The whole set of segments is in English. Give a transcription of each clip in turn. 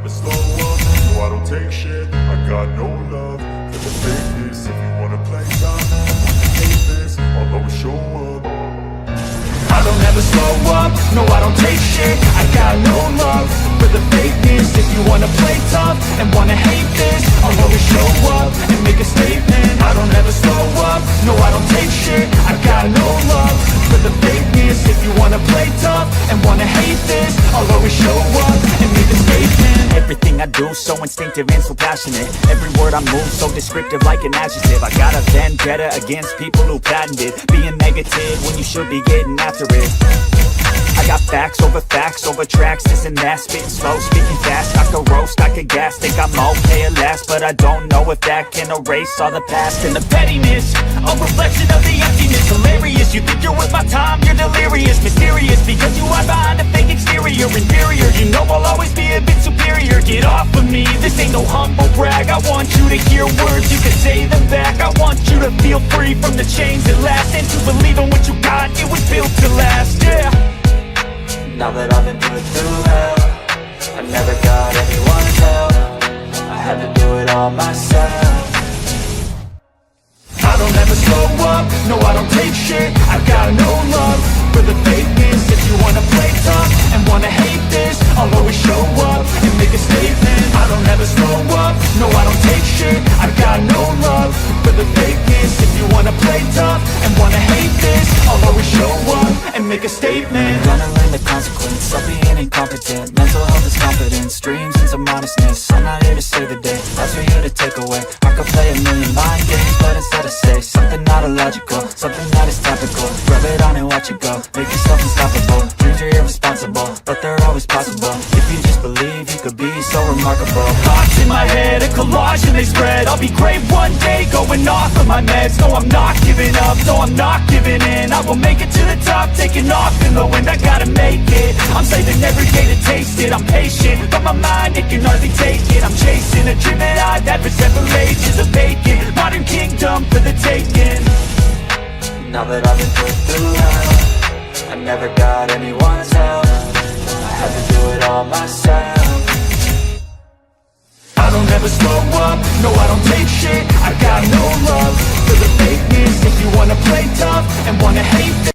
never slow up, no I don't take shit. I got no love for the fakeness. If you wanna play tough, hate this, I'll always show up. I don't ever slow up, no I don't take shit. I got no love for the fakeness. If you wanna play tough and wanna hate this, I'll always show up and make a statement. I don't ever slow up, no I don't take shit. I got no love for the fakeness. If you wanna play tough and wanna hate this, I'll always show up and make a statement. Everything I do so instinctive and so passionate. Every word I move so descriptive like an adjective. I got a vendetta against people who patented being negative when you should be getting after it. I got facts over tracks, this and that. Spitting slow, speaking fast, I could roast, I could gas. Think I'm okay at last, but I don't know if that can erase all the past. And the pettiness, a reflection of the emptiness. Hilarious, you think you're worth my time, you're delirious. Mysterious, because you hide behind a fake exterior. Inferior, you know I'll always be a bit superior. Get off of me, this ain't no humble brag. I want you to hear words, you can say them back. I want you to feel free from the chains that last, and to believe in what you got, it was built to last, yeah. Now that I've been put through hell, I never got anyone's help. I had to do it all myself. I don't ever slow up, no I don't take shit. I got no love for the fakeness. If you wanna play tough and wanna hate this, I'll always show up and make a statement. I don't ever slow up, no I don't take shit. I got no love for the fakeness. If you wanna play tough and wanna hate this, I'll always show up and make a statement. Gonna learn the consequence of being incompetent. Mental health is confidence, dreams into modestness. I'm not here to save the day, that's for you to take away. I could play a million mind games, but instead I say something not illogical, something that is topical. Rub it on and watch it go, make yourself unstoppable. Dreams are irresponsible, but they're always possible. If you just believe, you could be so remarkable. Thoughts in my head, a collage and they spread. I'll be great one day, going off of my meds. No, I'm not giving up, no, I'm not giving in. I will make it to the top, taking off in the wind. I gotta make it, I'm saving every day to taste it. I'm patient, but my mind, it can hardly take it. I'm chasing a dream that I've had for several ages. A vacant, modern kingdom for the taking. Now that I've been put through hell, I never got anyone's help. I had to do it all myself. I don't ever slow up, no I don't take shit. I got no love for the fakeness. If you wanna play tough and wanna hate this,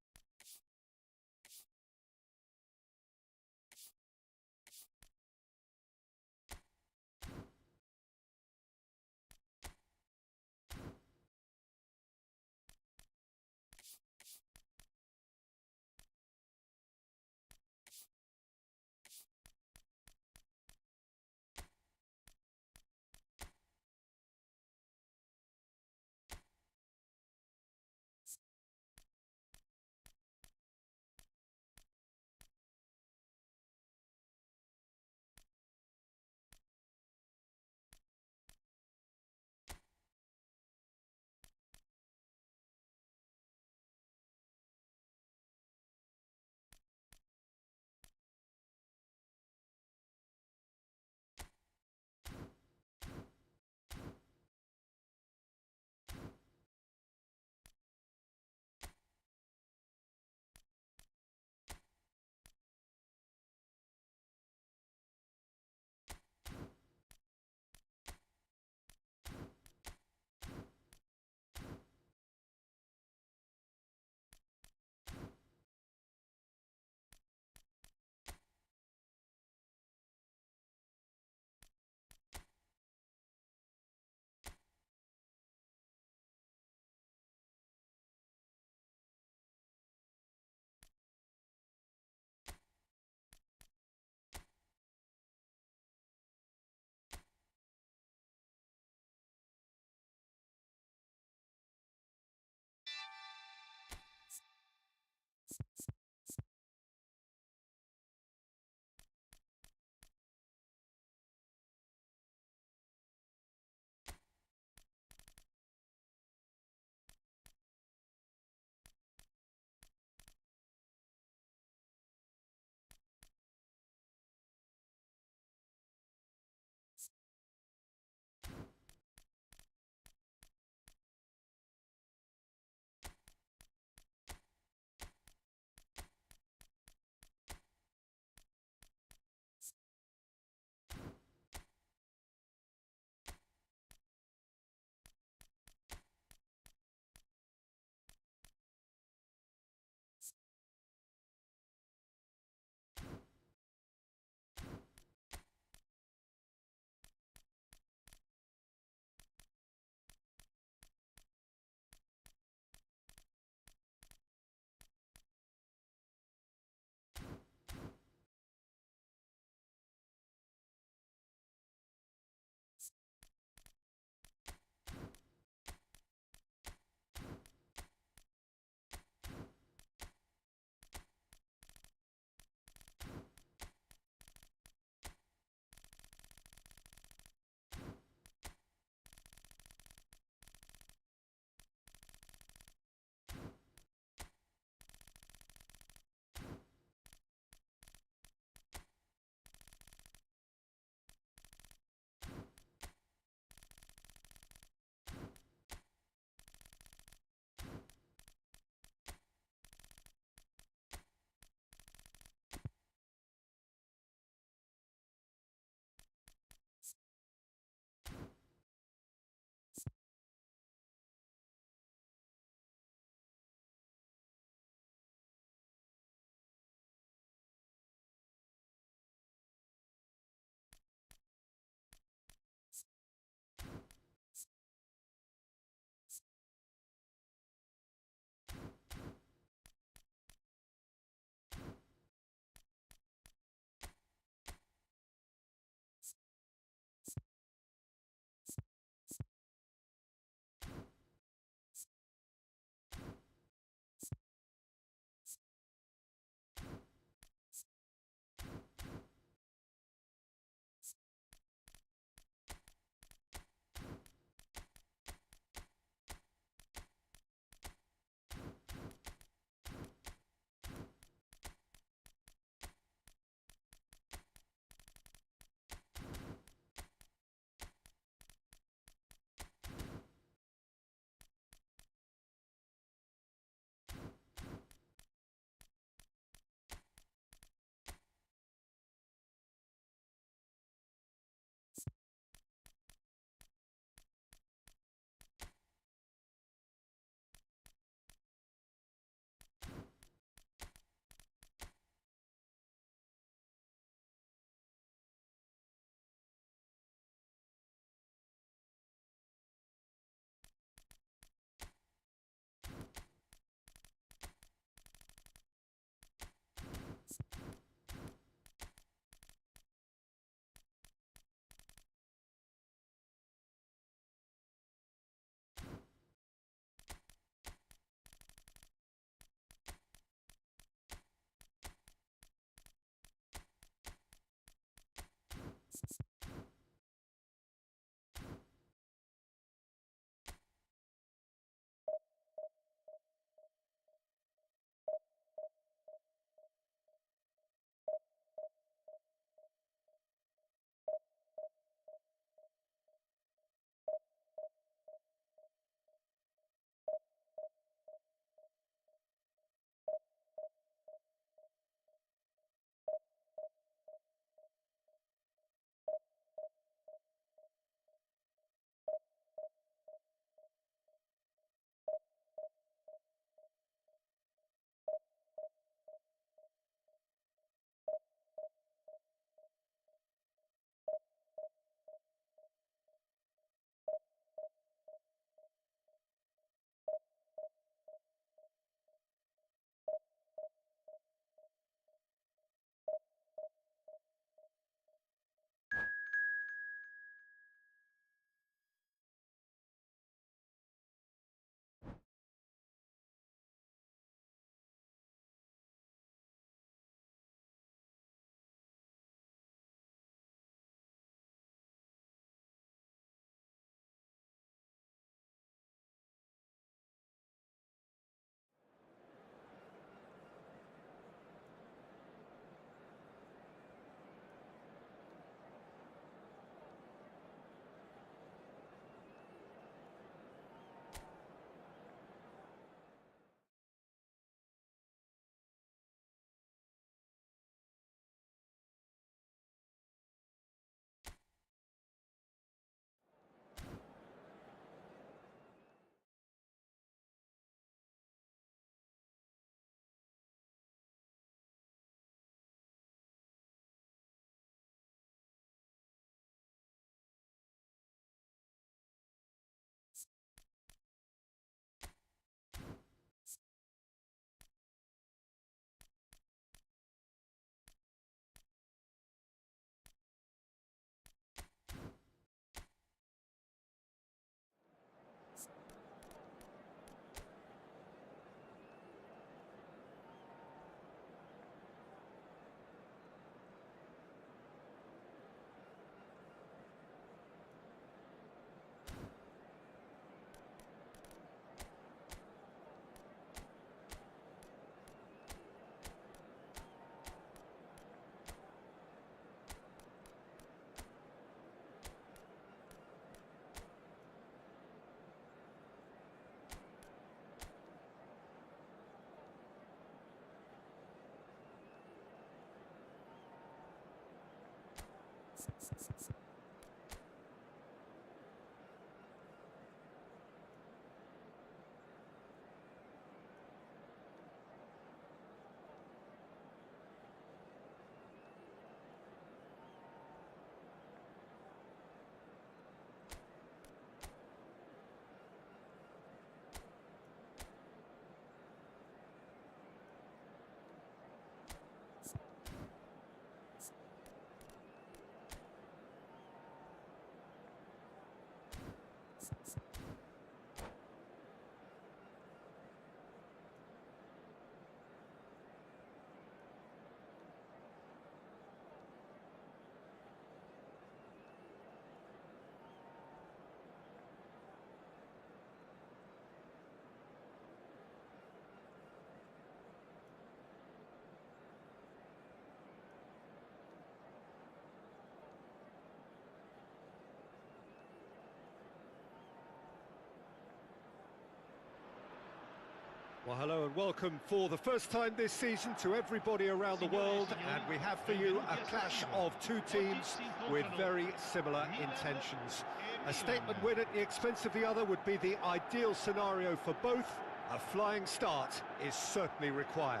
Well, hello and welcome for the first time this season to everybody around the world, and we have for you a clash of two teams with very similar intentions. A statement win at the expense of the other would be the ideal scenario for both. A flying start is certainly required.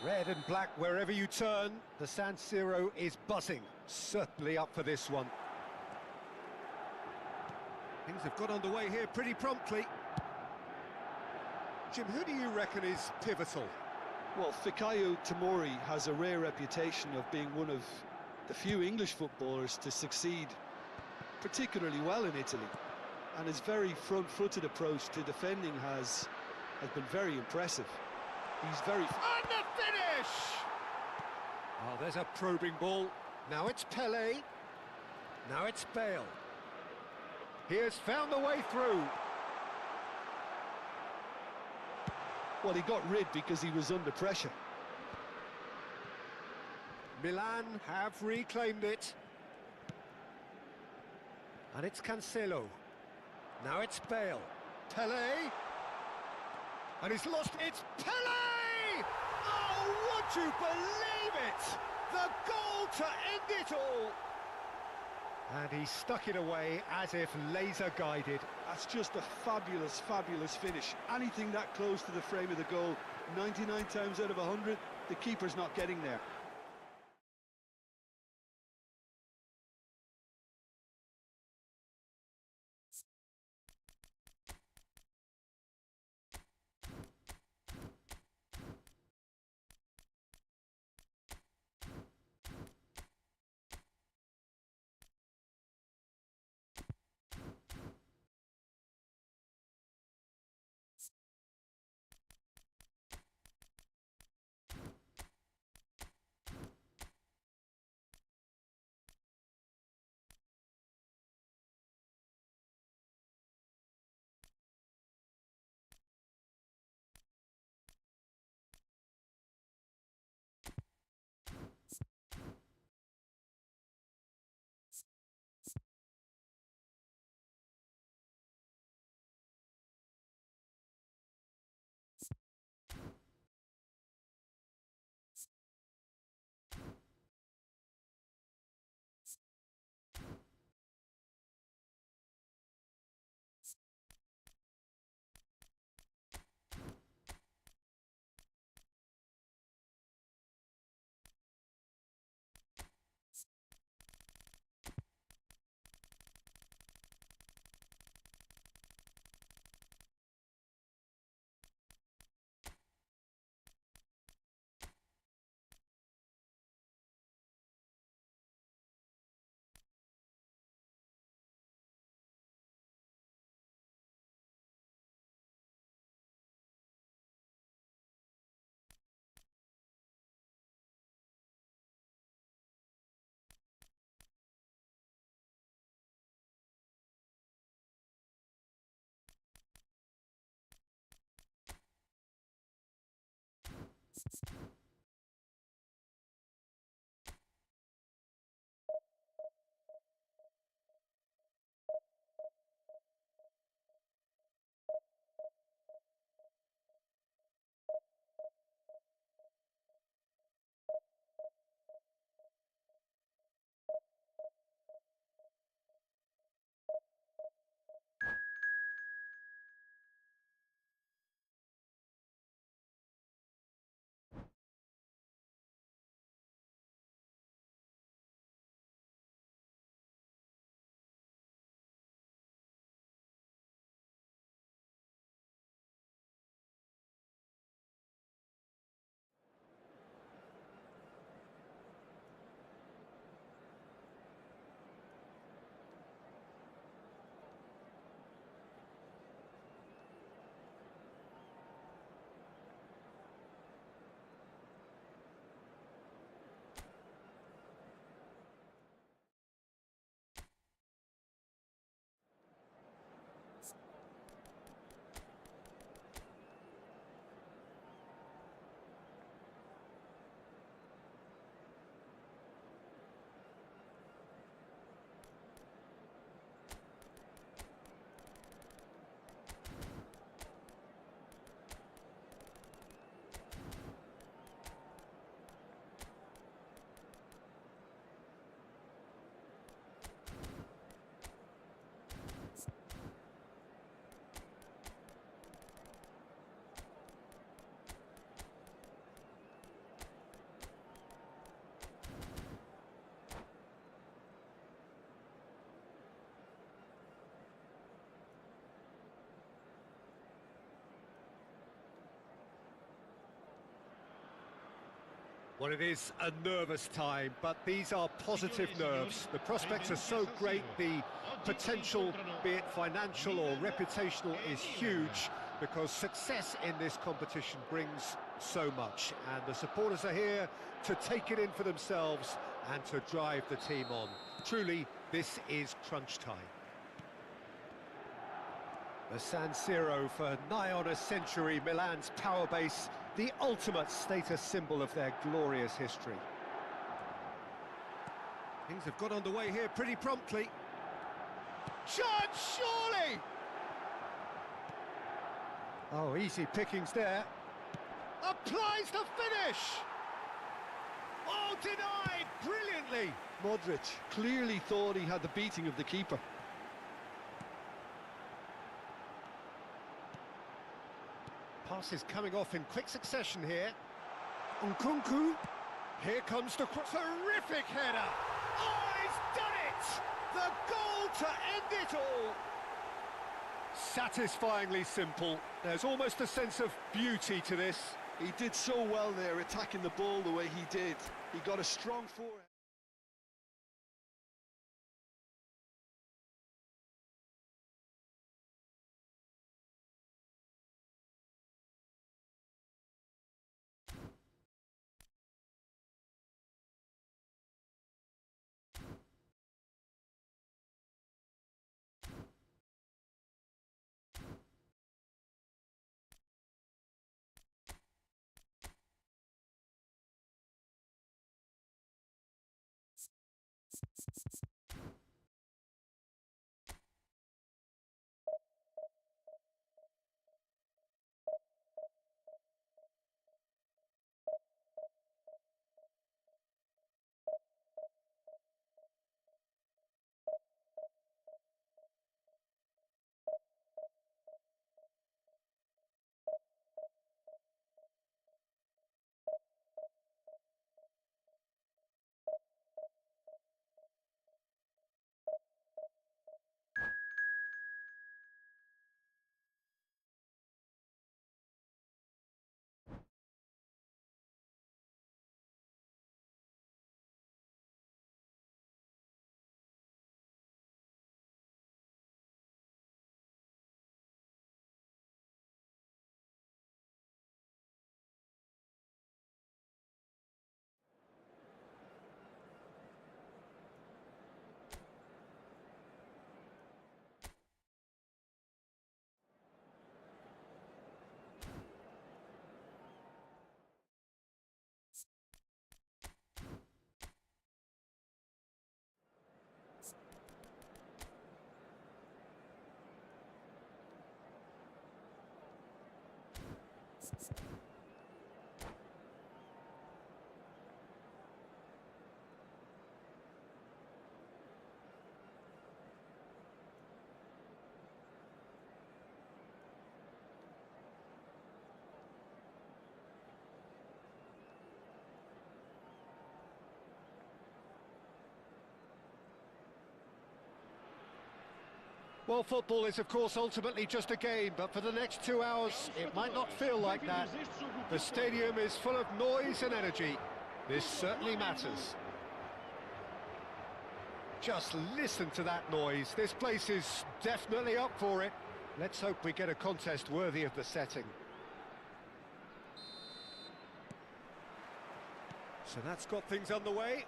Red and black wherever you turn, the San Siro is buzzing, certainly up for this one. Things have got underway here pretty promptly. Jim, who do you reckon is pivotal? Well, Fikayo Tomori has a rare reputation of being one of the few English footballers to succeed particularly well in Italy, and his very front-footed approach to defending has been very impressive. He's very... And the finish! Oh, there's a probing ball. Now it's Pelé. Now it's Bale. He has found the way through. Well, he got rid because he was under pressure. Milan have reclaimed it. And it's Cancelo. Now it's Bale. Pelé. And he's lost. It's Pelé! Oh, would you believe it? The goal to end it all. And he stuck it away as if laser-guided. That's just a fabulous, fabulous finish. Anything that close to the frame of the goal, 99 times out of 100, the keeper's not getting there. Well, it is a nervous time, but these are positive nerves. The prospects are so great, the potential, be it financial or reputational, is huge because success in this competition brings so much. And the supporters are here to take it in for themselves and to drive the team on. Truly, this is crunch time. The San Siro for nigh on a century, Milan's power base, the ultimate status symbol of their glorious history. Things have got underway here pretty promptly. Chance, surely! Oh, easy pickings there. Applies the finish! Oh, denied brilliantly! Modric clearly thought he had the beating of the keeper. Passes coming off in quick succession here. Nkunku. Here comes the terrific header. Oh, he's done it! The goal to end it all. Satisfyingly simple. There's almost a sense of beauty to this. He did so well there, attacking the ball the way he did. He got a strong forehand. Well, football is, of course, ultimately just a game, but for the next 2 hours, it might not feel like that. The stadium is full of noise and energy. This certainly matters. Just listen to that noise. This place is definitely up for it. Let's hope we get a contest worthy of the setting. So that's got things underway.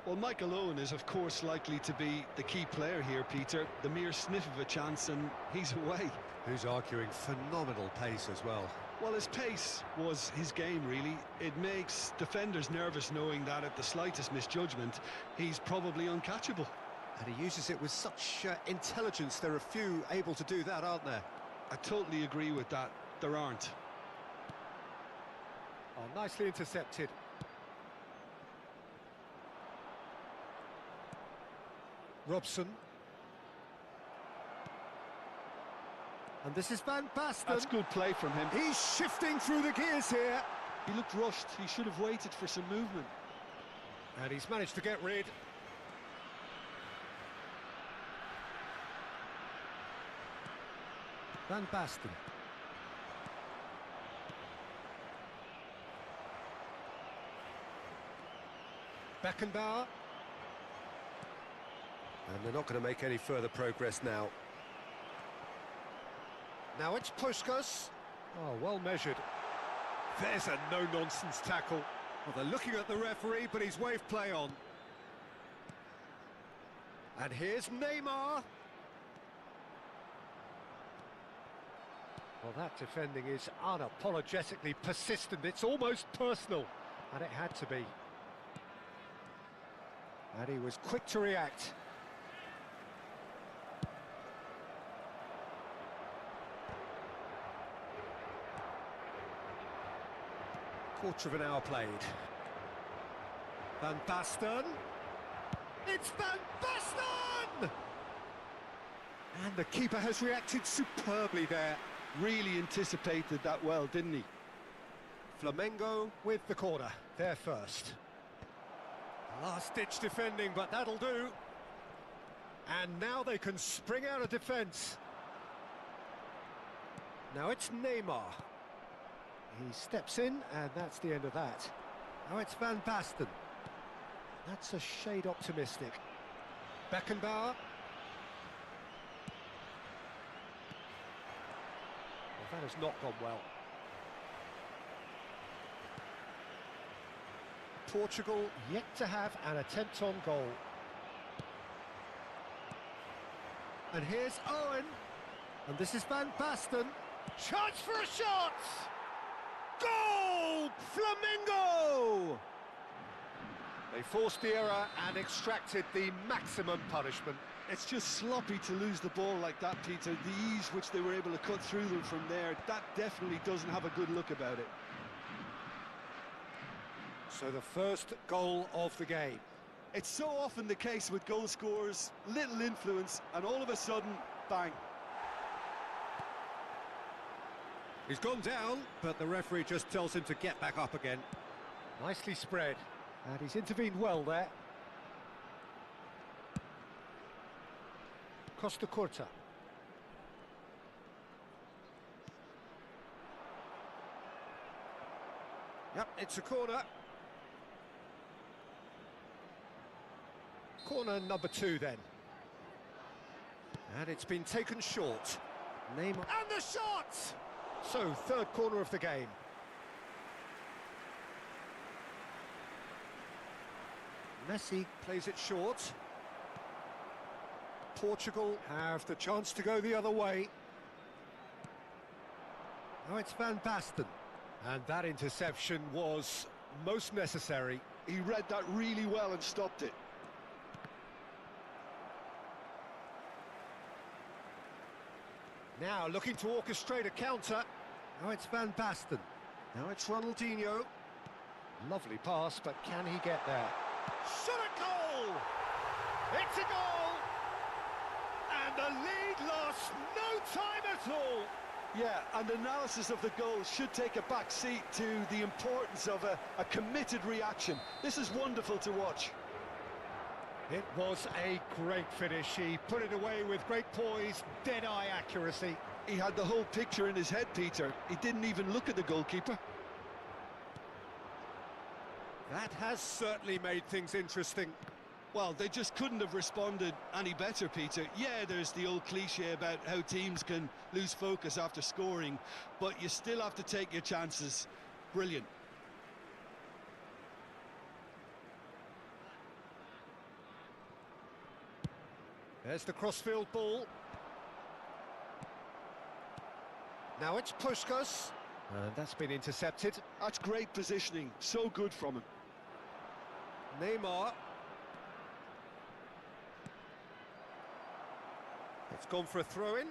Well, Michael Owen is, of course, likely to be the key player here, Peter. The mere sniff of a chance and he's away. Who's arguing phenomenal pace as well. Well, his pace was his game, really. It makes defenders nervous knowing that at the slightest misjudgment, he's probably uncatchable. And he uses it with such intelligence. There are few able to do that, aren't there? I totally agree with that. There aren't. Oh, nicely intercepted. Robson. And this is Van Basten. That's good play from him. He's shifting through the gears here. He looked rushed. He should have waited for some movement. And he's managed to get rid. Van Basten. Beckenbauer. And they're not going to make any further progress now. Now it's Puskas. Oh, well measured. There's a no-nonsense tackle. Well, they're looking at the referee, but he's waved play on. And here's Neymar. Well, that defending is unapologetically persistent. It's almost personal, and it had to be. And he was quick to react. Quarter of an hour played. Van Basten. It's Van Basten! And the keeper has reacted superbly there. Really anticipated that well, didn't he? Flamengo with the corner. They're first. Last-ditch defending, but that'll do. And now they can spring out of defence. Now it's Neymar. He steps in, and that's the end of that. Now it's Van Basten. That's a shade optimistic. Beckenbauer. Well, that has not gone well. Portugal yet to have an attempt on goal. And here's Owen. And this is Van Basten. Chance for a shot! Goal! Flamengo! They forced the error and extracted the maximum punishment. It's just sloppy to lose the ball like that, Peter. The ease which they were able to cut through them from there, that definitely doesn't have a good look about it. So the first goal of the game. It's so often the case with goal scorers, little influence, and all of a sudden, bang. He's gone down, but the referee just tells him to get back up again. Nicely spread, and he's intervened well there. Costa Curta. Yep, it's a corner. Corner number 2 then. And it's been taken short. Neymar. And the shot! So, third corner of the game. Messi plays it short. Portugal have the chance to go the other way. Now it's Van Basten. And that interception was most necessary. He read that really well and stopped it. Now looking to orchestrate a counter. Now it's Van Basten. Now it's Ronaldinho. Lovely pass, but can he get there? Shot a goal! It's a goal! And the lead lost no time at all! Yeah, and analysis of the goal should take a back seat to the importance of a committed reaction. This is wonderful to watch. It was a great finish. He put it away with great poise, dead-eye accuracy. He had the whole picture in his head, Peter. He didn't even look at the goalkeeper. That has certainly made things interesting. Well, they just couldn't have responded any better, Peter. Yeah, there's the old cliche about how teams can lose focus after scoring, but you still have to take your chances. Brilliant. There's the crossfield ball. Now it's Puskas. And that's been intercepted. That's great positioning. So good from him. Neymar. It's gone for a throw-in.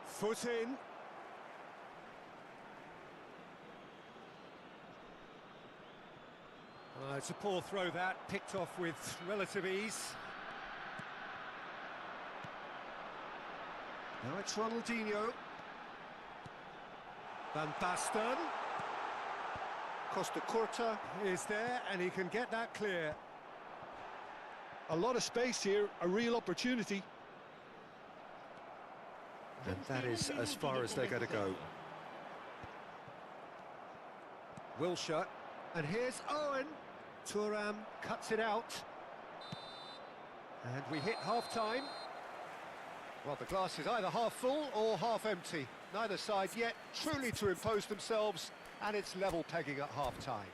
Foot in. It's a poor throw that, picked off with relative ease. Now it's Ronaldinho. Van Basten. Costa Curta is there, and he can get that clear. A lot of space here, a real opportunity. And that is as far as they're going to go. Wilshere, and here's Owen. Thuram cuts it out. And we hit half-time. Well, the glass is either half full or half empty. Neither side yet truly to impose themselves, and it's level pegging at half-time.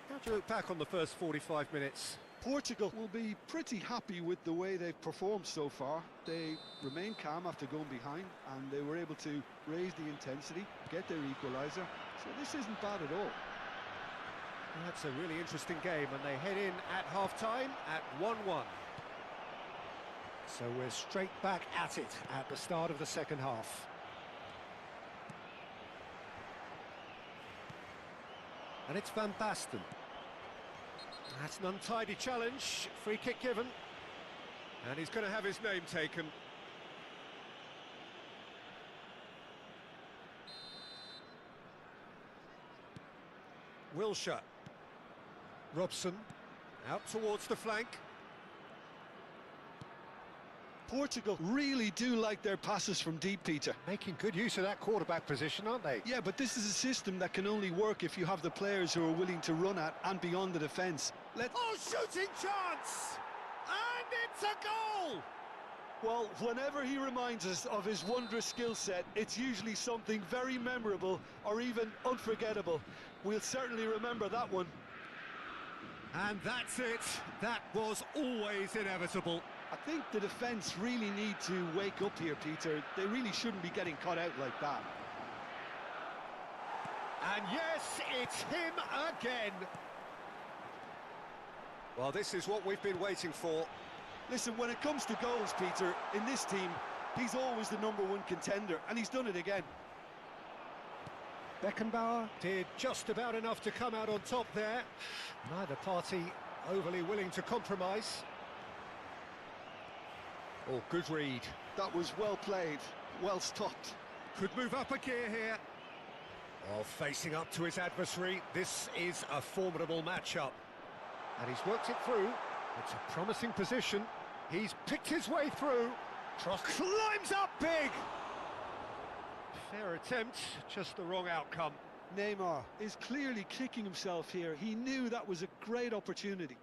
How do you look back on the first 45 minutes? Portugal will be pretty happy with the way they've performed so far. They remained calm after going behind, and they were able to raise the intensity, get their equaliser. So this isn't bad at all. That's a really interesting game, and they head in at half-time at 1-1. So we're straight back at it at the start of the second half. And it's Van Basten. That's an untidy challenge, free kick given. And he's going to have his name taken. Wilshere. Robson, out towards the flank. Portugal really do like their passes from deep, Peter. Making good use of that quarterback position, aren't they? Yeah, but this is a system that can only work if you have the players who are willing to run at and beyond the defence. Oh, shooting chance! And it's a goal! Well, whenever he reminds us of his wondrous skill set, it's usually something very memorable or even unforgettable. We'll certainly remember that one. And that's it. That was always inevitable. I think the defence really need to wake up here, Peter. They really shouldn't be getting caught out like that. And yes, it's him again. Well, this is what we've been waiting for. Listen, when it comes to goals, Peter, in this team, he's always the #1 contender, and he's done it again. Beckenbauer did just about enough to come out on top there. Neither party overly willing to compromise. Oh, good read. That was well played, well stopped. Could move up a gear here. Oh, facing up to his adversary, this is a formidable matchup. And he's worked it through. It's a promising position. He's picked his way through. Climbs up big! Fair attempt, just the wrong outcome. Neymar is clearly kicking himself here. He knew that was a great opportunity.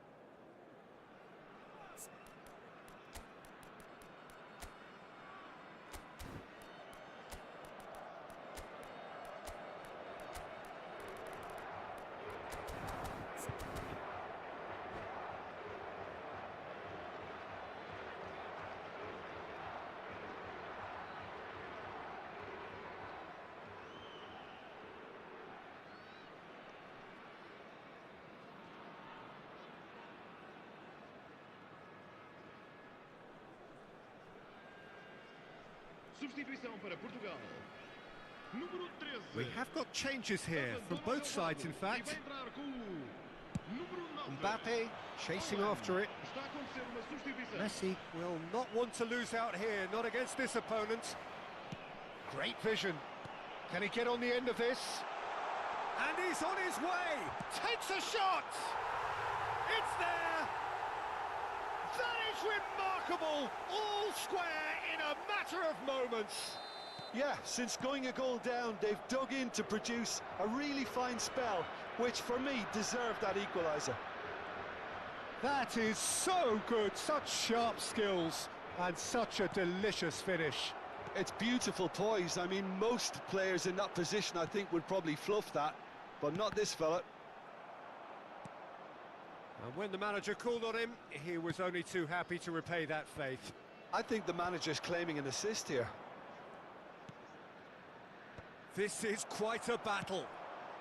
Substituição para Portugal. Número 13. We have got changes here, from both sides in fact. Mbappe chasing after it. Messi will not want to lose out here, not against this opponent. Great vision. Can he get on the end of this? And he's on his way! Takes a shot! It's there! That is remarkable! All square in a matter of moments! Yeah, since going a goal down, they've dug in to produce a really fine spell, which for me deserved that equaliser. That is so good, such sharp skills, and such a delicious finish. It's beautiful poise. I mean, most players in that position, I think, would probably fluff that, but not this fella. And when the manager called on him, he was only too happy to repay that faith. I think the manager's claiming an assist here. This is quite a battle.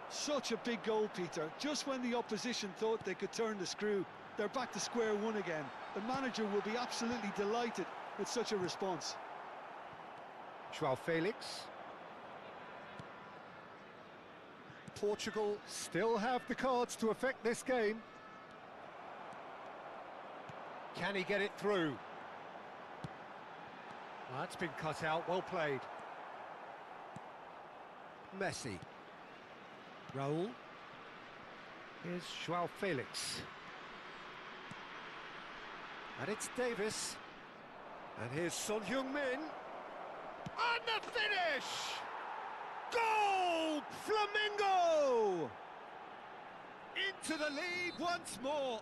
Such a big goal, Peter. Just when the opposition thought they could turn the screw, they're back to square one again. The manager will be absolutely delighted with such a response. João Felix. Portugal still have the cards to affect this game. Can he get it through? That's been cut out, well played. Messi. Raul. Here's João Felix. And it's Davis. And here's Son Heung-min. And the finish! Goal! Flamingo! Into the lead once more.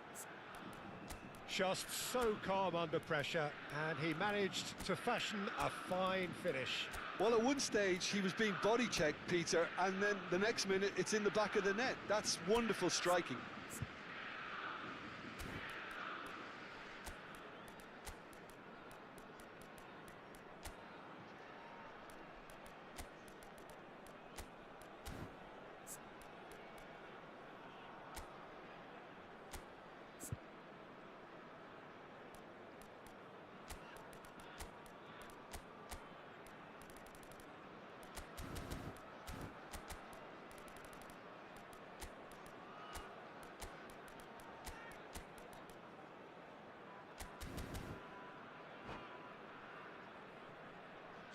Just so calm under pressure, and he managed to fashion a fine finish. Well, at one stage he was being body checked, Peter, and then the next minute it's in the back of the net. That's wonderful striking.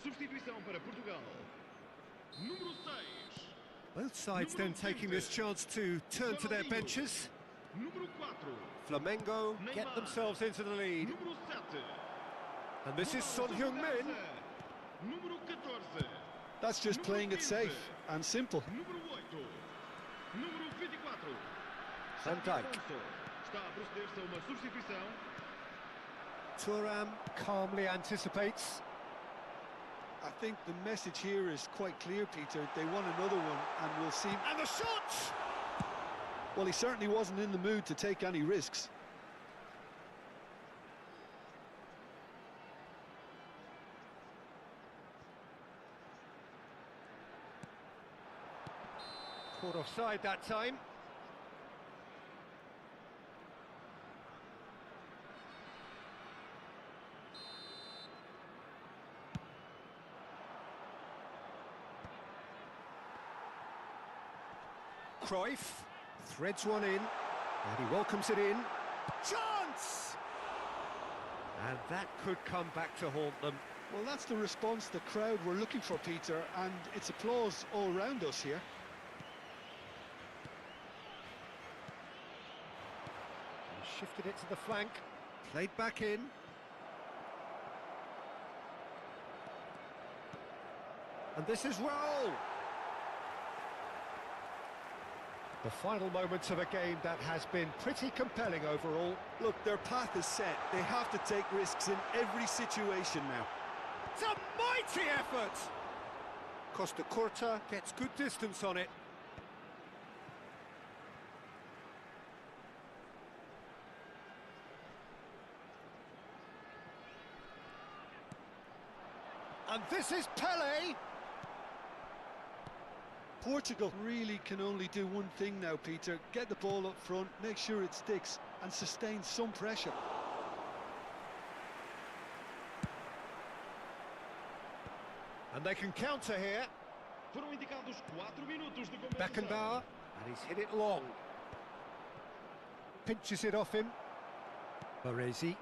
Substituição para Portugal. Número 6. Both sides then taking this chance to turn to their benches. Número 4. Flamengo get themselves into the lead. Número 7. And this is Son Heung-min. Número 14. That's just playing it safe and simple. Número 8. Número 24. Van Dijk. Está a proceder-se a uma substituição. Thuram calmly anticipates. I think the message here is quite clear, Peter. They want another one, and we'll see. And the shot! Well, he certainly wasn't in the mood to take any risks. Caught offside that time. Cruyff threads one in, and he welcomes it in. Chance! And that could come back to haunt them. Well, that's the response the crowd were looking for, Peter, and it's applause all round us here. He shifted it to the flank, played back in. And this is Raul. The final moments of a game that has been pretty compelling overall. Look, their path is set. They have to take risks in every situation now. It's a mighty effort! Costa Curta gets good distance on it. And this is Pele! Portugal really can only do one thing now, Peter. Get the ball up front, make sure it sticks, and sustain some pressure. And they can counter here. Foram indicados 4 minutos de compensação. Beckenbauer, and he's hit it long. Pinches it off him. Baresi.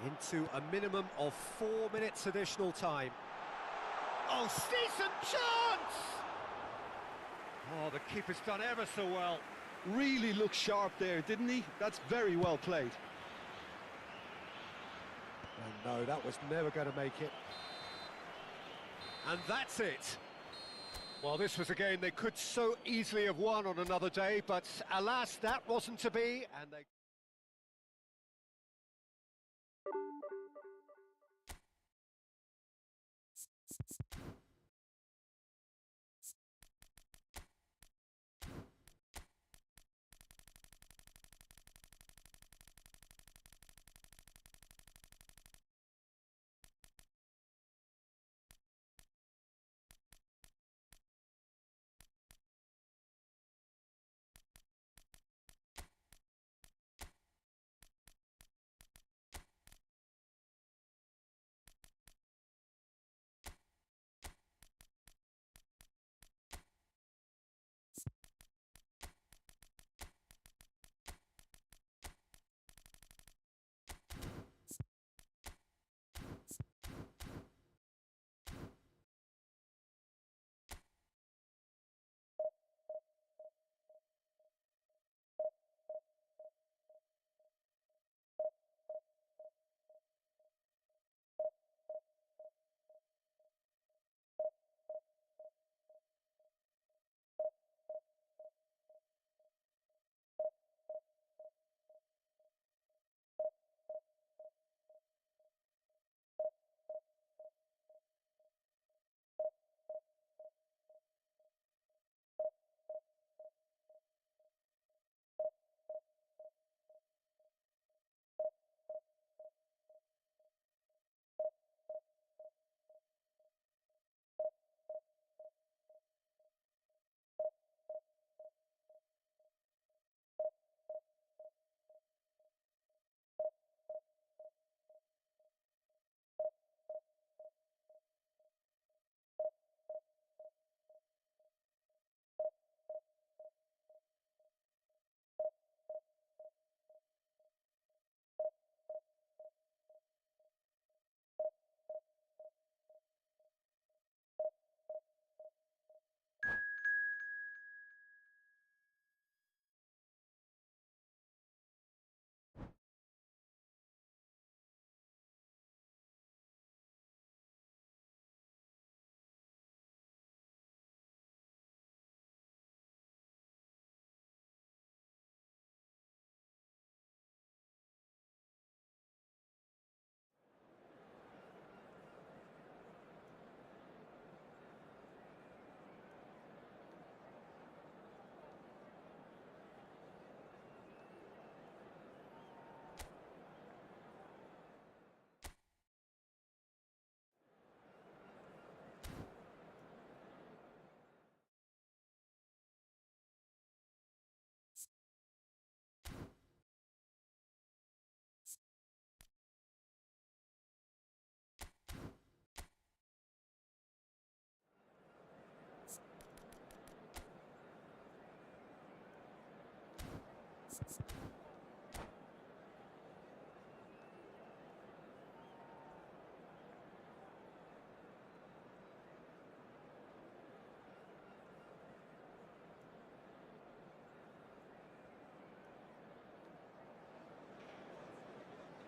Into a minimum of 4 minutes additional time. Oh, decent chance! Oh, the keeper's done ever so well. Really looked sharp there, didn't he? That's very well played. And no, that was never going to make it. And that's it. Well, this was a game they could so easily have won on another day, but alas, that wasn't to be, and they...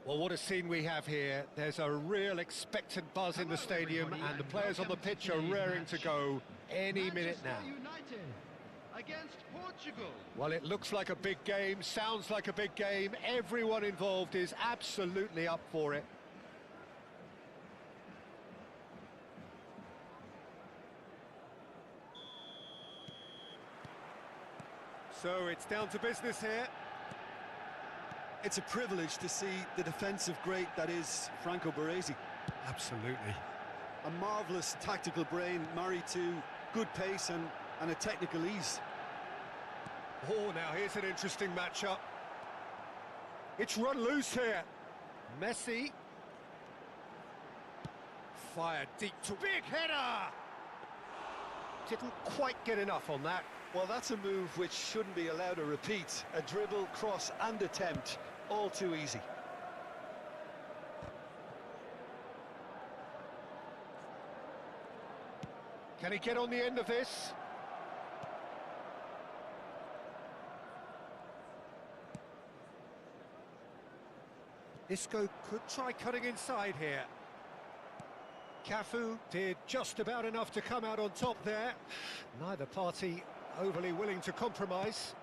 Well, what a scene we have here. There's a real expectant buzz in the stadium, and the players on the pitch are raring to go any minute now. United against Portugal. Well, it looks like a big game, sounds like a big game. Everyone involved is absolutely up for it. So it's down to business here. It's a privilege to see the defensive great that is Franco Baresi. Absolutely. A marvellous tactical brain married to good pace and a technical ease. Oh, now here's an interesting matchup. It's run loose here. Messi. Fired deep to big header. Didn't quite get enough on that. Well, that's a move which shouldn't be allowed to repeat. A dribble, cross and attempt, all too easy. Can he get on the end of this? Isco could try cutting inside here. Cafu did just about enough to come out on top there. Neither party overly willing to compromise.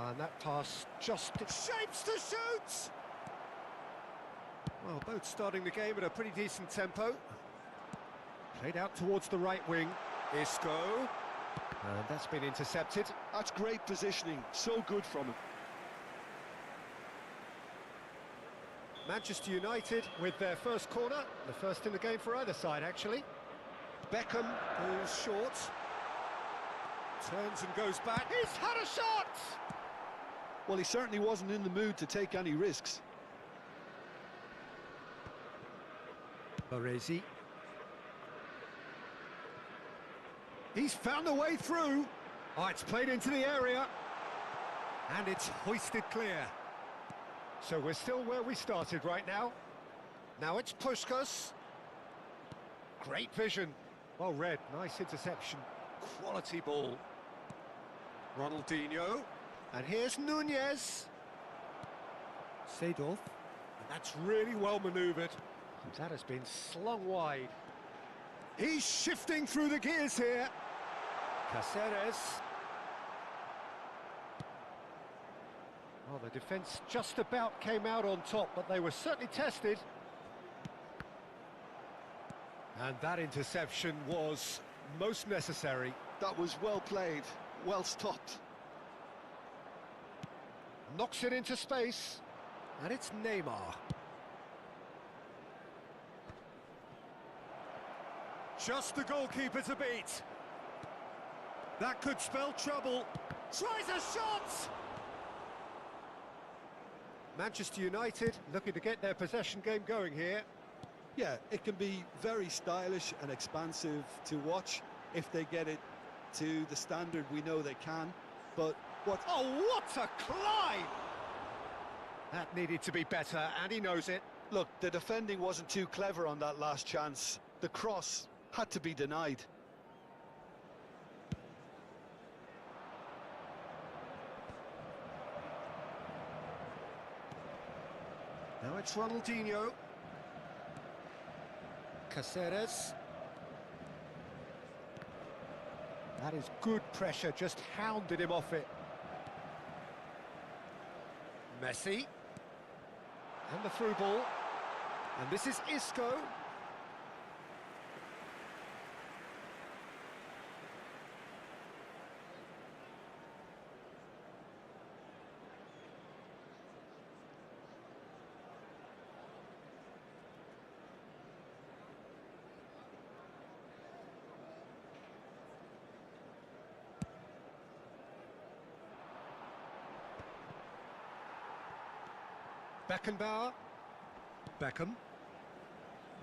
And that pass just shapes to shoot! Well, both starting the game at a pretty decent tempo. Played out towards the right wing. Isco. And that's been intercepted. That's great positioning, so good from him. Manchester United with their first corner, the first in the game for either side, actually. Beckham goes short. Turns and goes back. He's had a shot! Well, he certainly wasn't in the mood to take any risks. Baresi. He's found a way through. Oh, it's played into the area. And it's hoisted clear. So we're still where we started right now. Now it's Puskas. Great vision. Well read, nice interception. Quality ball. Ronaldinho. And here's Nunez. Seedorf. And that's really well manoeuvred. That has been slung wide. He's shifting through the gears here. Caceres. Well, the defence just about came out on top, but they were certainly tested. And that interception was most necessary. That was well played, well stopped. Knocks it into space. And it's Neymar. Just the goalkeeper to beat. That could spell trouble. Tries a shot! Manchester United looking to get their possession game going here. Yeah, it can be very stylish and expansive to watch if they get it to the standard we know they can. But what... Oh, what a climb! That needed to be better, and he knows it. Look, the defending wasn't too clever on that last chance. The cross had to be denied. Now it's Ronaldinho. Caceres. That is good pressure, just hounded him off it. Messi. And the through ball. And this is Isco. Beckenbauer. Beckham.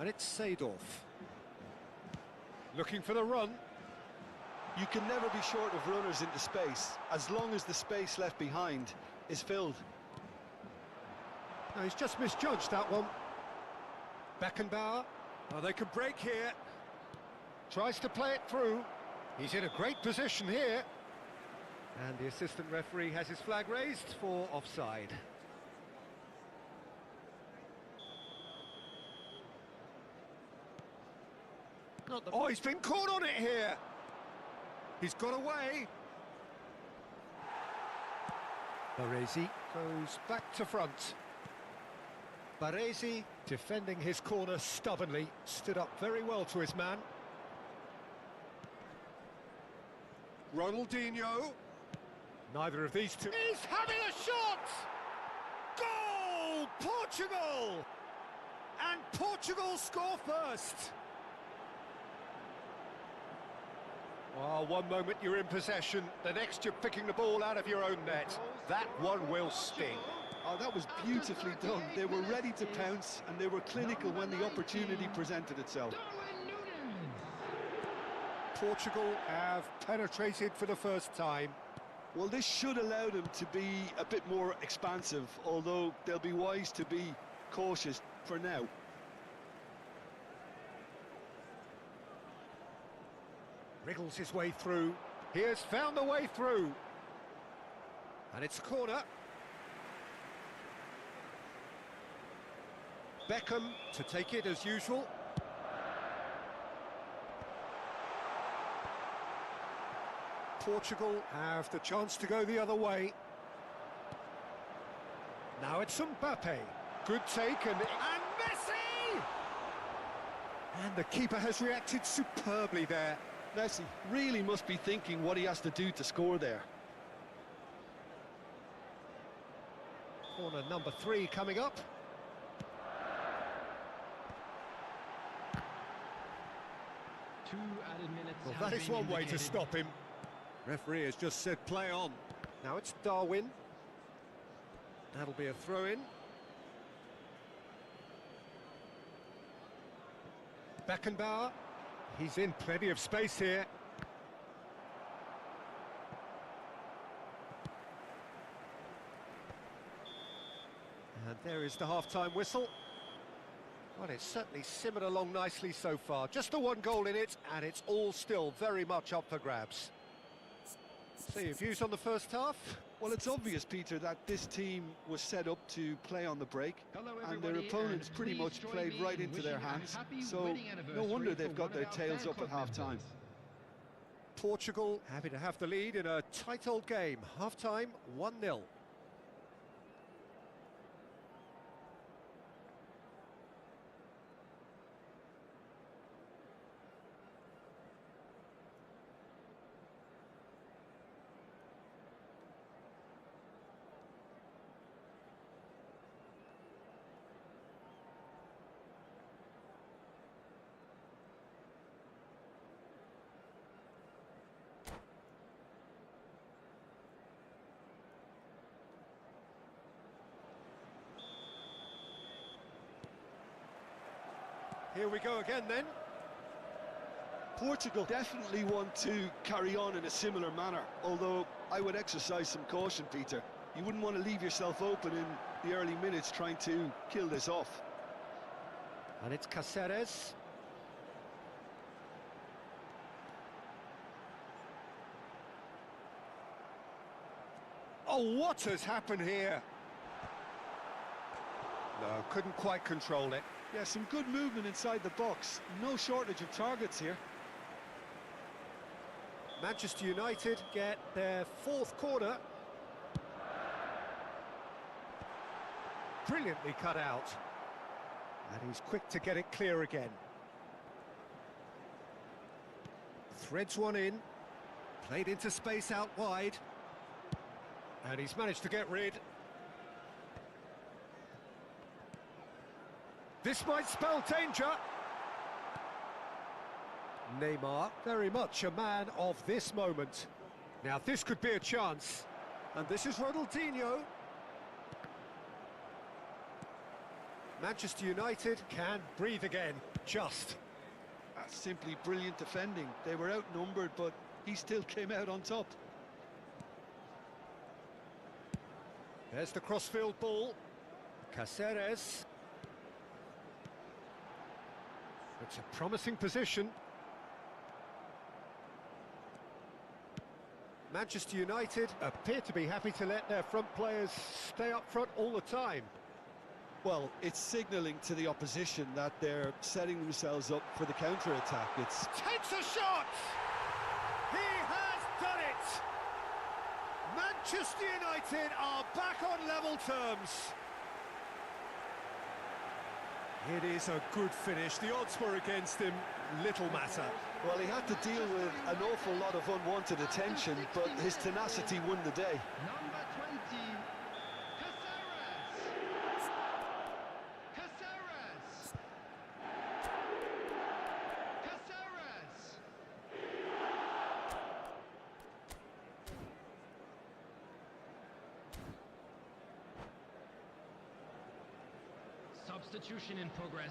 And it's Seedorf. Looking for the run. You can never be short of runners into space, as long as the space left behind is filled. No, he's just misjudged that one. Beckenbauer. Oh, they can break here. Tries to play it through. He's in a great position here. And the assistant referee has his flag raised for offside. Oh, he's been caught on it here. He's got away. Baresi goes back to front. Baresi, defending his corner stubbornly, stood up very well to his man. Ronaldinho. Neither of these two... He's having a shot! Goal! Portugal! And Portugal score first. Oh, one moment you're in possession, the next you're picking the ball out of your own net. That one will sting. Oh, that was beautifully done. They were ready to pounce, and they were clinical when the opportunity presented itself. Portugal have penetrated for the first time. Well, this should allow them to be a bit more expansive, although they'll be wise to be cautious for now. Wriggles his way through. He has found the way through. And it's a corner. Beckham to take it as usual. Portugal have the chance to go the other way. Now it's Mbappe. Good take and Messi! And the keeper has reacted superbly there. Messi really must be thinking what he has to do to score there. Corner number 3 coming up. Well, that is one way to stop him. Referee has just said play on. Now it's Darwin. That'll be a throw-in. Beckenbauer. He's in plenty of space here. And there is the half-time whistle. Well, it's certainly simmered along nicely so far. Just the one goal in it, and it's all still very much up for grabs. So your views on the first half? Well, it's obvious, Peter, that this team was set up to play on the break, and their opponents pretty much played right into their hands, so no wonder they've got their tails up at half-time. Portugal happy to have the lead in a tight old game. Half-time, 1-0. Here we go again then. Portugal definitely want to carry on in a similar manner, although I would exercise some caution, Peter. You wouldn't want to leave yourself open in the early minutes trying to kill this off. And it's Cáceres. Oh, what has happened here? No, couldn't quite control it. Yeah, some good movement inside the box. No shortage of targets here. Manchester United get their 4th corner. Brilliantly cut out. And he's quick to get it clear again. Threads one in. Played into space out wide. And he's managed to get rid. This might spell danger. Neymar, very much a man of this moment. Now this could be a chance. And this is Ronaldinho. Manchester United can breathe again, just. That's simply brilliant defending. They were outnumbered, but he still came out on top. There's the crossfield ball. Cáceres. It's a promising position. Manchester United appear to be happy to let their front players stay up front all the time. Well, it's signalling to the opposition that they're setting themselves up for the counter-attack. It's Takes a shot! He has done it! Manchester United are back on level terms. It is a good finish. The odds were against him. Little matter. Well, he had to deal with an awful lot of unwanted attention, but his tenacity won the day. Number 20, Caceres. Caceres. Caceres. Substitution in progress.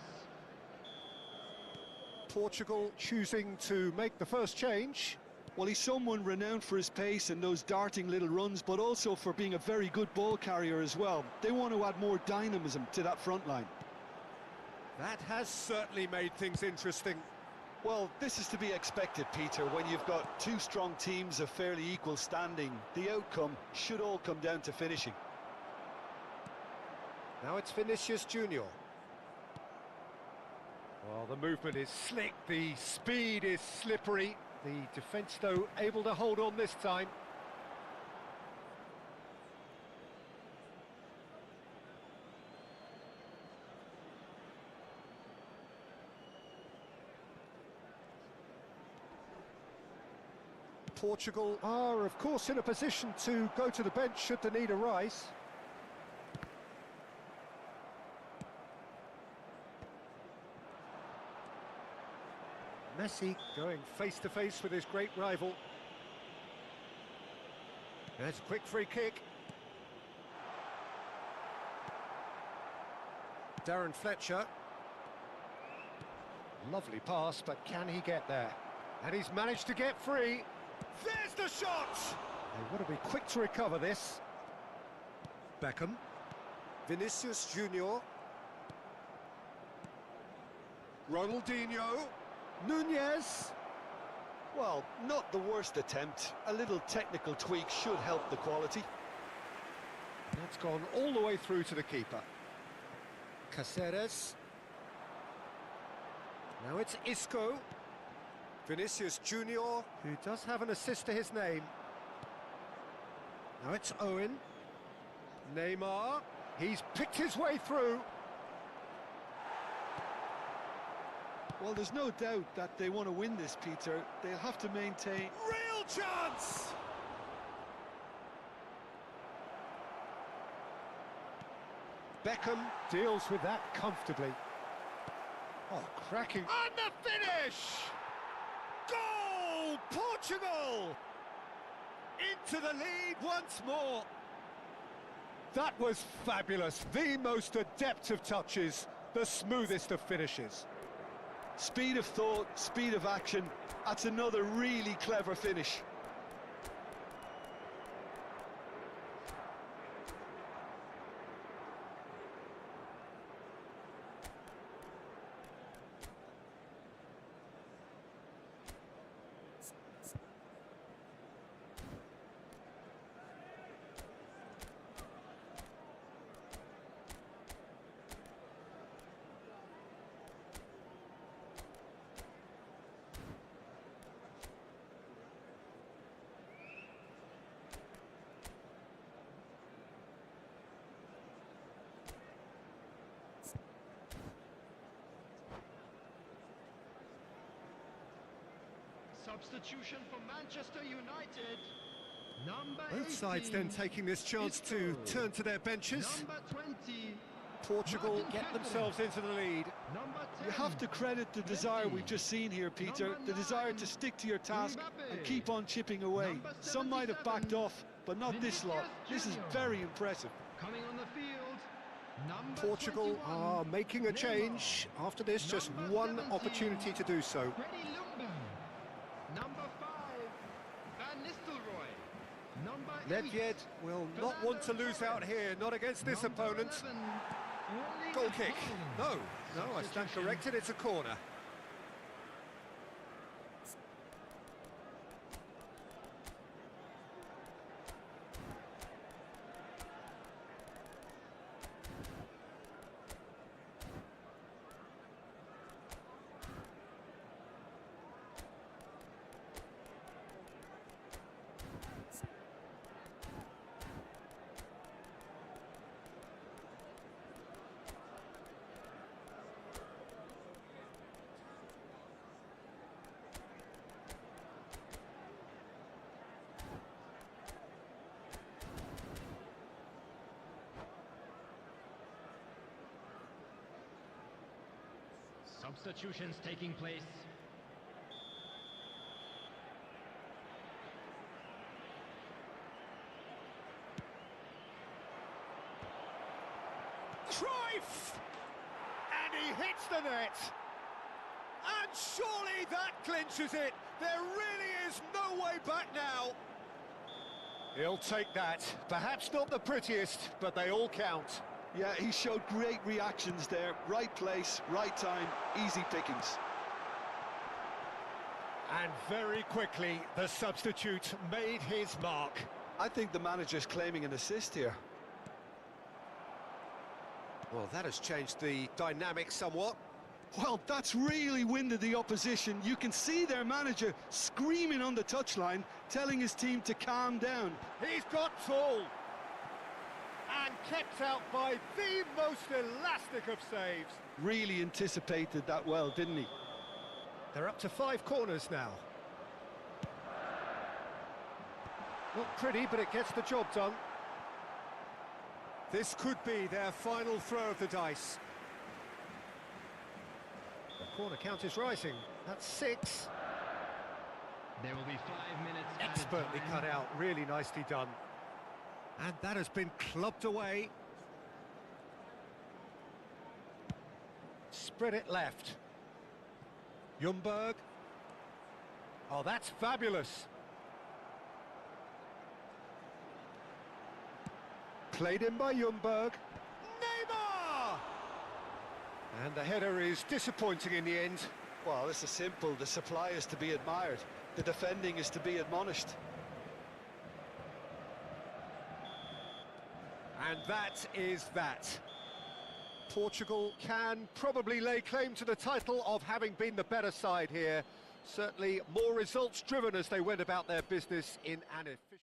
Portugal choosing to make the first change. Well, he's someone renowned for his pace and those darting little runs, but also for being a very good ball carrier as well. They want to add more dynamism to that front line. That has certainly made things interesting. Well, this is to be expected, Peter. When you've got two strong teams of fairly equal standing, the outcome should all come down to finishing. Now it's Vinicius Junior. Well, the movement is slick, the speed is slippery. The defence, though, able to hold on this time. Portugal are, of course, in a position to go to the bench should the need arise. Messi going face-to-face with his great rival. There's a quick free kick. Darren Fletcher. Lovely pass, but can he get there? And he's managed to get free. There's the shot! They want to be quick to recover this. Beckham. Vinicius Junior. Ronaldinho. Nunez. Well, not the worst attempt. A little technical tweak should help the quality. That's gone all the way through to the keeper. Caceres. Now it's Isco. Vinicius Junior, who does have an assist to his name. Now it's Owen. Neymar. He's picked his way through. Well, there's no doubt that they want to win this, Peter. They'll have to maintain... Real chance! Beckham deals with that comfortably. Oh, cracking. And the finish! Goal! Portugal! Into the lead once more. That was fabulous. The most adept of touches, the smoothest of finishes. Speed of thought, speed of action. That's another really clever finish. Substitution for Manchester United. Number Both 18, sides then taking this chance to Isco. turn to their benches. Number 20, Portugal Martin get Kettler. themselves into the lead. Number 10, You have to credit the desire we've just seen here, Peter. Number The desire 9, to stick to your task and Mbappe. keep on chipping away. Number Some might have backed 77, off, but not this lot. This is Vinicius very impressive. coming on the field. Number Portugal 21, are making a Neymar. change. After this, just Number one 17, opportunity to do so. Freddie Ljungberg. Number 5, Van Nistelrooy. Number 8, Nedved will not want to lose out here, not against this number opponent. 11, Erling Goal kick. Haaland. No, I stand Substitution. corrected, it's a corner. Substitutions taking place. Cruyff! And he hits the net! And surely that clinches it! There really is no way back now! He'll take that. Perhaps not the prettiest, but they all count. Yeah, he showed great reactions there. Right place, right time, easy pickings. And very quickly, the substitute made his mark. I think the manager's claiming an assist here. Well, that has changed the dynamic somewhat. Well, that's really winded the opposition. You can see their manager screaming on the touchline, telling his team to calm down. He's got tall. And kept out by the most elastic of saves. Really anticipated that well, didn't he? They're up to 5 corners now. Not pretty, but it gets the job done. This could be their final throw of the dice. The corner count is rising. That's 6. There will be 5 minutes. added Expertly time. cut out, really nicely done. And that has been clubbed away. Spread it left. Ljungberg. Oh, that's fabulous. Played in by Ljungberg. Neymar! And the header is disappointing in the end. Well, this is simple. The supply is to be admired. The defending is to be admonished. And that is that. Portugal can probably lay claim to the title of having been the better side here. Certainly more results driven as they went about their business in an efficient...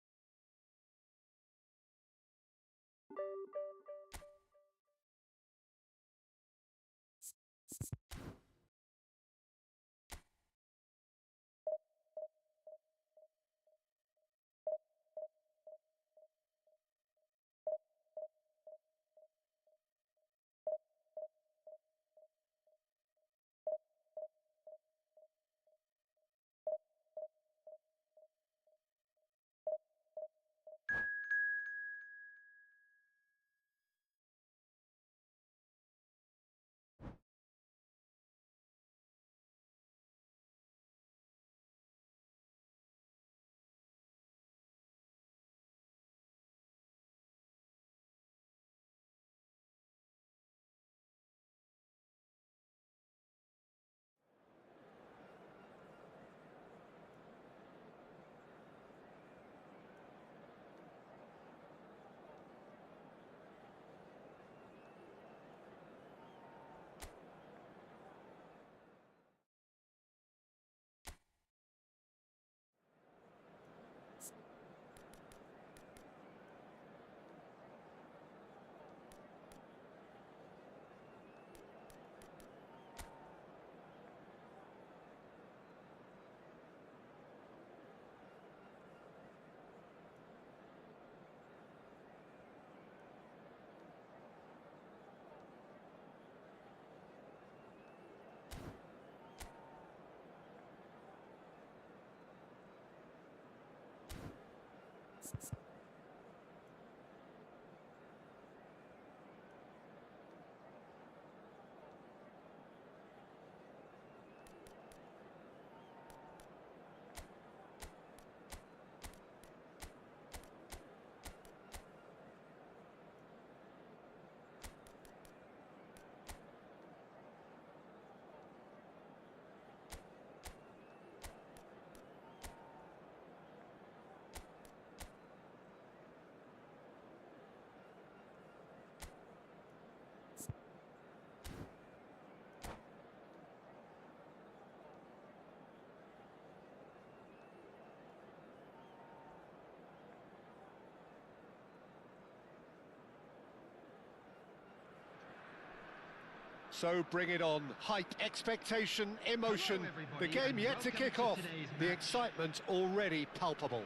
So bring it on. Hype, expectation, emotion. The game yet to kick off. The excitement already palpable.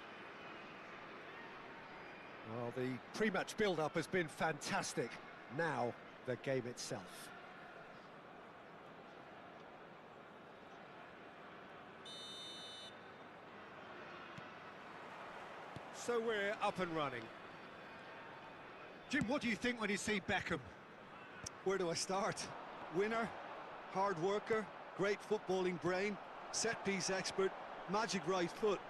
Well, the pre-match build-up has been fantastic. Now, the game itself. So we're up and running. Jim, what do you think when you see Beckham? Where do I start? Winner, hard worker, great footballing brain, set-piece expert, magic right foot,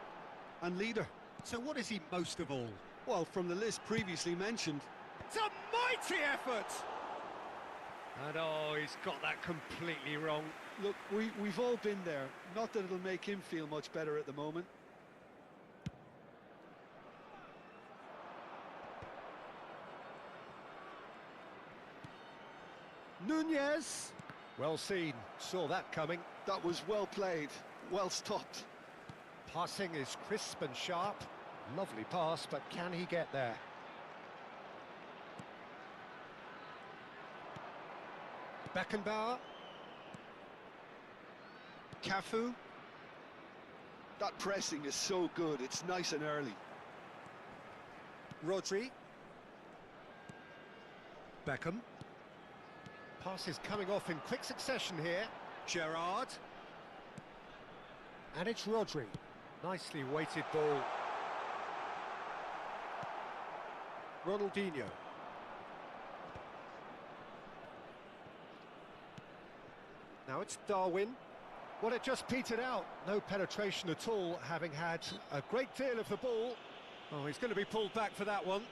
and leader. So what is he most of all? Well, from the list previously mentioned, It's a mighty effort! And oh, he's got that completely wrong. look, we've all been there. Not that it'll make him feel much better at the moment. Nunez! Well seen, saw that coming. That was well played, well stopped. Passing is crisp and sharp. Lovely pass, but can he get there? Beckenbauer. Cafu. That pressing is so good, it's nice and early. Rodri. Beckham. Pass is coming off in quick succession here. Gerrard. And it's Rodri. Nicely weighted ball. Ronaldinho. Now it's Darwin. Well, it just petered out. No penetration at all, having had a great deal of the ball. Oh, he's going to be pulled back for that one.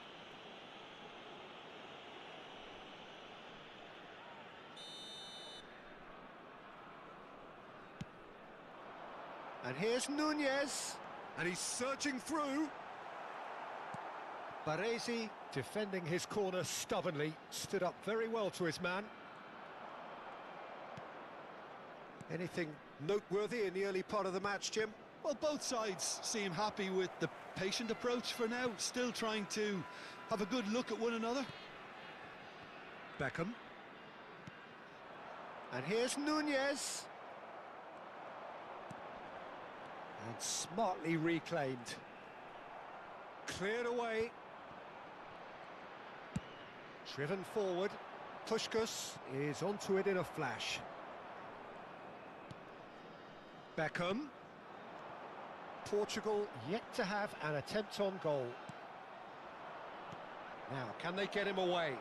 And here's Nunez. And he's surging through. Baresi, defending his corner stubbornly, stood up very well to his man. Anything noteworthy in the early part of the match, Jim? Well, both sides seem happy with the patient approach for now, still trying to have a good look at one another. Beckham. And here's Nunez. And smartly reclaimed. Cleared away. Driven forward. Puskás is onto it in a flash. Beckham. Portugal yet to have an attempt on goal. Now, can they get him away?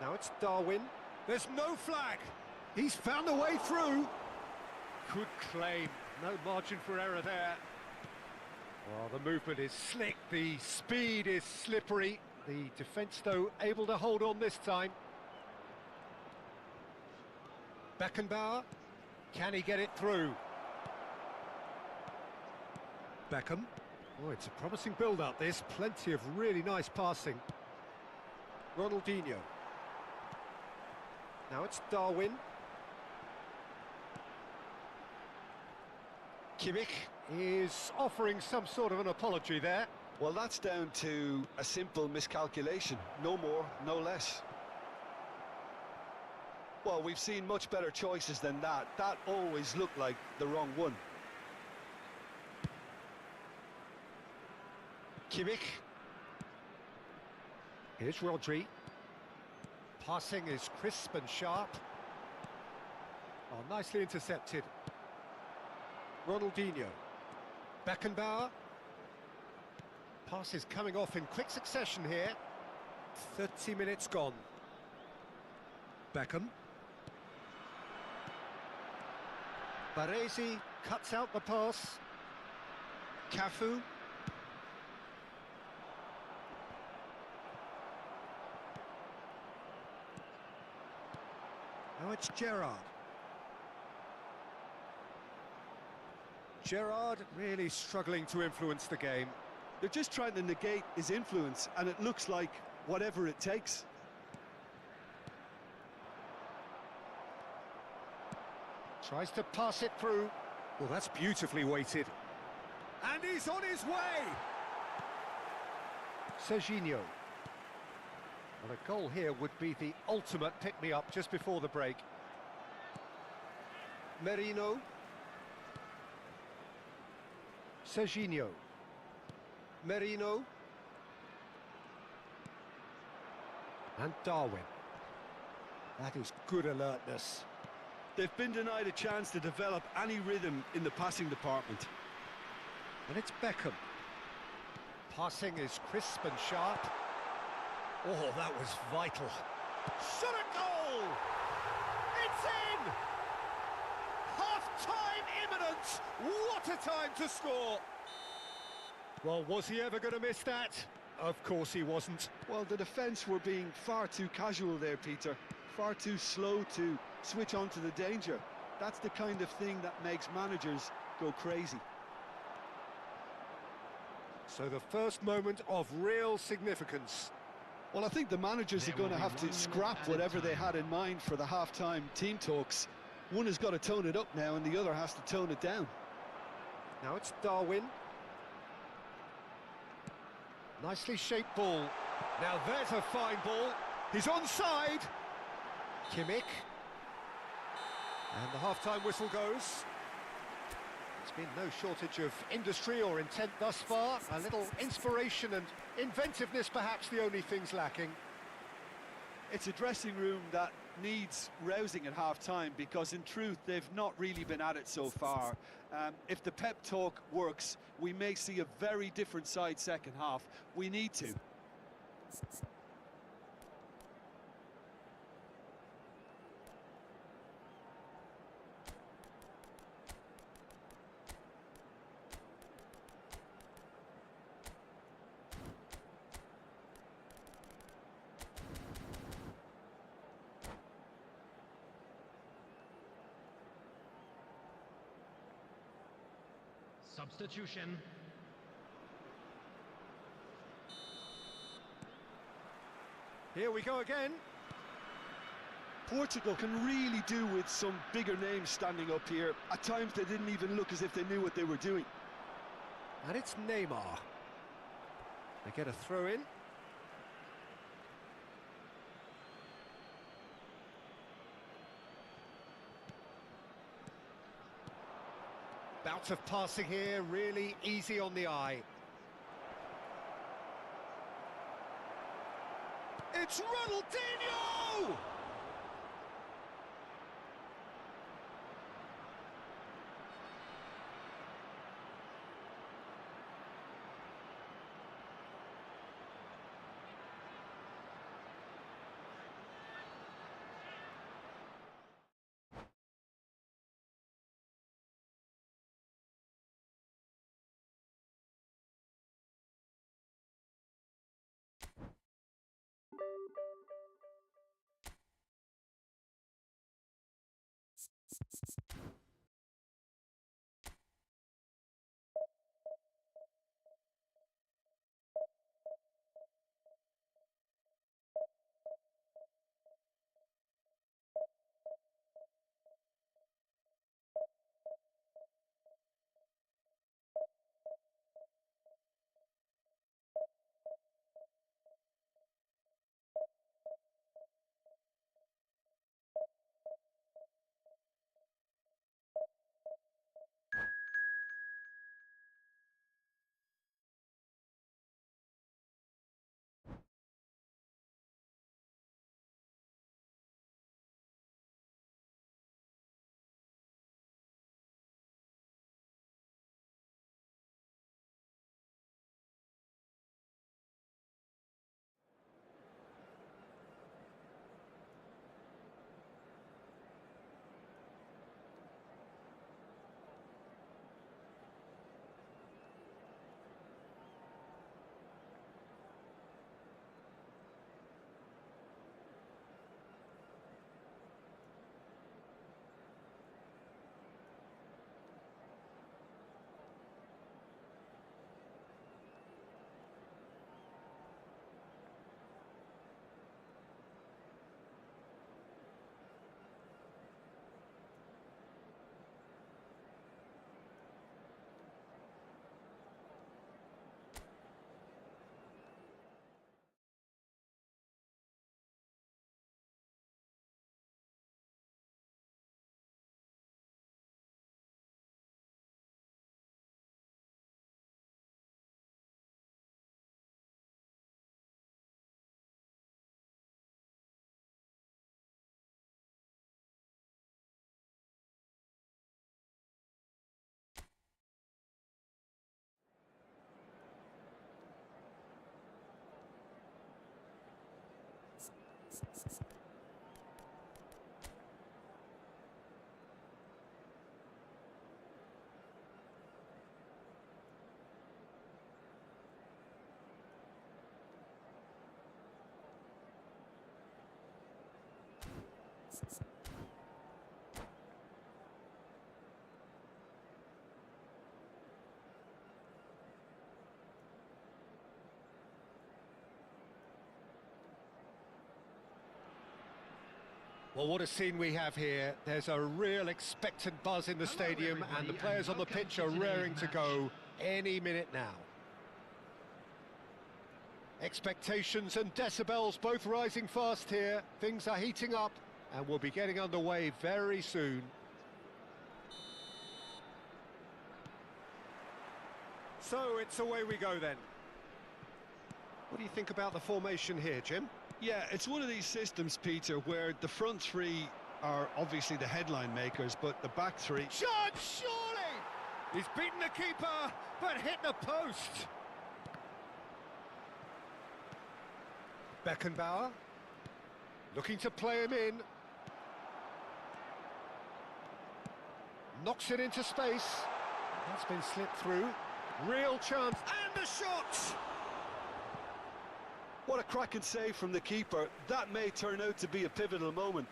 Now it's Darwin. There's no flag. He's found a way through. Good claim. No margin for error there. Well, the movement is slick. The speed is slippery. The defence, though, able to hold on this time. Beckenbauer. Can he get it through? Beckham. Oh, it's a promising build-up, this. Plenty of really nice passing. Ronaldinho. Now it's Darwin. Kimmich is offering some sort of an apology there. Well, that's down to a simple miscalculation. No more, no less. Well, we've seen much better choices than that. That always looked like the wrong one. Kimmich. Here's Rodri. Passing is crisp and sharp. Oh, nicely intercepted. Ronaldinho. Beckenbauer. Pass is coming off in quick succession here. 30 minutes gone. Beckham. Baresi cuts out the pass. Cafu. Now it's Gerrard. Gerrard really struggling to influence the game. They're just trying to negate his influence, and it looks like whatever it takes. Tries to pass it through. Well, that's beautifully weighted. And he's on his way! Serginho. Well, a goal here would be the ultimate pick-me-up just before the break. Merino. Serginho. Merino. And Darwin. That is good alertness. They've been denied a chance to develop any rhythm in the passing department. And it's Beckham. Passing is crisp and sharp. Oh, that was vital. Shot a goal! It's in! Half-time imminent! What a time to score! Well, was he ever going to miss that? Of course he wasn't. Well, the defence were being far too casual there, Peter. Far too slow to switch on to the danger. That's the kind of thing that makes managers go crazy. So the first moment of real significance. Well, I think the managers are going to have to scrap whatever they had in mind for the half-time team talks. One has got to tone it up now and the other has to tone it down. Now it's Darwin. Nicely shaped ball. Now there's a fine ball. He's onside. Kimmich. And the half-time whistle goes. There's been no shortage of industry or intent thus far. A little inspiration and inventiveness, perhaps the only things lacking. It's a dressing room that needs rousing at half-time because, in truth, they've not really been at it so far. If the pep talk works, we may see a very different side second half. We need to. Substitution. Here we go again. Portugal can really do with some bigger names standing up here. At times they didn't even look as if they knew what they were doing. And it's Neymar. They get a throw in. Bout of passing here, really easy on the eye. It's Ronaldinho! Well, what a scene we have here. There's a real expectant buzz in the stadium, and the players on the pitch are raring to go any minute now. Expectations and decibels both rising fast here. Things are heating up, and we'll be getting underway very soon. So it's away we go then. What do you think about the formation here, Jim? Yeah, it's one of these systems, Peter, where the front three are obviously the headline makers, but the back three... Shot, surely! He's beaten the keeper, but hit the post. Beckenbauer, looking to play him in. Knocks it into space. That's been slipped through. Real chance, and a shot! What a cracking save from the keeper. That may turn out to be a pivotal moment.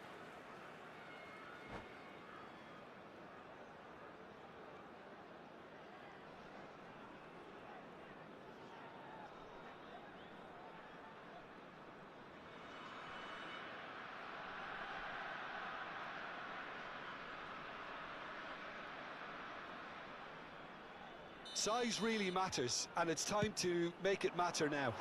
Size really matters, and it's time to make it matter now.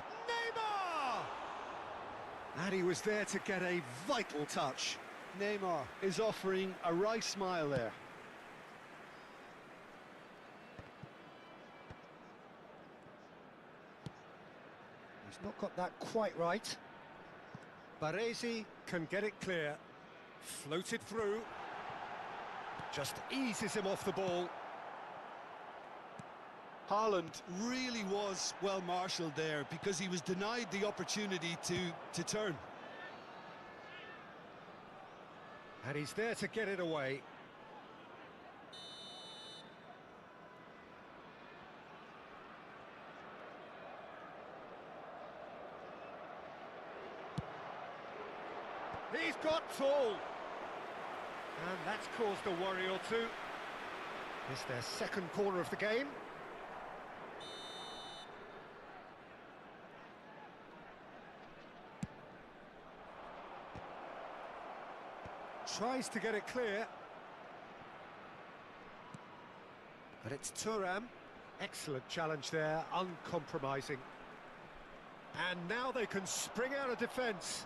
And he was there to get a vital touch. Neymar is offering a right smile there. He's not got that quite right. Baresi can get it clear. Floated through. Just eases him off the ball. Haaland really was well marshalled there because he was denied the opportunity to turn. And he's there to get it away. He's got tall. And that's caused a worry or two. It's their second corner of the game. Tries to get it clear. But it's Thuram. Excellent challenge there, uncompromising. And now they can spring out of defence.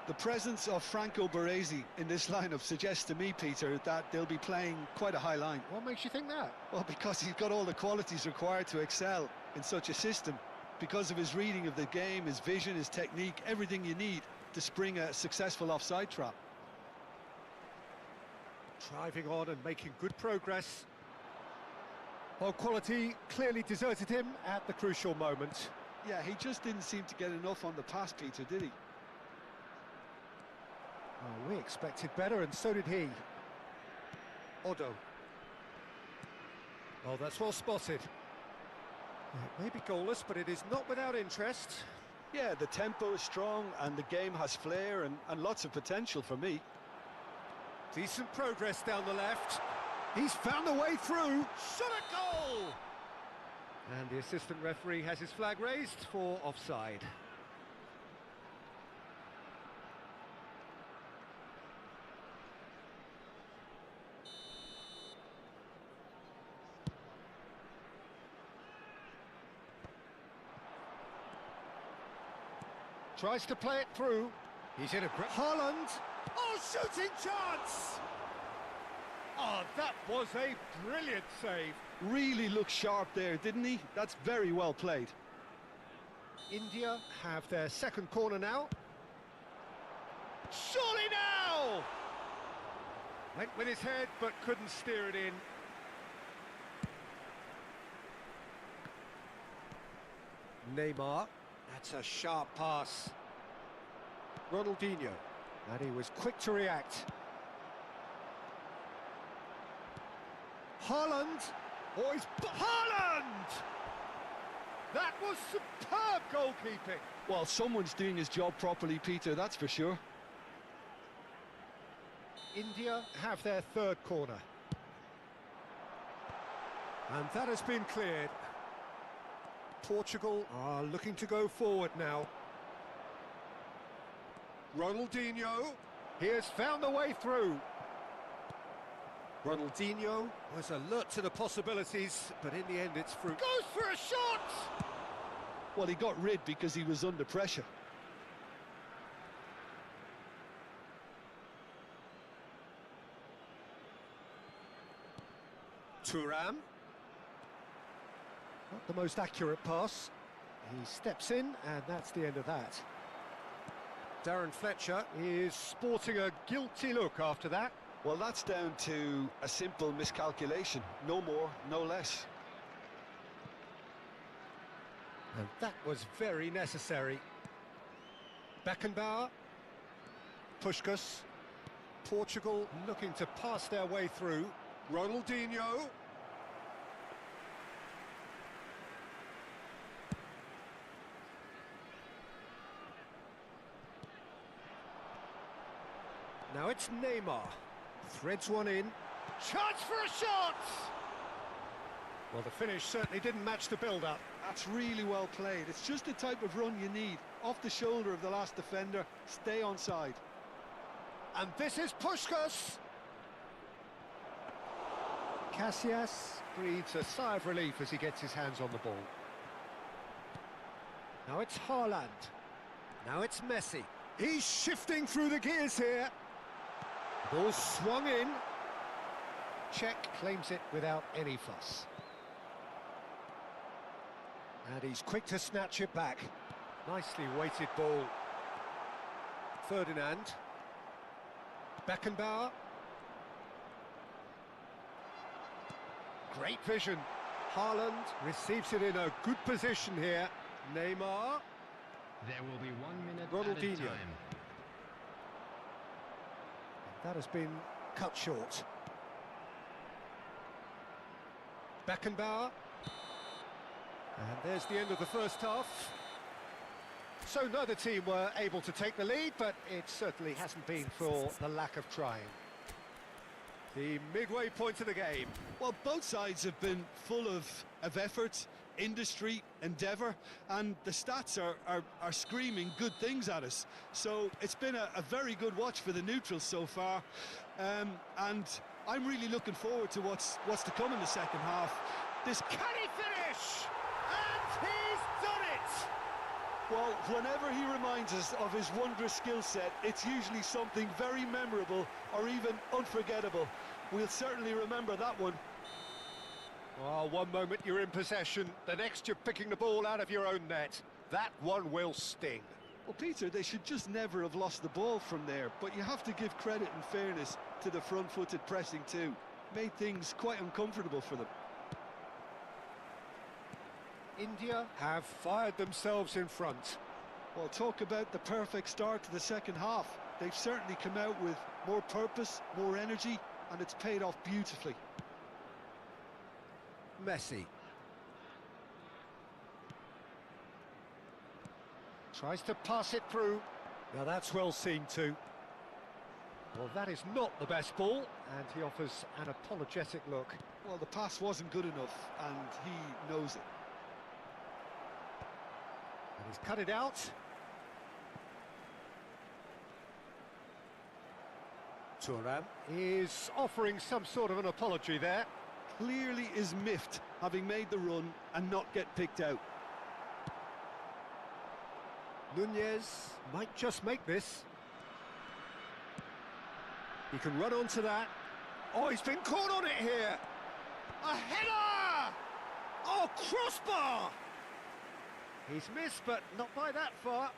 The presence of Franco Baresi in this lineup suggests to me, Peter, that they'll be playing quite a high line. What makes you think that? Well, because he's got all the qualities required to excel in such a system. Because of his reading of the game, his vision, his technique, everything you need to spring a successful offside trap. Driving on and making good progress. Well, quality clearly deserted him at the crucial moment. Yeah, he just didn't seem to get enough on the pass, Peter, did he? Oh, we expected better, and so did he. Odo. Oh, that's well spotted. It may be goalless, but it is not without interest. Yeah, the tempo is strong and the game has flair and lots of potential for me. Decent progress down the left. He's found a way through. Shot a goal! And the assistant referee has his flag raised for offside. Tries to play it through. He's in a grip. Haaland! Oh, shooting chance! Oh, that was a brilliant save. Really looked sharp there, didn't he? That's very well played. India have their second corner now. Surely now! Went with his head, but couldn't steer it in. Neymar. That's a sharp pass. Ronaldinho. And he was quick to react. Haaland. Oh, he's... Haaland! That was superb goalkeeping. Well, someone's doing his job properly, Peter, that's for sure. India have their third corner. And that has been cleared. Portugal are looking to go forward now. Ronaldinho, he has found the way through. Ronaldinho was alert to the possibilities, but in the end it's through. Goes for a shot! Well, he got rid because he was under pressure. Thuram. Not the most accurate pass. He steps in, and that's the end of that. Darren Fletcher is sporting a guilty look after that. Well, that's down to a simple miscalculation. No more, no less. And that was very necessary. Beckenbauer. Puskás. Portugal looking to pass their way through. Ronaldinho. Now it's Neymar. Threads one in. Chance for a shot! Well, the finish certainly didn't match the build-up. That's really well played. It's just the type of run you need. Off the shoulder of the last defender, stay onside. And this is Puskás. Casillas breathes a sigh of relief as he gets his hands on the ball. Now it's Haaland. Now it's Messi. He's shifting through the gears here. Ball swung in. Czech claims it without any fuss. And he's quick to snatch it back. Nicely weighted ball. Ferdinand. Beckenbauer. Great vision. Haaland receives it in a good position here. Neymar. There will be 1 minute Ronaldinho. added time. That has been cut short. Beckenbauer. And there's the end of the first half. So neither team were able to take the lead, but it certainly hasn't been for the lack of trying. The midway point of the game. Well, both sides have been full of effort, industry, endeavour, and the stats are screaming good things at us. So it's been a very good watch for the neutrals so far, and I'm really looking forward to what's to come in the second half. This Can he finish? And he's done it! Well, whenever he reminds us of his wondrous skill set, it's usually something very memorable or even unforgettable. We'll certainly remember that one. Oh, one moment you're in possession, the next you're picking the ball out of your own net. That one will sting. Well, Peter, they should just never have lost the ball from there, but you have to give credit and fairness to the front-footed pressing too. Made things quite uncomfortable for them. India have fired themselves in front. Well, talk about the perfect start to the second half. They've certainly come out with more purpose, more energy, and it's paid off beautifully. Messi. Tries to pass it through. Now that's well seen too. Well, that is not the best ball, and he offers an apologetic look. Well, the pass wasn't good enough, and he knows it. And he's cut it out. Thuram is offering some sort of an apology there. Clearly is miffed, having made the run and not get picked out. Nunez might just make this. He can run onto that. Oh, he's been caught on it here. A header! Oh, crossbar! He's missed, but not by that far.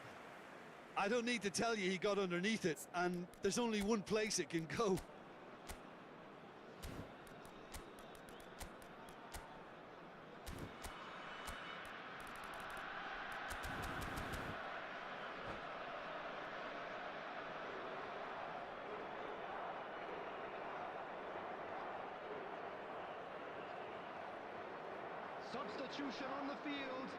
I don't need to tell you he got underneath it, and there's only one place it can go. Substitution on the field.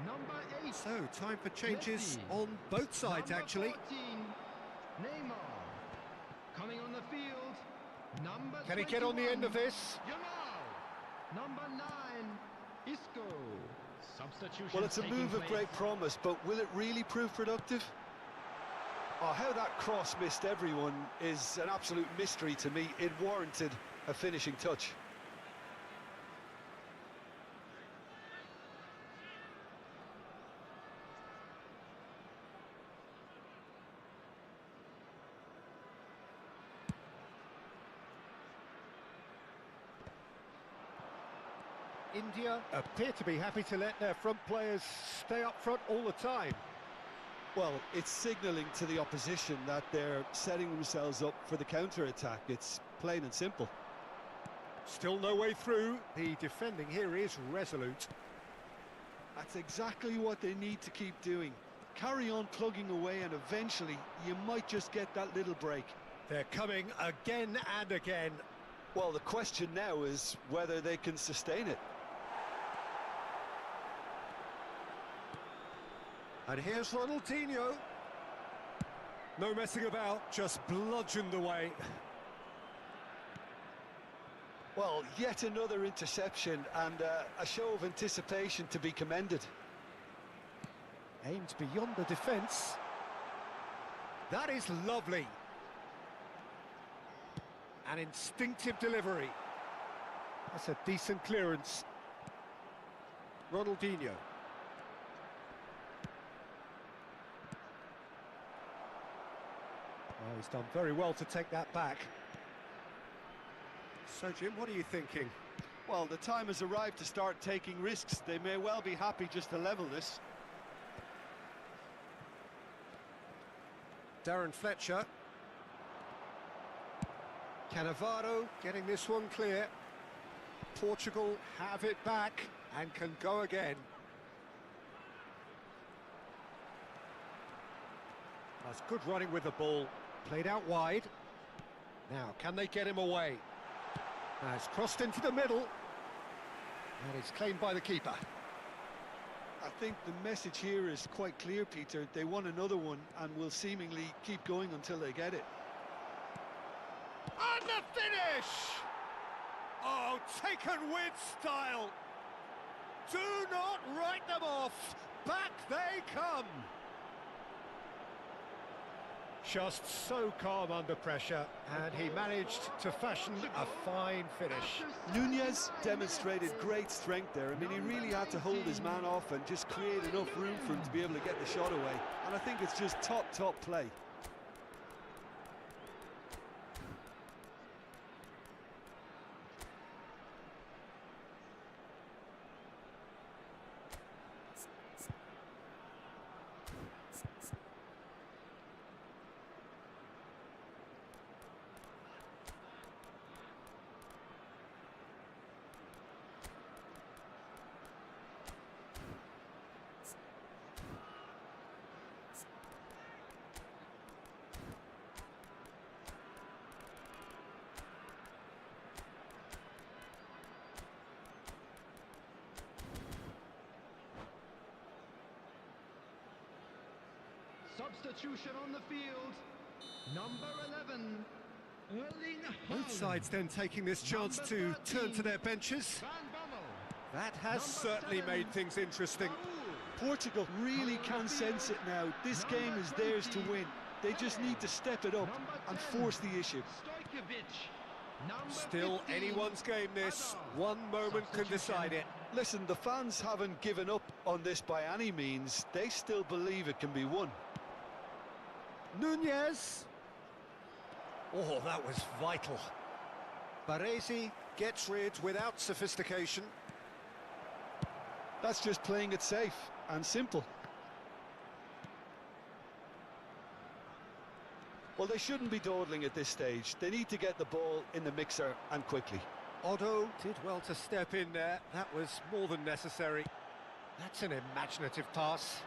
Number 8. So, time for changes Messi. on both sides, Number actually. 14, Neymar. Coming on the field. Number Can he get on the end of 21, this? Yamal. Number 9, Isco. Substitution. Well, it's a move of great promise, but will it really prove productive? Oh, how that cross missed everyone is an absolute mystery to me. It warranted a finishing touch. India appear to be happy to let their front players stay up front all the time. Well, it's signalling to the opposition that they're setting themselves up for the counter-attack. It's plain and simple. Still no way through. The defending here is resolute. That's exactly what they need to keep doing. Carry on plugging away and eventually you might just get that little break. They're coming again and again. Well, the question now is whether they can sustain it. And here's Ronaldinho. No messing about, just bludgeoned away. Well, yet another interception and a show of anticipation to be commended. Aimed beyond the defence. That is lovely. An instinctive delivery. That's a decent clearance. Ronaldinho. Oh, he's done very well to take that back. So, Jim, what are you thinking? Well, the time has arrived to start taking risks. They may well be happy just to level this. Darren Fletcher. Cannavaro getting this one clear. Portugal have it back and can go again. That's good running with the ball. Played out wide. Now, can they get him away? Now it's crossed into the middle. And it's claimed by the keeper. I think the message here is quite clear, Peter. They want another one and will seemingly keep going until they get it. And the finish! Oh, taken with style. Do not write them off. Back they come. Just so calm under pressure, and he managed to fashion a fine finish. Nunez demonstrated great strength there. I mean, he really had to hold his man off and just create enough room for him to be able to get the shot away. And I think it's just top play. Substitution on the field. Number 11, Erling Both sides then taking this chance to turn to their benches. Van Bommel. That has Number certainly 7, made things interesting. Raul. Portugal really can sense it now. This game is theirs to win. They just need to step it up and force the issue. Stojkovic. Number Still 15, anyone's game this. One moment can decide it. Listen, the fans haven't given up on this by any means. They still believe it can be won. Nunez. Oh, that was vital. Baresi gets rid without sophistication. That's just playing it safe and simple. Well, they shouldn't be dawdling at this stage. They need to get the ball in the mixer and quickly. Otto did well to step in there. That was more than necessary. That's an imaginative pass.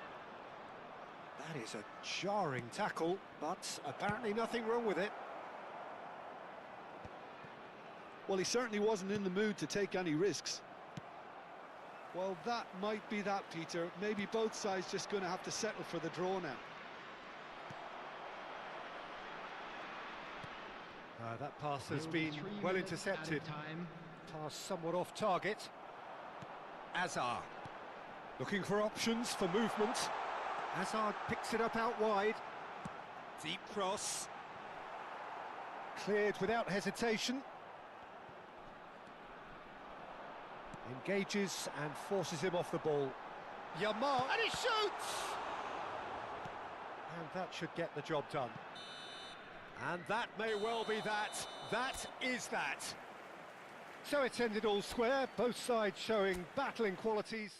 That is a jarring tackle, but apparently nothing wrong with it. Well, he certainly wasn't in the mood to take any risks. Well, that might be that, Peter. Maybe both sides just going to have to settle for the draw now. That pass has Will be been 3 well minutes intercepted. added time. Pass somewhat off target. Azar looking for options for movement. Hazard picks it up out wide. Deep cross. Cleared without hesitation. Engages and forces him off the ball. Yamal, and he shoots! And that should get the job done. And that may well be that. That is that. So it's ended all square, both sides showing battling qualities.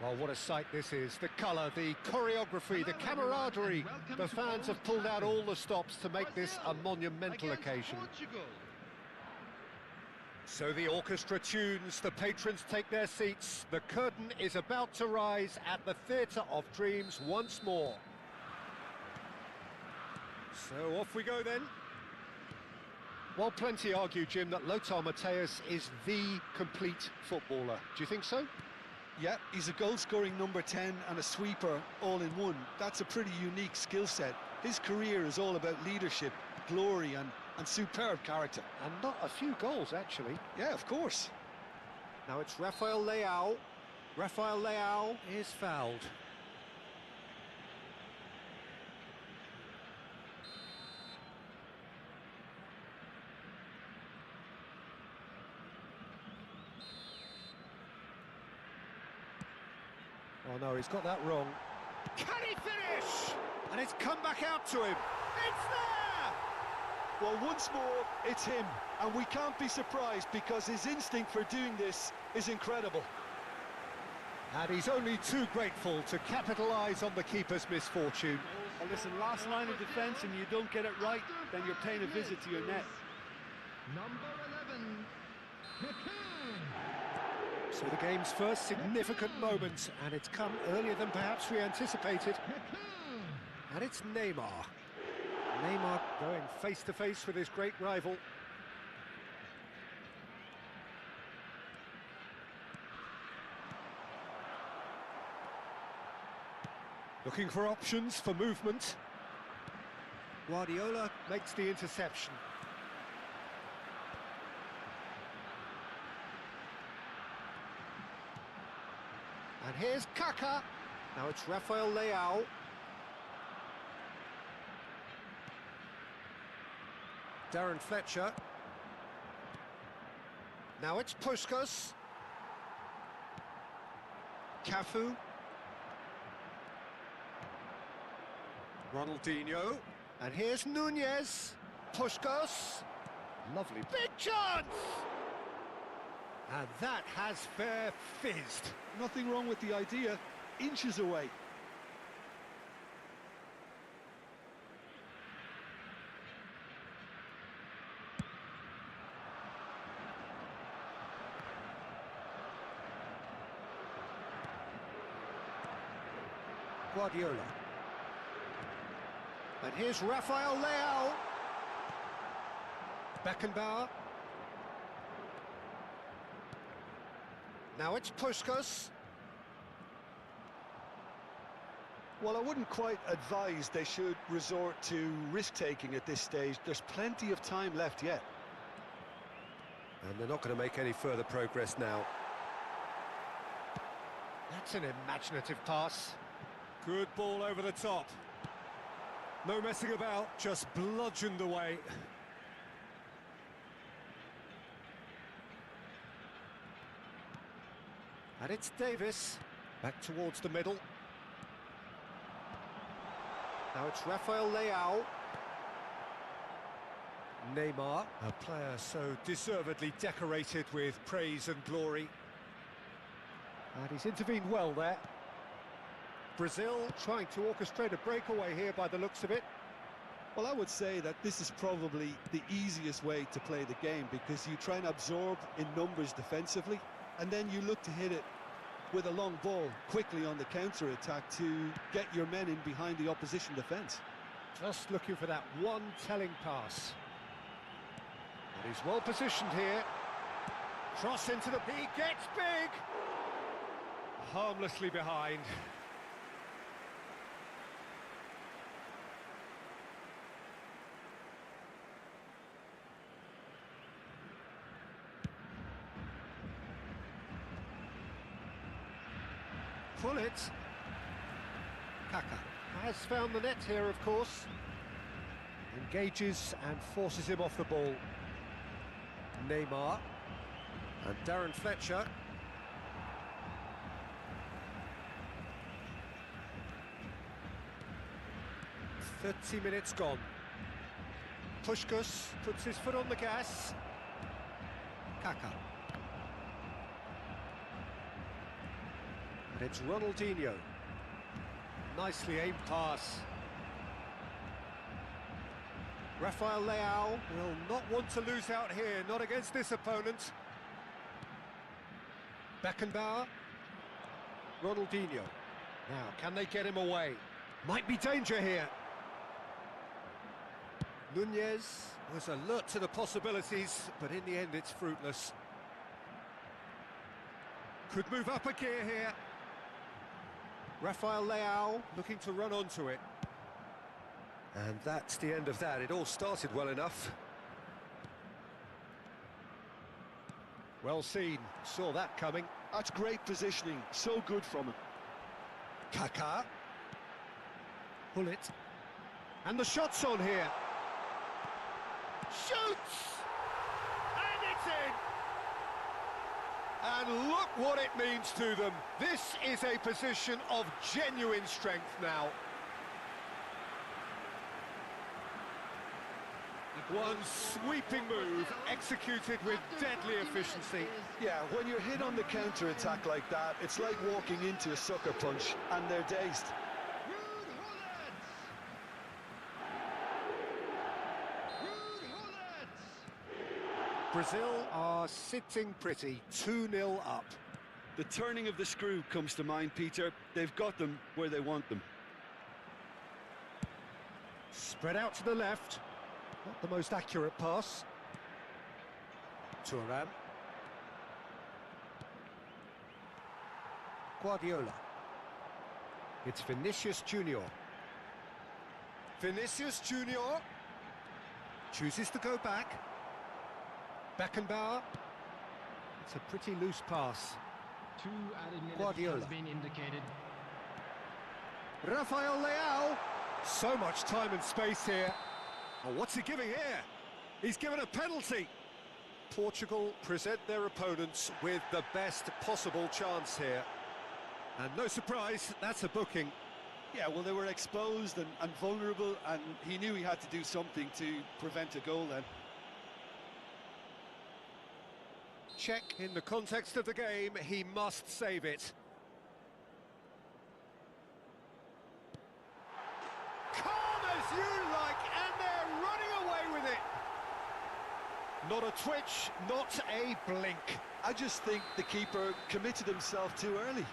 Well, what a sight this is. The colour, the choreography, the camaraderie. The fans have pulled out all the stops to make this a monumental occasion. So the orchestra tunes, the patrons take their seats. The curtain is about to rise at the Theatre of Dreams once more. So off we go then. Well, plenty argue, Jim, that Lothar Matthäus is the complete footballer. Do you think so? Yeah, he's a goal-scoring number 10 and a sweeper all in one. That's a pretty unique skill set. His career is all about leadership, glory and superb character. And not a few goals, actually. Yeah, of course. Now it's Rafael Leao. Rafael Leao is fouled. Oh no, he's got that wrong. Can he finish? And it's come back out to him. It's there! Well, once more, it's him, and we can't be surprised because his instinct for doing this is incredible. And he's only too grateful to capitalise on the keeper's misfortune. Well, listen, last line of defence and you don't get it right, then you're paying a visit to your net. Number 11, So the game's first significant moment, and it's come earlier than perhaps we anticipated. And it's Neymar. Neymar going face-to-face with his great rival. Looking for options for movement. Guardiola makes the interception. And here's Kaka. Now it's Rafael Leao. Darren Fletcher. Now it's Puskas. Cafu. Ronaldinho. And here's Nunez. Puskas. Lovely big chance! And that has fair fizzed. Nothing wrong with the idea, inches away. Guardiola. And here's Rafael Leao. Beckenbauer. Now it's Puskas. Well, I wouldn't quite advise they should resort to risk-taking at this stage. There's plenty of time left yet. And they're not going to make any further progress now. That's an imaginative pass. Good ball over the top. No messing about, just bludgeoned away. And it's Davis, back towards the middle. Now it's Rafael Leao. Neymar, a player so deservedly decorated with praise and glory. And he's intervened well there. Brazil trying to orchestrate a breakaway here by the looks of it. Well, I would say that this is probably the easiest way to play the game because you try and absorb in numbers defensively, and then you look to hit it with a long ball quickly on the counter-attack to get your men in behind the opposition defence. Just looking for that one telling pass. And he's well positioned here. Cross into the... He gets big! Harmlessly behind. Pull it. Kaka has found the net here, of course. Engages and forces him off the ball. Neymar. And Darren Fletcher. "30 minutes gone. Puskas puts his foot on the gas. Kaka. And it's Ronaldinho. Nicely aimed pass. Rafael Leao will not want to lose out here, not against this opponent. Beckenbauer. Ronaldinho. Now, can they get him away? Might be danger here. Nunez was alert to the possibilities, but in the end it's fruitless. Could move up a gear here. Rafael Leao looking to run onto it. And that's the end of that. It all started well enough. Well seen, saw that coming. That's great positioning, so good from him. Kaká. Pull it. And the shot's on here. Shoots! And it's in! And look what it means to them. This is a position of genuine strength now. One sweeping move, executed with deadly efficiency. Yeah, when you're hit on the counter-attack like that, it's like walking into a sucker punch, and they're dazed. Brazil are sitting pretty, 2-0 up. The turning of the screw comes to mind, Peter. They've got them where they want them. Spread out to the left. Not the most accurate pass. Thuram. Guardiola. It's Vinicius Junior. Vinicius Junior chooses to go back. Beckenbauer. It's a pretty loose pass. 2 added minutes Guardiola. has been indicated. Rafael Leao. So much time and space here. Oh, what's he giving here? He's given a penalty. Portugal present their opponents with the best possible chance here. And no surprise, that's a booking. Yeah, well, they were exposed and vulnerable, and he knew he had to do something to prevent a goal then. Check. In the context of the game, he must save it. Calm as you like, and they're running away with it. Not a twitch, not a blink. I just think the keeper committed himself too early.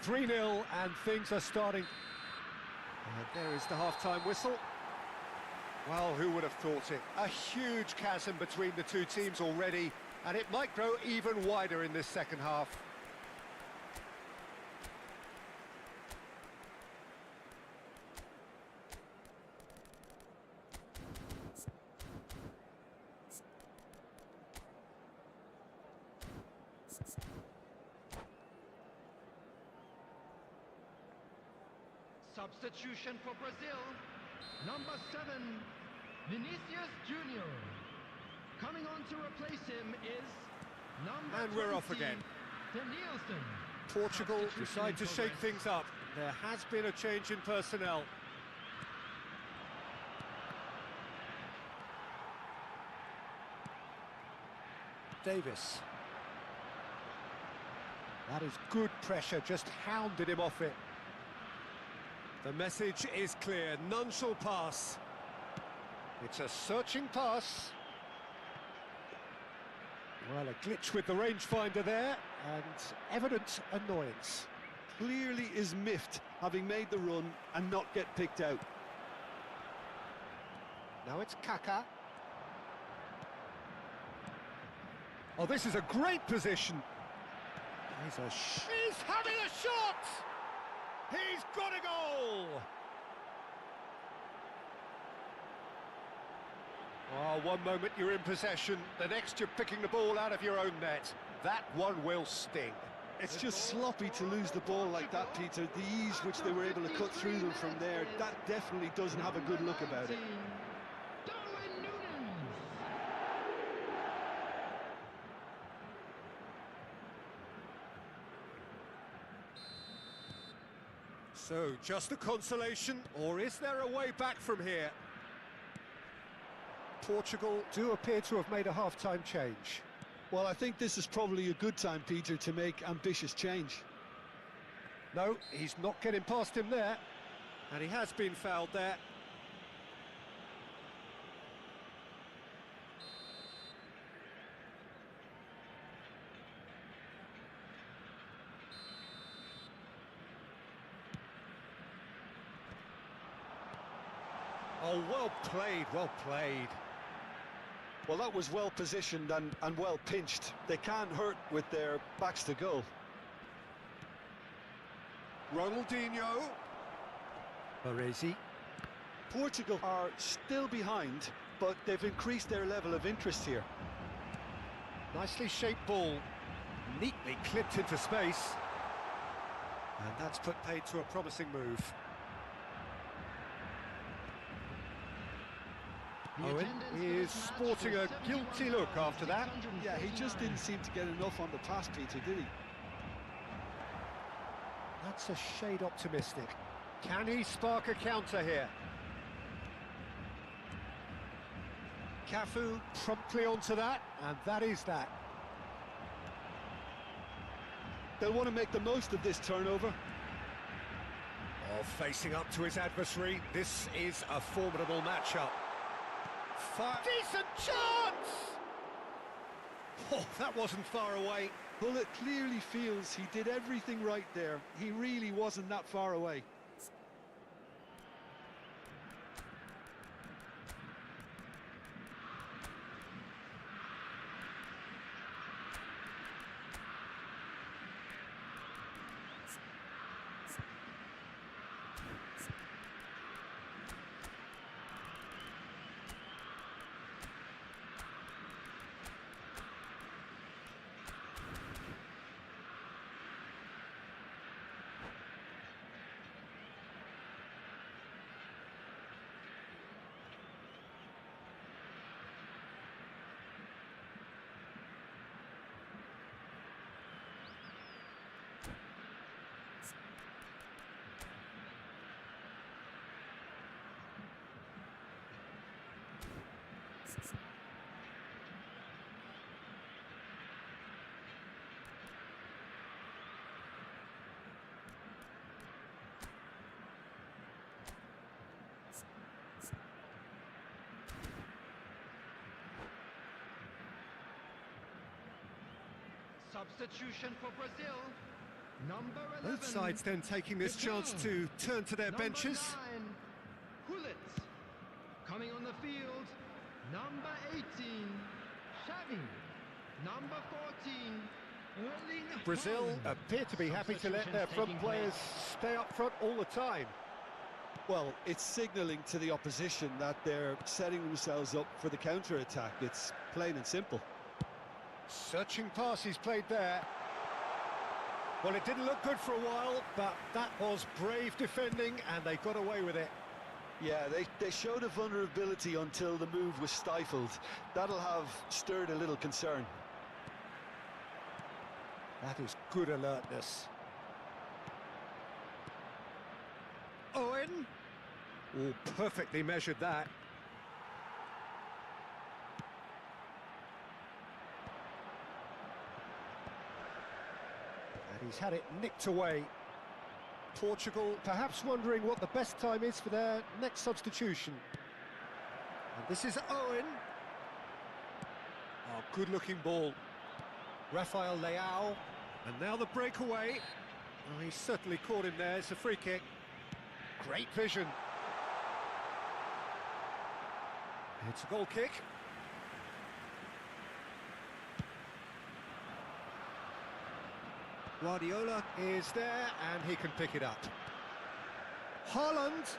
3-0, and things are starting. And there is the half-time whistle. Well, who would have thought it? A huge chasm between the two teams already, and it might grow even wider in this second half. Substitution for Brazil. Number 7, Vinicius Junior. Coming on to replace him is number And we're off 20, again. Danielson. Portugal Substitution decide in to shake progress. things up. There has been a change in personnel. Davis. That is good pressure, just hounded him off it. The message is clear, none shall pass. It's a searching pass. Well, a glitch with the rangefinder there, and evident annoyance. Clearly is miffed, having made the run and not get picked out. Now it's Kaká. Oh, this is a great position. He's having a shot! He's got a goal! Oh, one moment you're in possession, the next you're picking the ball out of your own net. That one will sting. It's just sloppy to lose the ball like that, Peter. The ease which they were able to cut through them from there, that definitely doesn't have a good look about it. So, just a consolation, or is there a way back from here? Portugal do appear to have made a half-time change. Well, I think this is probably a good time, Peter, to make ambitious change. No, he's not getting past him there. And he has been fouled there. Oh, well played, well played. Well, that was well positioned and well pinched. They can't hurt with their backs to goal. Ronaldinho. Baresi. Portugal are still behind, but they've increased their level of interest here. Nicely shaped ball, neatly clipped into space. And that's put paid to a promising move. Owen is sporting a guilty look after that. Yeah, he just didn't seem to get enough on the pass, Peter, did he? That's a shade optimistic. Can he spark a counter here? Cafu promptly onto that, and that is that. They'll want to make the most of this turnover. Oh, facing up to his adversary, this is a formidable matchup. Decent chance! Oh, that wasn't far away. Bullet clearly feels he did everything right there. He really wasn't that far away. Substitution for Brazil. Number 11. Both sides then taking this chance to turn to their benches. Number 9, Hullet. Coming on the field, number 18, Xavi. Number 14, Erling Brazil Haaland. appear to be happy to let their front players stay up front all the time. Well, it's signalling to the opposition that they're setting themselves up for the counter-attack. It's plain and simple. Searching pass he's played there. Well, it didn't look good for a while, but that was brave defending, and they got away with it. Yeah, they showed a vulnerability until the move was stifled. That'll have stirred a little concern. That is good alertness. Owen. Oh, perfectly measured that. And he's had it nicked away. Portugal perhaps wondering what the best time is for their next substitution. And this is Owen. Oh, good-looking ball. Rafael Leao. And now the breakaway. Oh, he's certainly caught him there. It's a free kick. Great vision. It's a goal kick. Guardiola is there, and he can pick it up. Haaland.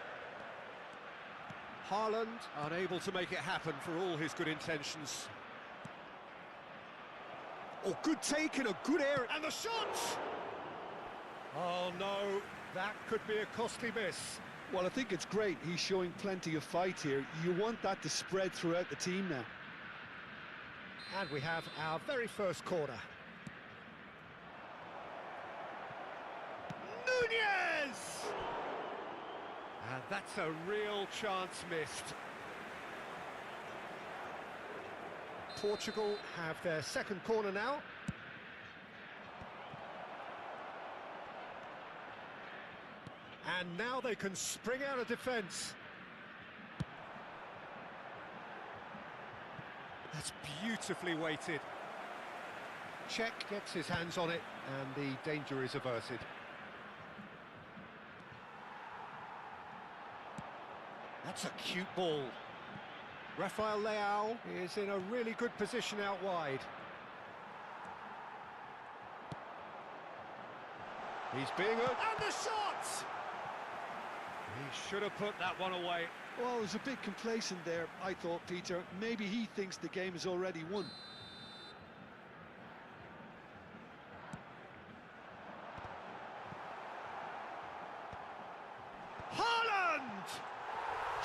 Haaland unable to make it happen for all his good intentions. Oh, good take in a good area, and the shot! Oh no, that could be a costly miss. Well, I think it's great. He's showing plenty of fight here. You want that to spread throughout the team now. And we have our very first corner. Nunez! And that's a real chance missed. Portugal have their second corner now. And now they can spring out of defence. That's beautifully weighted. Czech gets his hands on it, and the danger is averted. That's a cute ball. Rafael Leao is in a really good position out wide. He's being... And the shot! should have put that one away. Well, it was a bit complacent there, I thought, Peter. Maybe he thinks the game is already won. Haaland!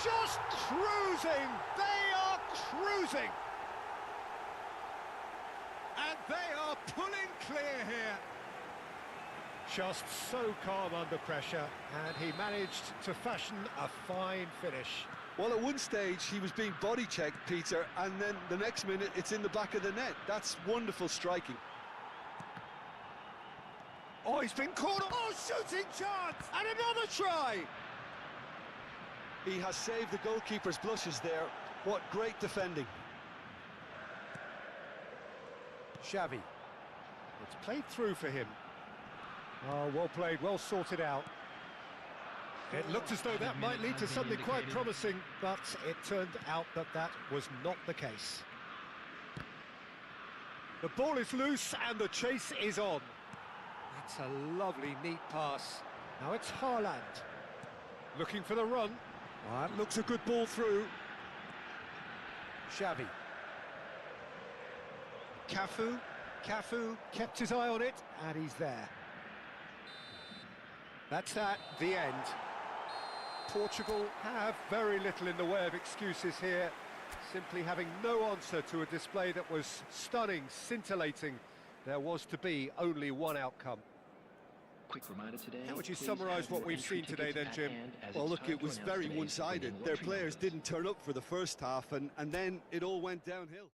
Just cruising! They are cruising! And they are pulling clear here. Just so calm under pressure, and he managed to fashion a fine finish. Well, at one stage, he was being body-checked, Peter, and then the next minute, it's in the back of the net. That's wonderful striking. Oh, he's been caught. Oh, shooting chance! And another try! He has saved the goalkeeper's blushes there. What great defending. Xavi. It's played through for him. Oh, well played, well sorted out. It looked as though that might lead to something quite promising, but it turned out that that was not the case. The ball is loose and the chase is on. That's a lovely, neat pass. Now it's Haaland. Looking for the run. That looks a good ball through. Xavi. Cafu kept his eye on it, and he's there. That's that, the end. Portugal have very little in the way of excuses here, simply having no answer to a display that was stunning, scintillating. There was to be only one outcome. Quick reminder today. How would you summarise what we've seen today then, Jim? Well, look, it was very one-sided. Their players didn't turn up for the first half, and then it all went downhill.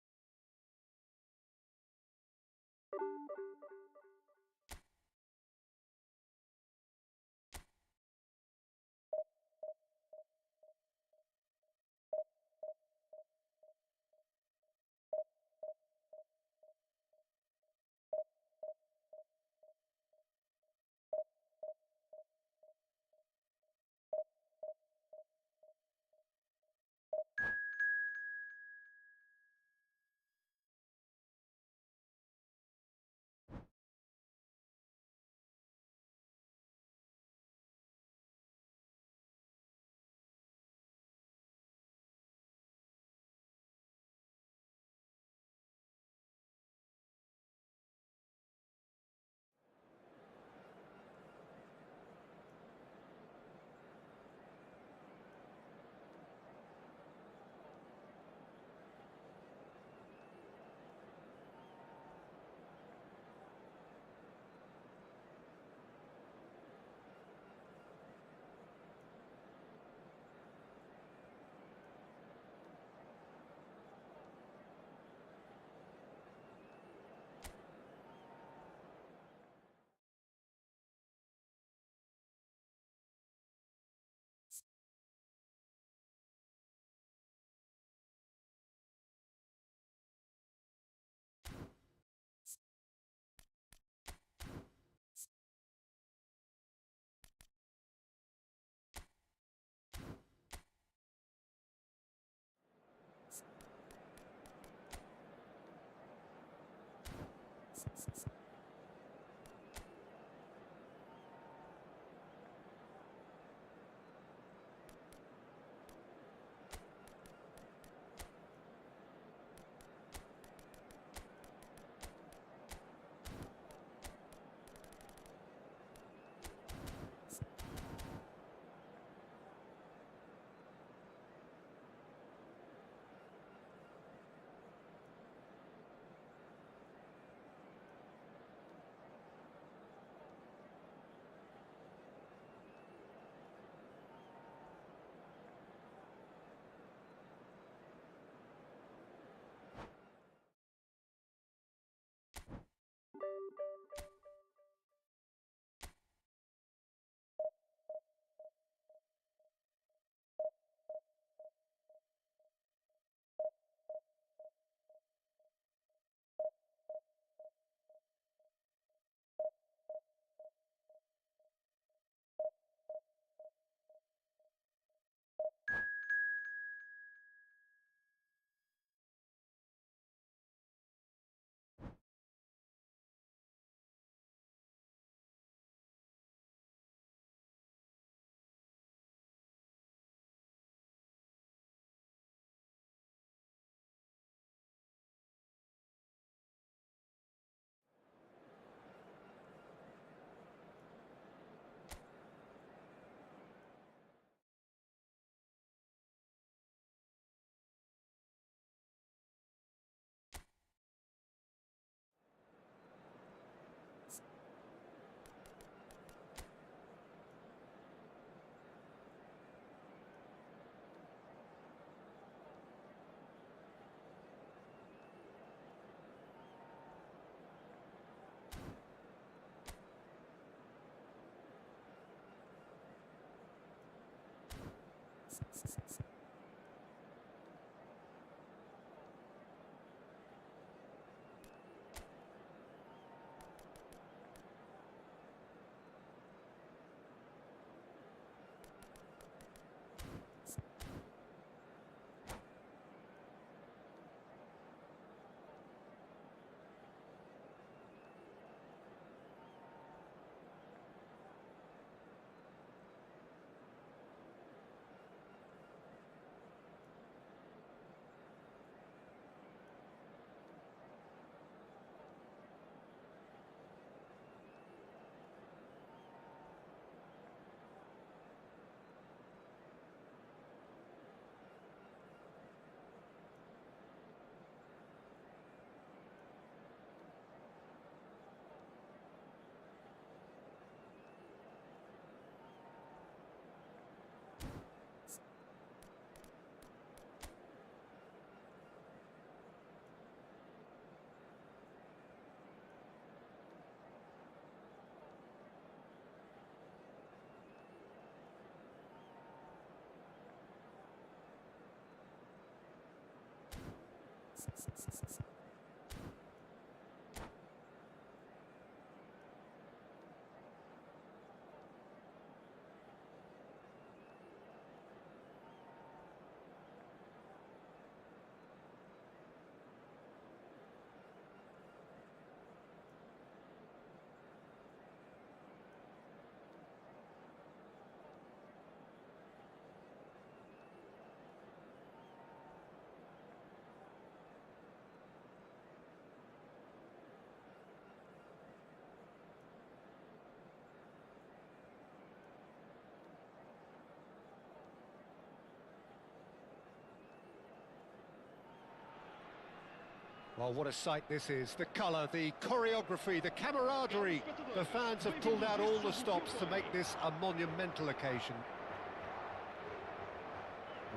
Well, what a sight this is. The colour, the choreography, the camaraderie. The fans have pulled out all the stops to make this a monumental occasion.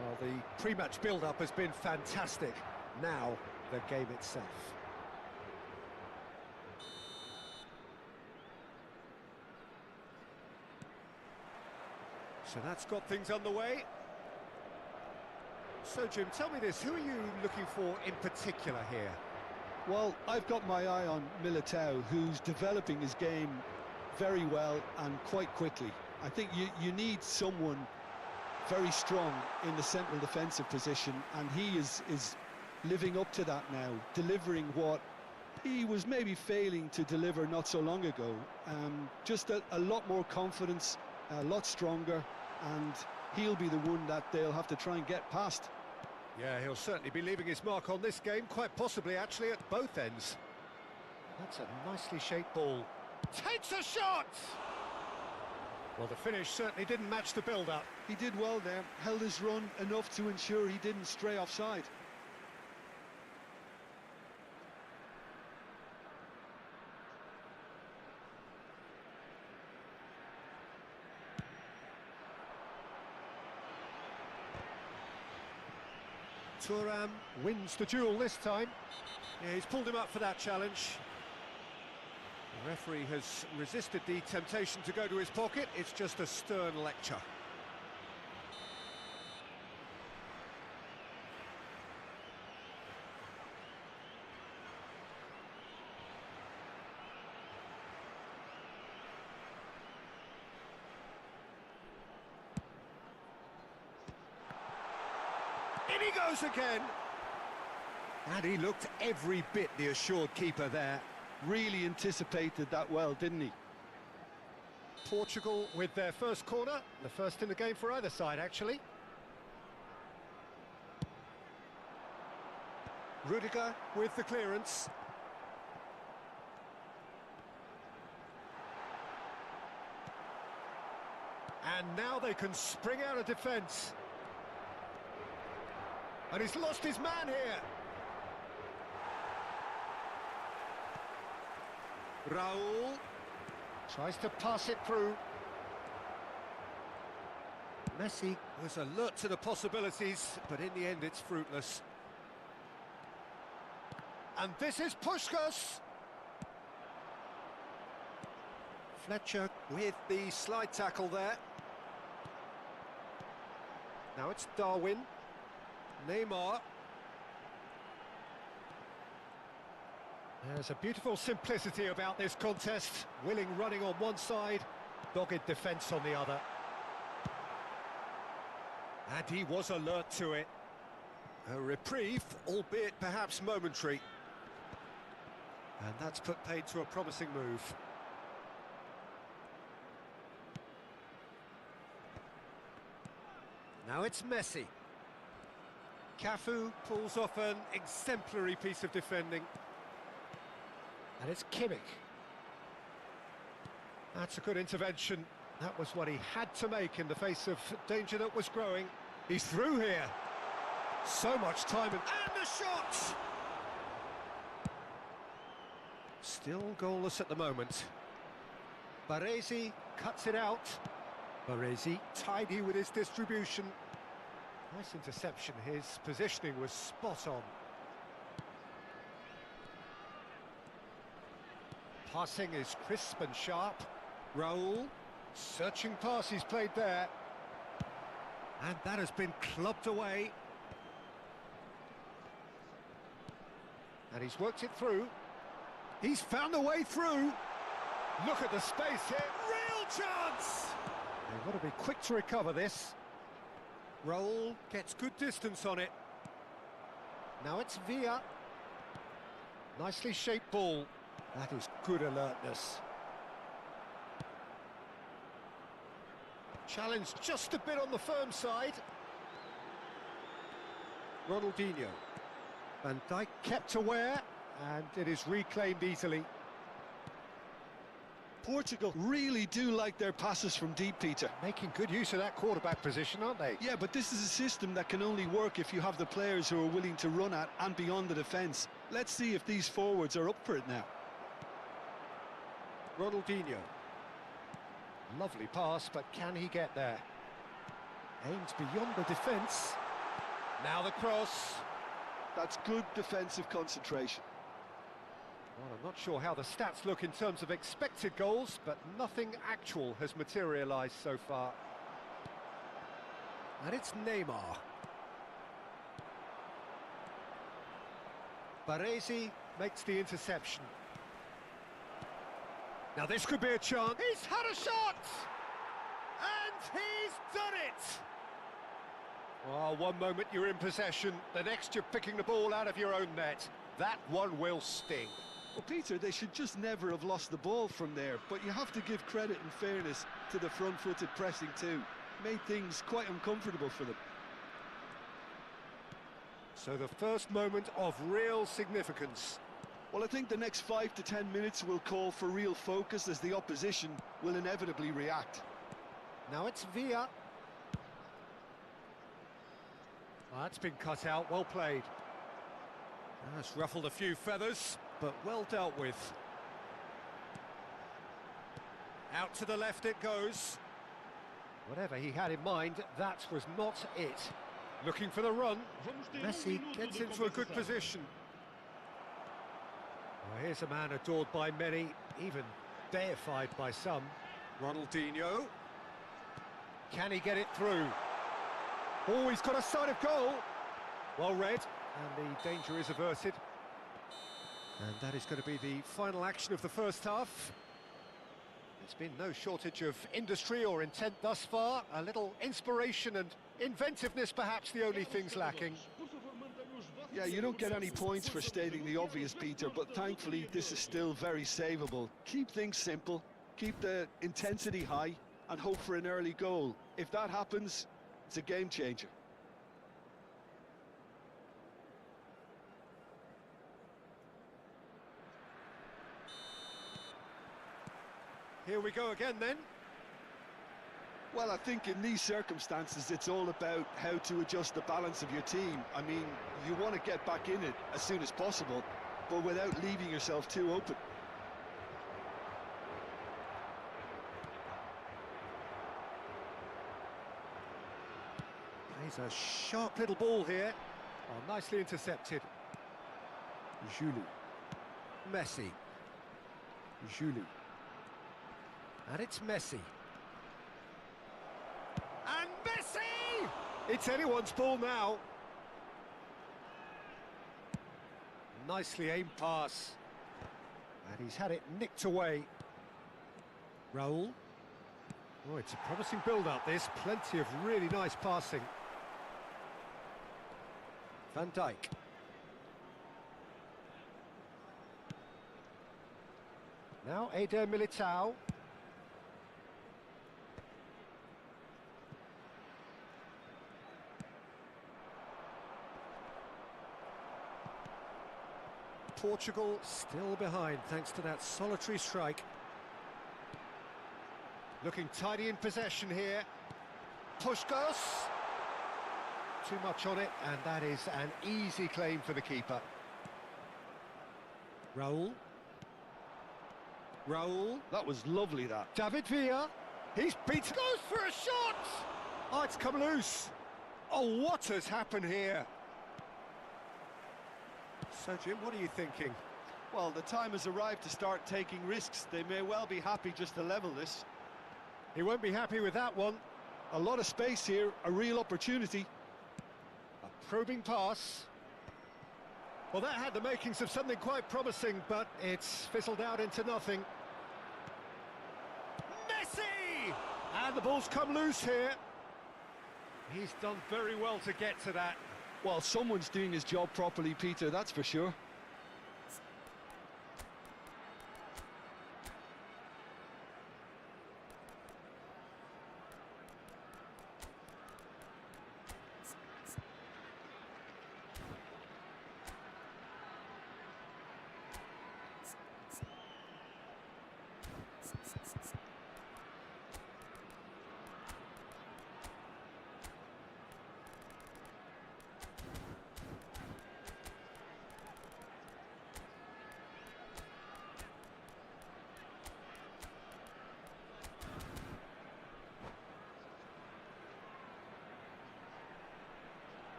Well, the pre-match build-up has been fantastic. Now, the game itself. So that's got things underway. So, Jim, tell me this, who are you looking for in particular here? Well, I've got my eye on Militao, who's developing his game very well and quite quickly. I think you need someone very strong in the central defensive position, and he is living up to that now, delivering what he was maybe failing to deliver not so long ago. Just a lot more confidence, a lot stronger, and he'll be the one that they'll have to try and get past. Yeah, he'll certainly be leaving his mark on this game, quite possibly actually at both ends. That's a nicely shaped ball. Takes a shot! Well, the finish certainly didn't match the build-up. He did well there, held his run enough to ensure he didn't stray offside. Thuram wins the duel this time. Yeah, he's pulled him up for that challenge. The referee has resisted the temptation to go to his pocket. It's just a stern lecture. In he goes again. And he looked every bit the assured keeper there. Really anticipated that well, didn't he? Portugal with their first corner, the first in the game for either side, actually. Rudiger with the clearance. And now they can spring out of defence. And he's lost his man here. Raul tries to pass it through. Messi was alert to the possibilities, but in the end it's fruitless. And this is Puskas. Fletcher with the slide tackle there. Now it's Darwin. Neymar. There's a beautiful simplicity about this contest. Willing running on one side, dogged defence on the other. And he was alert to it. A reprieve, albeit perhaps momentary. And that's put paid to a promising move. Now it's Messi. Cafu pulls off an exemplary piece of defending. And it's Kimmich. That's a good intervention. That was what he had to make in the face of danger that was growing. He's through here. So much time and a shot! Still goalless at the moment. Baresi cuts it out. Baresi tidy with his distribution. Nice interception. His positioning was spot on. Passing is crisp and sharp. Raul, searching pass he's played there. And that has been clubbed away. And he's worked it through. He's found a way through. Look at the space here. Real chance! They've got to be quick to recover this. Raul gets good distance on it. Now it's Villa. Nicely shaped ball. That is good alertness. Challenge just a bit on the firm side. Ronaldinho. Van Dijk kept aware, and it is reclaimed easily. Portugal really do like their passes from deep, Peter. Making good use of that quarterback position, aren't they? Yeah, but this is a system that can only work if you have the players who are willing to run at and beyond the defence. Let's see if these forwards are up for it now. Ronaldinho. Lovely pass, but can he get there? Aimed beyond the defence. Now the cross. That's good defensive concentration. Well, I'm not sure how the stats look in terms of expected goals, but nothing actual has materialised so far. And it's Neymar. Baresi makes the interception. Now this could be a chance. He's had a shot! And he's done it! Oh, one moment you're in possession, the next you're picking the ball out of your own net. That one will sting. Well, Peter, they should just never have lost the ball from there, but you have to give credit and fairness to the front-footed pressing too. Made things quite uncomfortable for them. So the first moment of real significance. Well, I think the next 5 to 10 minutes will call for real focus as the opposition will inevitably react. Now it's Villa. Oh, that's been cut out, well played. That's ruffled a few feathers, but well dealt with. Out to the left it goes. Whatever he had in mind, that was not it. Looking for the run. Messi gets into a good position. Well, here's a man adored by many, even deified by some. Ronaldinho. Can he get it through? Oh, he's got a sight of goal. Well read, and the danger is averted. And that is going to be the final action of the first half. There's been no shortage of industry or intent thus far. A little inspiration and inventiveness, perhaps the only things lacking. Yeah, you don't get any points for stating the obvious, Peter, but thankfully this is still very savable. Keep things simple, keep the intensity high, and hope for an early goal. If that happens, it's a game changer. Here we go again then. Well, I think in these circumstances it's all about how to adjust the balance of your team. I mean, you want to get back in it as soon as possible, but without leaving yourself too open. Plays a sharp little ball here. Oh, nicely intercepted. Julie. Messi. Julie. And it's Messi. And Messi! It's anyone's ball now. Nicely aimed pass. And he's had it nicked away. Raul. Oh, it's a promising build-up, this. Plenty of really nice passing. Van Dijk. Now Eder Militao. Portugal still behind thanks to that solitary strike. Looking tidy in possession here. Puskos. Too much on it, and that is an easy claim for the keeper. Raul. Raul. That was lovely, that. David Villa. He's beaten. Goes for a shot! Oh, it's come loose. Oh, what has happened here? So, Jim, what are you thinking? Well, the time has arrived to start taking risks. They may well be happy just to level this. He won't be happy with that one. A lot of space here, a real opportunity. A probing pass. Well, that had the makings of something quite promising, but it's fizzled out into nothing. Messi! And the ball's come loose here. He's done very well to get to that. Well, someone's doing his job properly, Peter, that's for sure.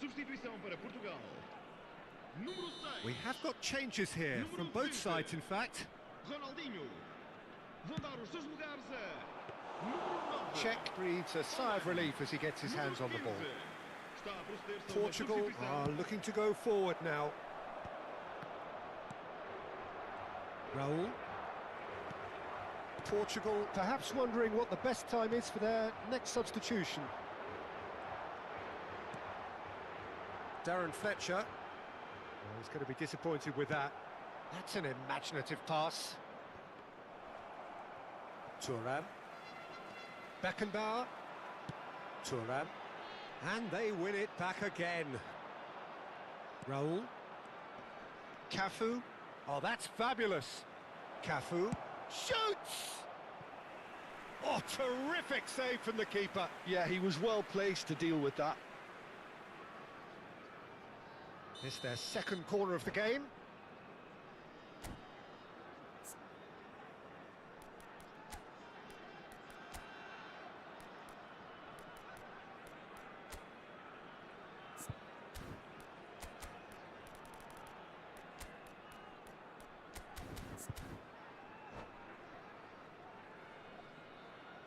Substituição para Portugal. Número 6. We have got changes here, from both sides in fact. Ronaldinho. Vão dar os seus lugares a número 9. Czech breathes a sigh of relief as he gets his hands on the ball. Está a proceder-se a uma Portugal substituição. are looking to go forward now. Raul. Portugal perhaps wondering what the best time is for their next substitution. Darren Fletcher. Oh, he's going to be disappointed with that. That's an imaginative pass. Thuram. Beckenbauer. Thuram. And they win it back again. Raul. Cafu. Oh, that's fabulous. Cafu. Shoots! Oh, terrific save from the keeper. Yeah, he was well placed to deal with that. It's their second corner of the game.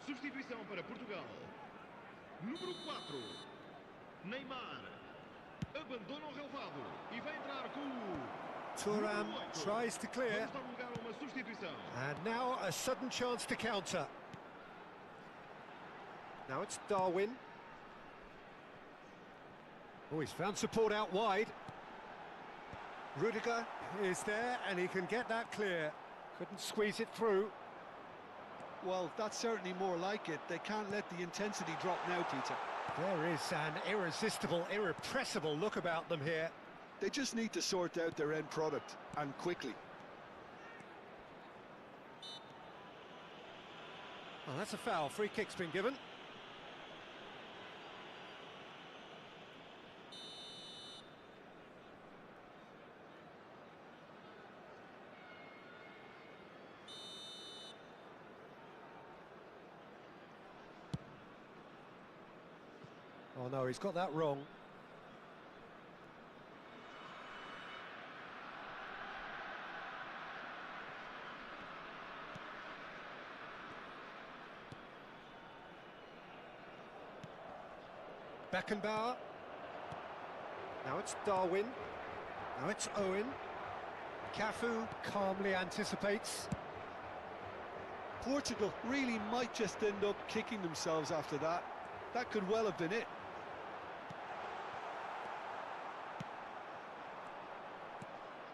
Substituição para Portugal. Número 4. Neymar. Abandona o relvado e vai entrar com o... Thuram número 8. tries to clear. Vamos dar lugar a uma substituição. And now a sudden chance to counter. Now it's Darwin. Oh, he's found support out wide. Rudiger is there and he can get that clear. Couldn't squeeze it through. Well, that's certainly more like it. They can't let the intensity drop now, Peter. There is an irresistible, irrepressible look about them here. They just need to sort out their end product, and quickly. Well, that's a foul. Free kick's been given. Oh no, he's got that wrong. Beckenbauer. Now it's Darwin. Now it's Owen. Cafu calmly anticipates. Portugal really might just end up kicking themselves after that. That could well have been it.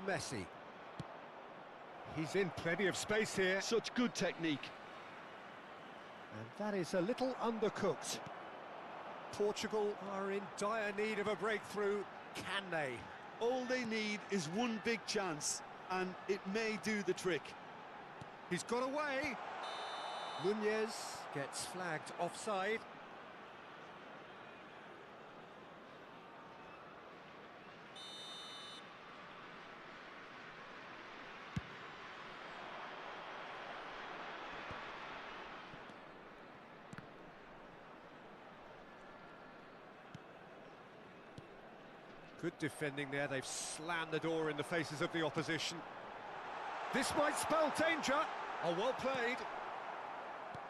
Messi. He's in plenty of space here. Such good technique. And that is a little undercooked. Portugal are in dire need of a breakthrough. Can they? All they need is one big chance, and it may do the trick. He's got away. Nunez gets flagged offside. Good defending there, they've slammed the door in the faces of the opposition. This might spell danger. Oh, well played.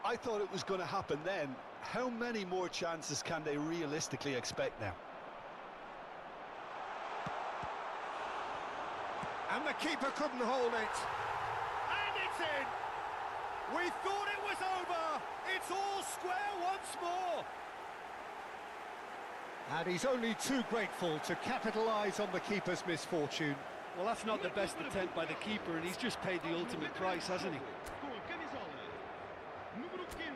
I thought it was going to happen then. How many more chances can they realistically expect now? And the keeper couldn't hold it. And it's in! We thought it was over! It's all square once more! And he's only too grateful to capitalise on the keeper's misfortune. Well, that's not the best attempt by the keeper, and he's just paid the ultimate price, hasn't he? Com a camisola. Número 15.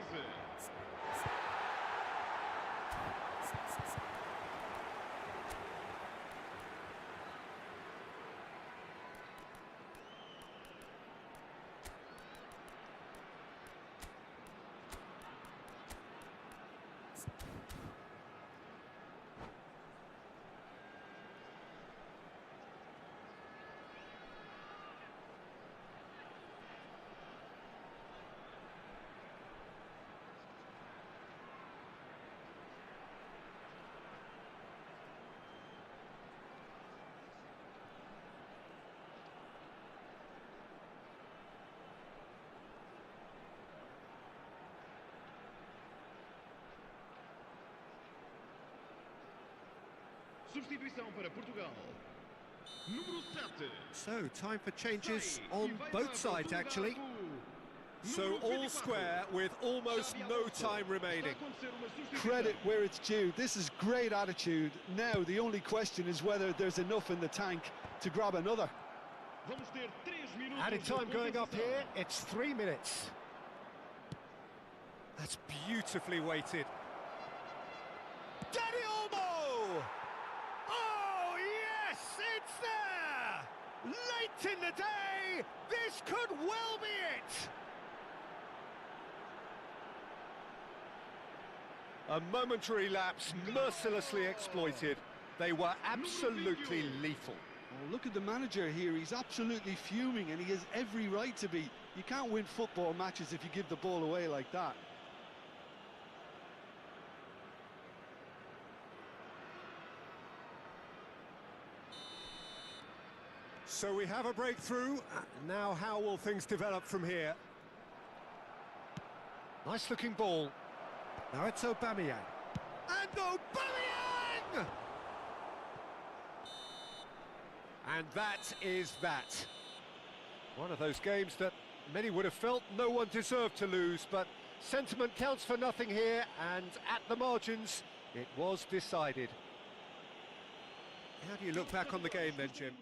substituição para Portugal. Número 7. So, time for changes on both sides, actually. So, all square with almost no time remaining. Credit where it's due. This is great attitude. Now, the only question is whether there's enough in the tank to grab another. Added time going up here, it's 3 minutes. That's beautifully weighted. Danny Olmo! Oh, yes, it's there! Late in the day, this could well be it! A momentary lapse mercilessly exploited. They were absolutely lethal. Oh, look at the manager here. He's absolutely fuming, and he has every right to be. You can't win football matches if you give the ball away like that. So we have a breakthrough. Now how will things develop from here? Nice looking ball. Now it's Aubameyang. And Aubameyang! And that is that. One of those games that many would have felt no one deserved to lose, but sentiment counts for nothing here, and at the margins, it was decided. How do you look back on the game then, Jim?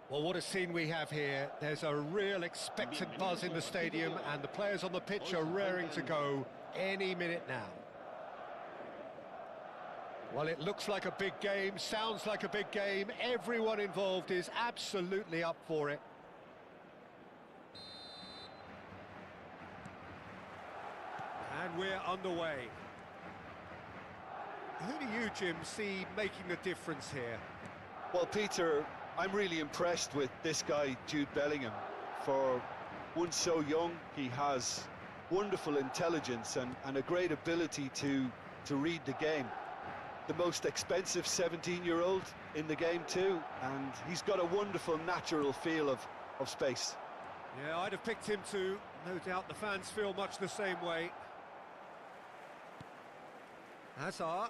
Well, what a scene we have here. There's a real expectant buzz in the stadium, and the players on the pitch are raring to go any minute now. Well, it looks like a big game, sounds like a big game. Everyone involved is absolutely up for it. And we're underway. Who do you, Jim, see making the difference here? Well, Peter, I'm really impressed with this guy, Jude Bellingham. For one so young, he has wonderful intelligence and a great ability to read the game. The most expensive 17-year-old in the game too, and he's got a wonderful natural feel of space. Yeah, I'd have picked him too. No doubt the fans feel much the same way. Hazard.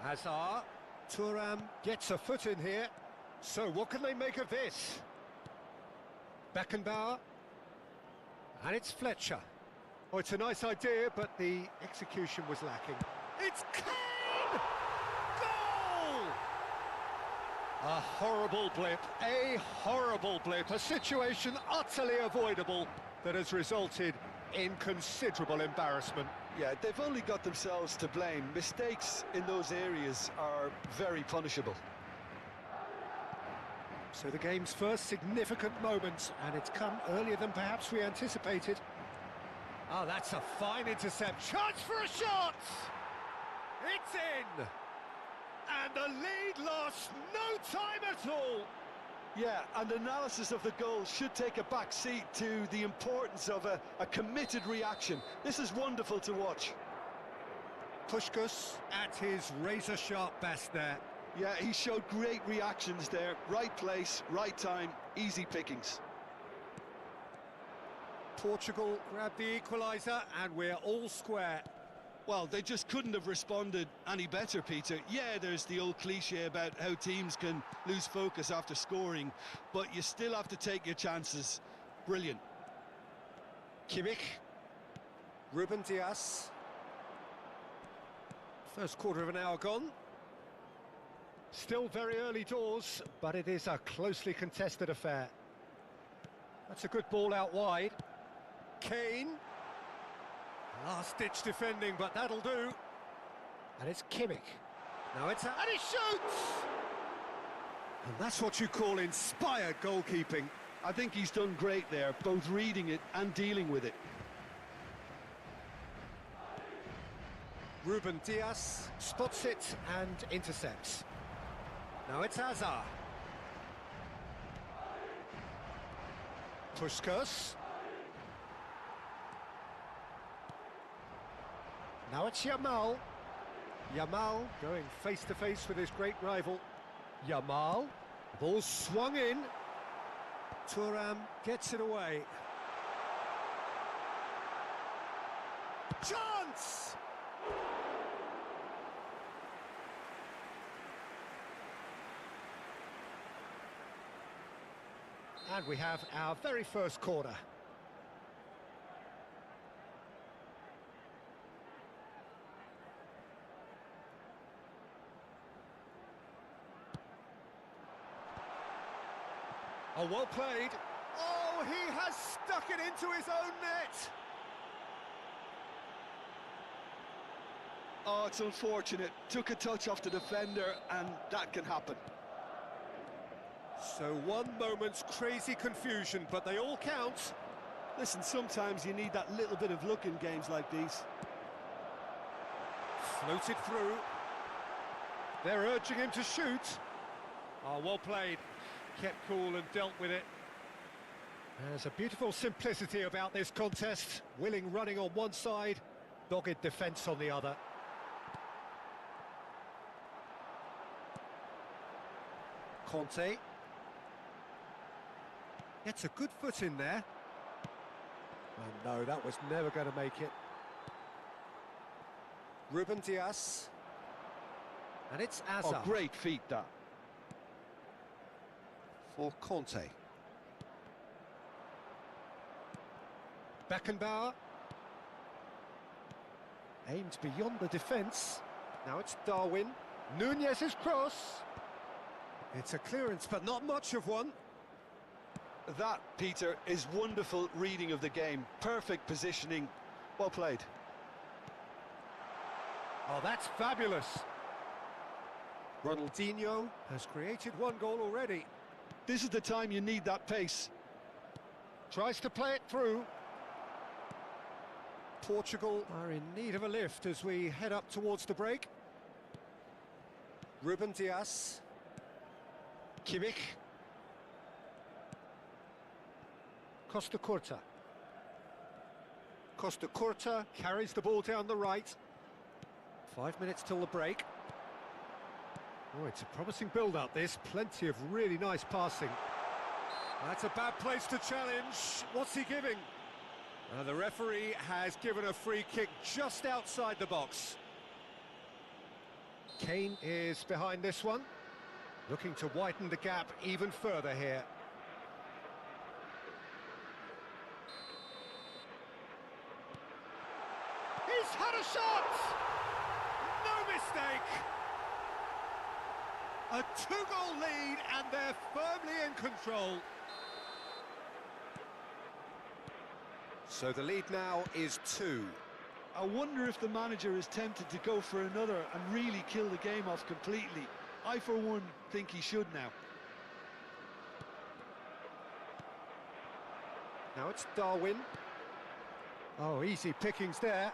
Hazard. Thuram gets a foot in here. So what can they make of this? Beckenbauer. And it's Fletcher. Oh, it's a nice idea, but the execution was lacking. It's Kane! Goal! A horrible blip, a situation utterly avoidable that has resulted in considerable embarrassment. Yeah, they've only got themselves to blame. Mistakes in those areas are very punishable. So the game's first significant moment, and it's come earlier than perhaps we anticipated. Oh, that's a fine intercept. Chance for a shot! It's in! And the lead lost no time at all! Yeah, and analysis of the goal should take a back seat to the importance of a committed reaction. This is wonderful to watch. Puskás at his razor-sharp best there. Yeah, he showed great reactions there. Right place, right time, easy pickings. Portugal grabbed the equaliser, and we're all square. Well, they just couldn't have responded any better, Peter. Yeah, there's the old cliche about how teams can lose focus after scoring, but you still have to take your chances. Brilliant. Kimmich. Ruben Dias. First quarter of an hour gone. Still very early doors, but it is a closely contested affair. That's a good ball out wide. Kane. Last-ditch defending, but that'll do. And it's Kimmich. Now it's... And he shoots! And that's what you call inspired goalkeeping. I think he's done great there, both reading it and dealing with it. Ruben Dias spots it and intercepts. Now it's Hazard. Puskás. Now it's Yamal. Yamal going face-to-face with his great rival. Yamal. Ball swung in. Thuram gets it away. Chance! And we have our very first corner. Oh, well played. Oh, he has stuck it into his own net. Oh, it's unfortunate. Took a touch off the defender, and that can happen. So one moment's crazy confusion, but they all count. Listen, sometimes you need that little bit of luck in games like these. Floated through. They're urging him to shoot. Oh, well played. Kept cool and dealt with it. There's a beautiful simplicity about this contest. Willing running on one side, dogged defence on the other. Conte. Gets a good foot in there. Oh no, that was never going to make it. Ruben Dias. And it's Hazard. Oh, great feat, that. For Conte. Beckenbauer. Aimed beyond the defence. Now it's Darwin. Nunez's cross. It's a clearance, but not much of one. That, Peter, is wonderful reading of the game. Perfect positioning. Well played. Oh, that's fabulous. Ronaldinho has created one goal already. This is the time you need that pace. Tries to play it through. Portugal are in need of a lift as we head up towards the break. Ruben Dias. Kimmich. Costa Curta. Costa Curta carries the ball down the right. 5 minutes till the break. Oh, it's a promising build-up, this. Plenty of really nice passing. That's a bad place to challenge. What's he giving? The referee has given a free kick just outside the box. Kane is behind this one, looking to widen the gap even further here. He's had a shot! No mistake! A two-goal lead and they're firmly in control. So the lead now is 2. I wonder if the manager is tempted to go for another and really kill the game off completely. I, for one, think he should now. Now it's Darwin. Oh, easy pickings there.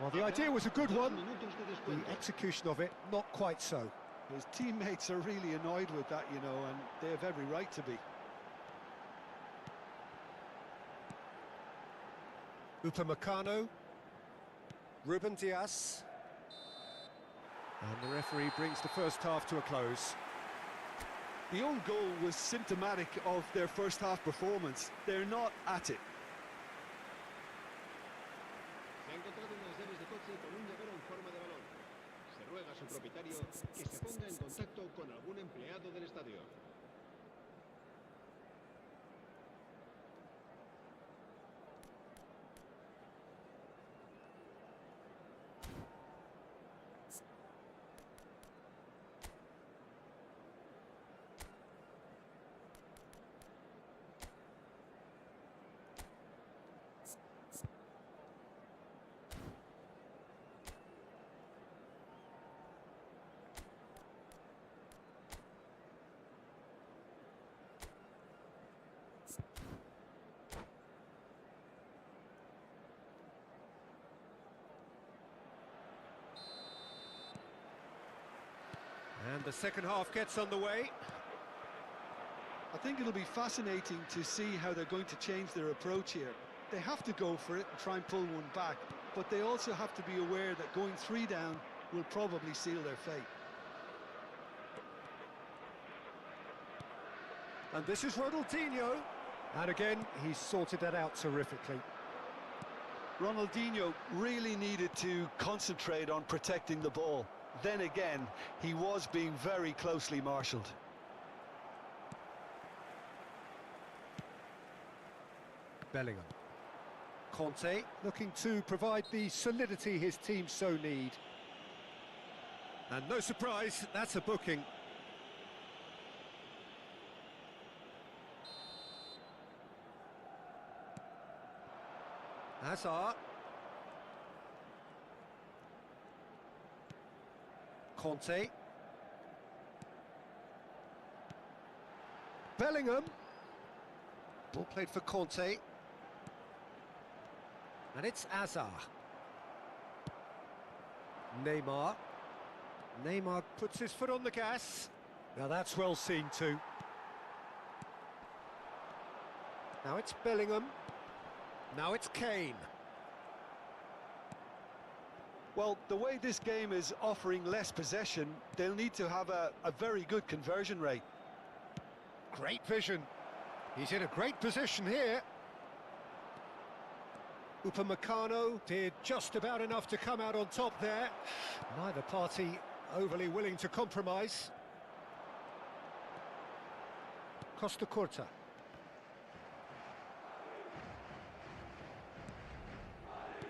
Well, the idea was a good one. The execution of it, not quite so. His teammates are really annoyed with that, you know, and they have every right to be. Upamecano, Ruben Dias, and the referee brings the first half to a close. The own goal was symptomatic of their first half performance. They're not at it. Se ha encontrado unas llaves de coche con un llavero en forma de balón. Se ruega a su propietario que se ponga en contacto con algún empleado del estadio. And the second half gets underway. I think it'll be fascinating to see how they're going to change their approach here. They have to go for it and try and pull one back, but they also have to be aware that going 3 down will probably seal their fate. And this is Ronaldinho. And again, he's sorted that out terrifically. Ronaldinho really needed to concentrate on protecting the ball. Then again, he was being very closely marshalled. Bellingham. Conte looking to provide the solidity his team so need. And no surprise, that's a booking. Hazard. Conte. Bellingham. Ball played for Conte. And it's Hazard. Neymar. Neymar puts his foot on the gas. Now that's well seen too. Now it's Bellingham. Now it's Kane. Well, the way this game is offering less possession, they'll need to have a very good conversion rate. Great vision. He's in a great position here. Upamecano did just about enough to come out on top there. Neither party overly willing to compromise. Costa Curta.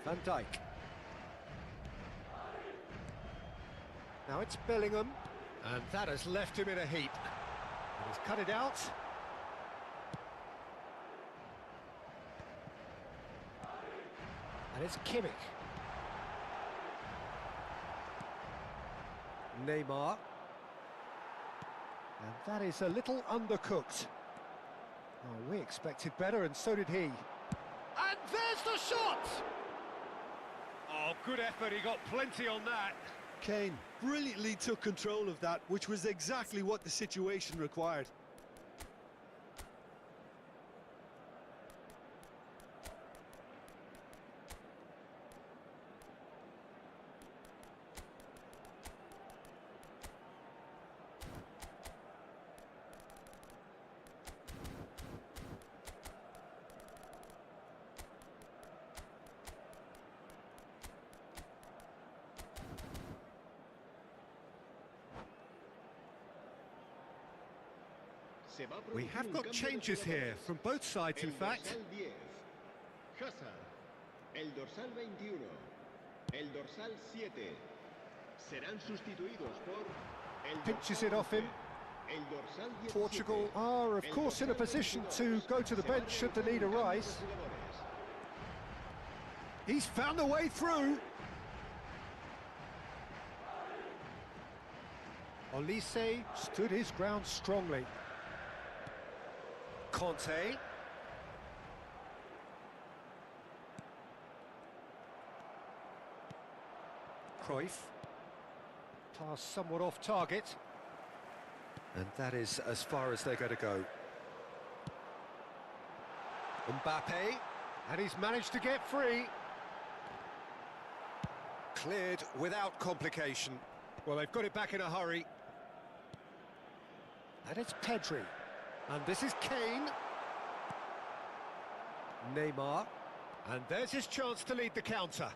Van Dijk. Now it's Bellingham, and that has left him in a heap. And he's cut it out. And it's Kimmich. Neymar. And that is a little undercooked. Oh, we expected better, and so did he. And there's the shot! Oh, good effort, he got plenty on that. Kane brilliantly took control of that, which was exactly what the situation required. We have got changes here from both sides, in fact. El dorsal 10, Hazard. El dorsal 21, el dorsal 7. Serán sustituidos por el Pinches dorsal it off him. 11, el dorsal 17, Portugal are, of el course, in a dorsal position 22. to go to the Se va a bench should the realizar need un cambio de arise. jugadores. He's found a way through. Olise stood his ground strongly. Conte. Cruyff. Pass somewhat off target. And that is as far as they're going to go. Mbappe. And he's managed to get free. Cleared without complication. Well, they've got it back in a hurry. And it's Pedri. And this is Kane. Neymar. And there's his chance to lead the counter.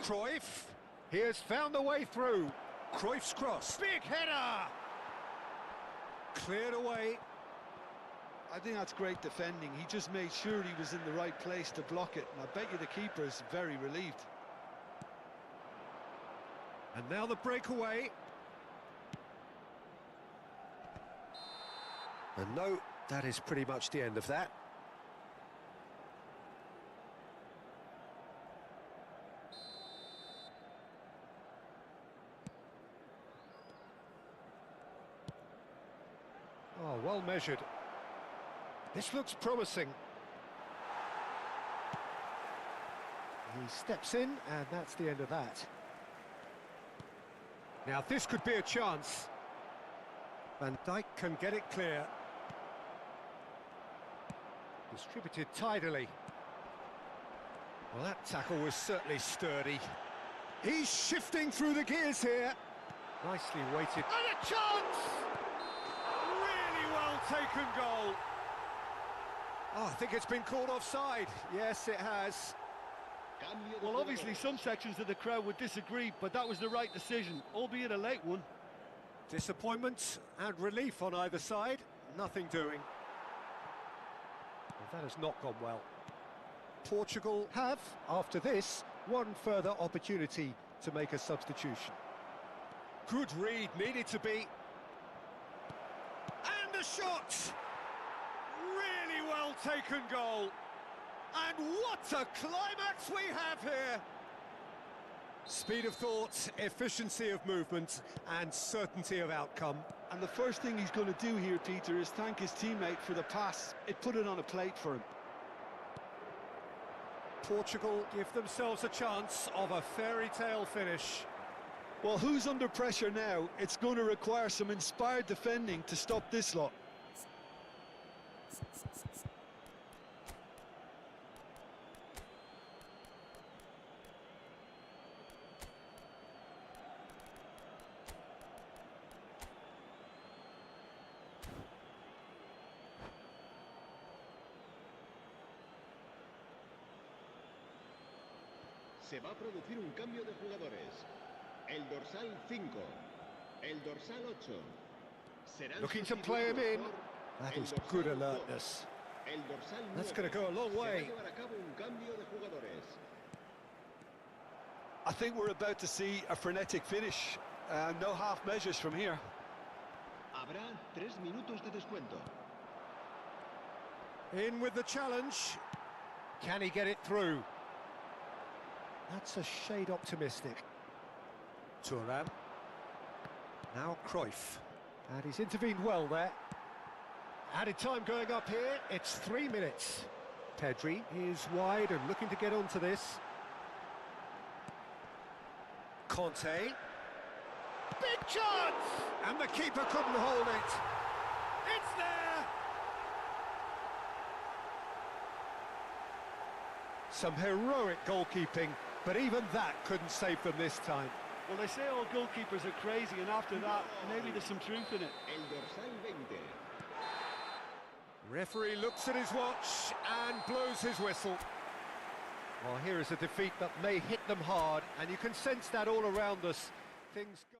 Cruyff. He has found a way through. Cruyff's cross. Big header! Cleared away. I think that's great defending. He just made sure he was in the right place to block it, and I bet you the keeper's very relieved. And now the breakaway. And no, that is pretty much the end of that. Oh, well measured. This looks promising. He steps in, and that's the end of that. Now, this could be a chance. Van Dijk can get it clear. Distributed tidily. Well, that tackle was certainly sturdy. He's shifting through the gears here. Nicely weighted. And a chance! Really well taken goal. Oh, I think it's been called offside. Yes, it has. Cambio de Well, obviously jugadores. some sections of the crowd would disagree, but that was the right decision, albeit a late one. Disappointment and relief on either side. Nothing doing. Well, that has not gone well. Portugal have, after this, one further opportunity to make a substitution. Good read, needed to be. And a shot! Really well taken goal. And what a climax we have here! Speed of thought, efficiency of movement, and certainty of outcome. And the first thing he's going to do here, Peter, is thank his teammate for the pass. It put it on a plate for him. Portugal give themselves a chance of a fairy tale finish. Well, who's under pressure now? It's going to require some inspired defending to stop this lot. Se va a producir un cambio de jugadores. El dorsal 5, el dorsal 8. Serán Looking to play him in. sustituidos por That el is dorsal good 2, alertness. el dorsal 9. That's going to go a long Se va a way. llevar a cabo un cambio de jugadores. I think we're about to see a frenetic finish. No half measures from here. Habrá 3 minutos de descuento. In with the challenge. Can he get it through? That's a shade optimistic. Thuram. Now Cruyff. And he's intervened well there. Added time going up here. It's 3 minutes. Pedri is wide and looking to get onto this. Conte. Big chance! And the keeper couldn't hold it. It's there! Some heroic goalkeeping, but even that couldn't save them this time. Well, they say all goalkeepers are crazy, and after that, maybe there's some truth in it. El dorsal 20. Referee looks at his watch and blows his whistle. Well, here is a defeat that may hit them hard, and you can sense that all around us. Things go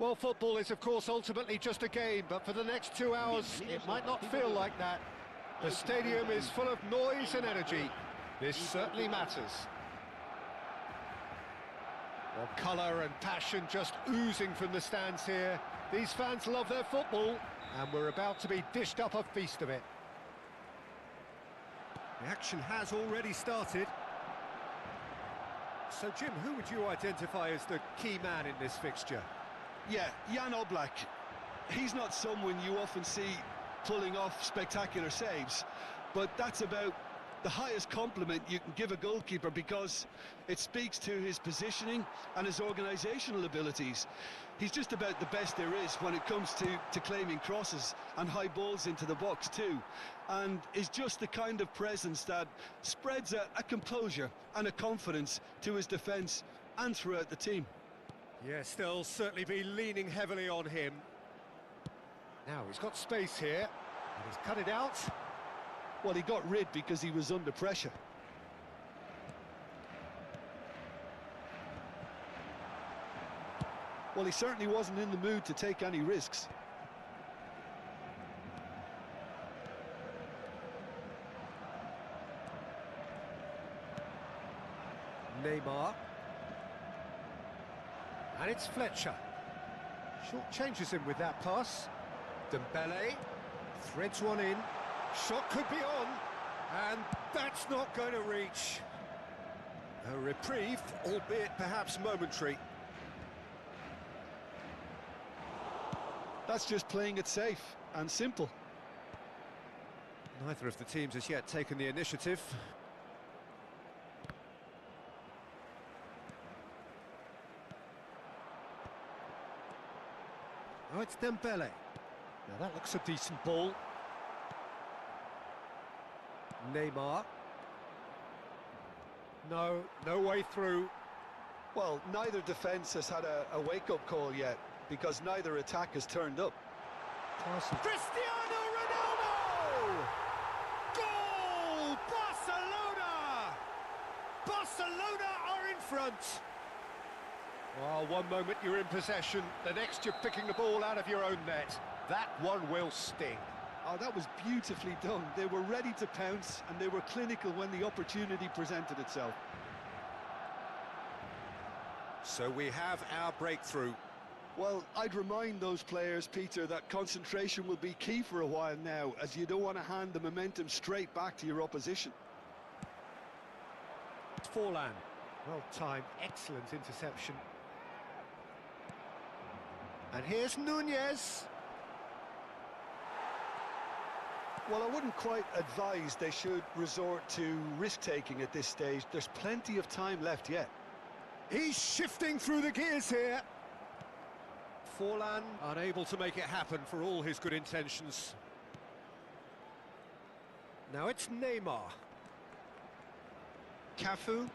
Well, football is, of course, ultimately just a game, but for the next 2 hours, it might not feel like that. The stadium is full of noise and energy. This certainly matters. Well, colour and passion just oozing from the stands here. These fans love their football, and we're about to be dished up a feast of it. The action has already started. So, Jim, who would you identify as the key man in this fixture? Yeah, Jan Oblak. He's not someone you often see pulling off spectacular saves, but that's about the highest compliment you can give a goalkeeper, because it speaks to his positioning and his organisational abilities. He's just about the best there is when it comes to claiming crosses and high balls into the box too, and is just the kind of presence that spreads a composure and a confidence to his defence and throughout the team. Yes, they'll certainly be leaning heavily on him. Now, he's got space here, and he's cut it out. Well, he got rid because he was under pressure. Well, he certainly wasn't in the mood to take any risks. Neymar. And it's Fletcher. Short changes him with that pass. Dembele threads one in. Shot could be on, and that's not going to reach. A reprieve, albeit perhaps momentary. That's just playing it safe and simple. Neither of the teams has yet taken the initiative. Oh, it's Dembele. Now that looks a decent ball. Neymar. No way through. Well, neither defence has had a wake-up call yet, because neither attack has turned up. Cristiano Ronaldo! Goal! Barcelona! Barcelona are in front. Well, one moment you're in possession, the next you're picking the ball out of your own net. That one will sting. Oh, that was beautifully done. They were ready to pounce, and they were clinical when the opportunity presented itself. So we have our breakthrough. Well, I'd remind those players, Peter, that concentration will be key for a while now, as you don't want to hand the momentum straight back to your opposition. Forlan. Well timed, excellent interception. And here's Nunez. Well, I wouldn't quite advise they should resort to risk-taking at this stage. There's plenty of time left yet. He's shifting through the gears here. Forlan unable to make it happen for all his good intentions. Now it's Neymar. Cafu.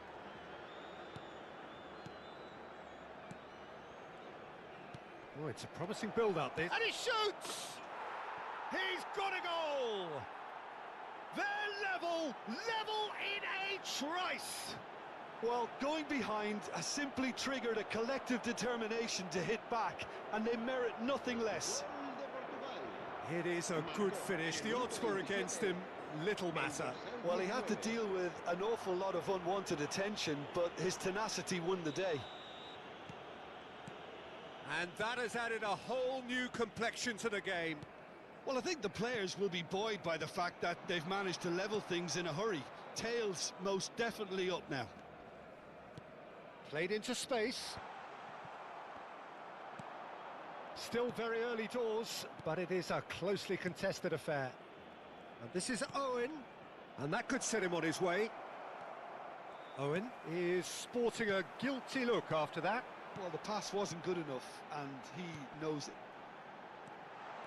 Oh, it's a promising build-up this. And he shoots! He's got a goal! They're level in a trice! Well, going behind has simply triggered a collective determination to hit back, and they merit nothing less. It is a good finish. The odds were against him. Little matter. Well, he had to deal with an awful lot of unwanted attention, but his tenacity won the day. And that has added a whole new complexion to the game. Well, I think the players will be buoyed by the fact that they've managed to level things in a hurry. Tails most definitely up now. Played into space. Still very early doors, but it is a closely contested affair. And this is Owen, and that could set him on his way. Owen is sporting a guilty look after that. Well, the pass wasn't good enough, and he knows it.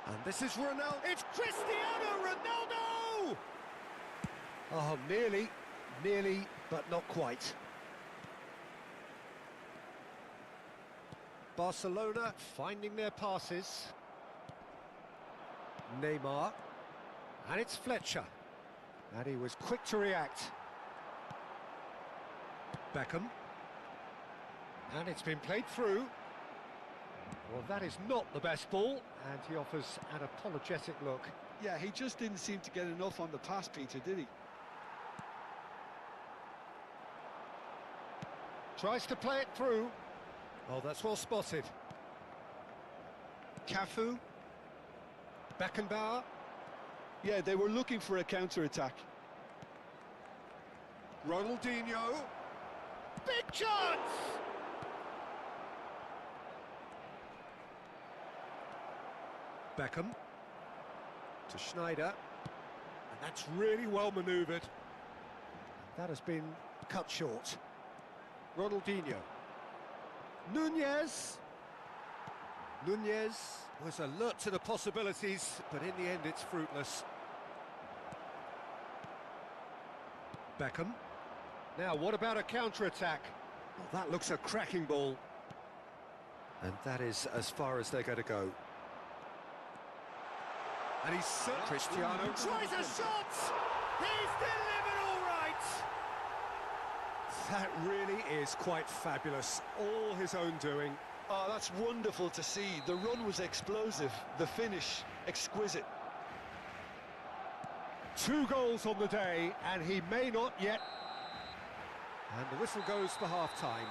And this is Ronaldo. It's Cristiano Ronaldo! Oh, nearly, but not quite. Barcelona finding their passes. Neymar. And it's Fletcher. And he was quick to react. Beckham. And it's been played through. Well, that is not the best ball, and he offers an apologetic look. Yeah, he just didn't seem to get enough on the pass, Peter, did he? Tries to play it through. Oh, that's well spotted. Cafu. Beckenbauer. Yeah, they were looking for a counter-attack. Ronaldinho. Big chance! Beckham. To Schneider. And that's really well manoeuvred. That has been cut short. Ronaldinho. Nunez. Nunez was alert to the possibilities, but in the end it's fruitless. Beckham. Now, what about a counter-attack? Well, that looks a cracking ball. And that is as far as they're going to go. And he's... Cristiano tries a shot! He's delivered all right! That really is quite fabulous. All his own doing. Oh, that's wonderful to see. The run was explosive, the finish exquisite. 2 goals on the day, and he may not yet. And the whistle goes for half-time.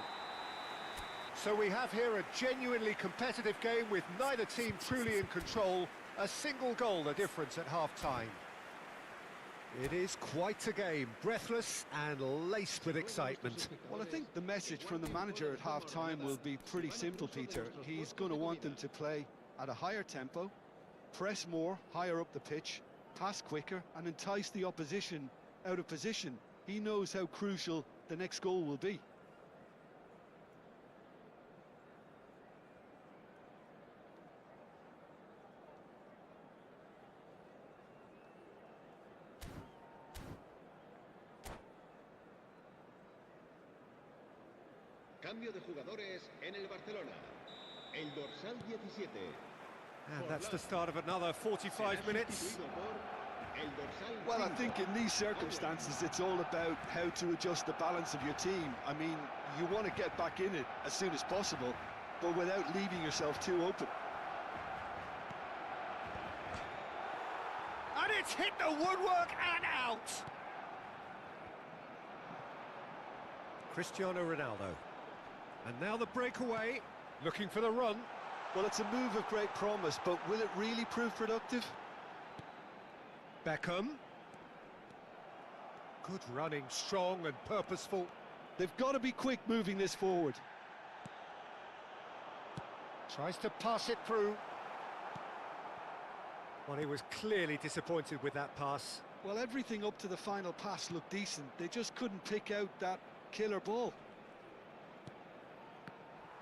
So we have here a genuinely competitive game with neither team truly in control. A single goal the difference at half-time. It is quite a game, breathless and laced with excitement. Well, I think the message from the manager at half-time will be pretty simple, Peter. He's going to want them to play at a higher tempo, press more, higher up the pitch, pass quicker, and entice the opposition out of position. He knows how crucial the next goal will be. Cambio de jugadores en el Barcelona. El dorsal 17. And that's the start of another 45 minutes. Well, I think in these circumstances, it's all about how to adjust the balance of your team. I mean, you want to get back in it as soon as possible, but without leaving yourself too open. And it's hit the woodwork and out! Cristiano Ronaldo. And now the breakaway, looking for the run. Well, it's a move of great promise, but will it really prove productive? Beckham. Good running, strong and purposeful. They've got to be quick moving this forward. Tries to pass it through. Well, he was clearly disappointed with that pass. Well, everything up to the final pass looked decent. They just couldn't pick out that killer ball.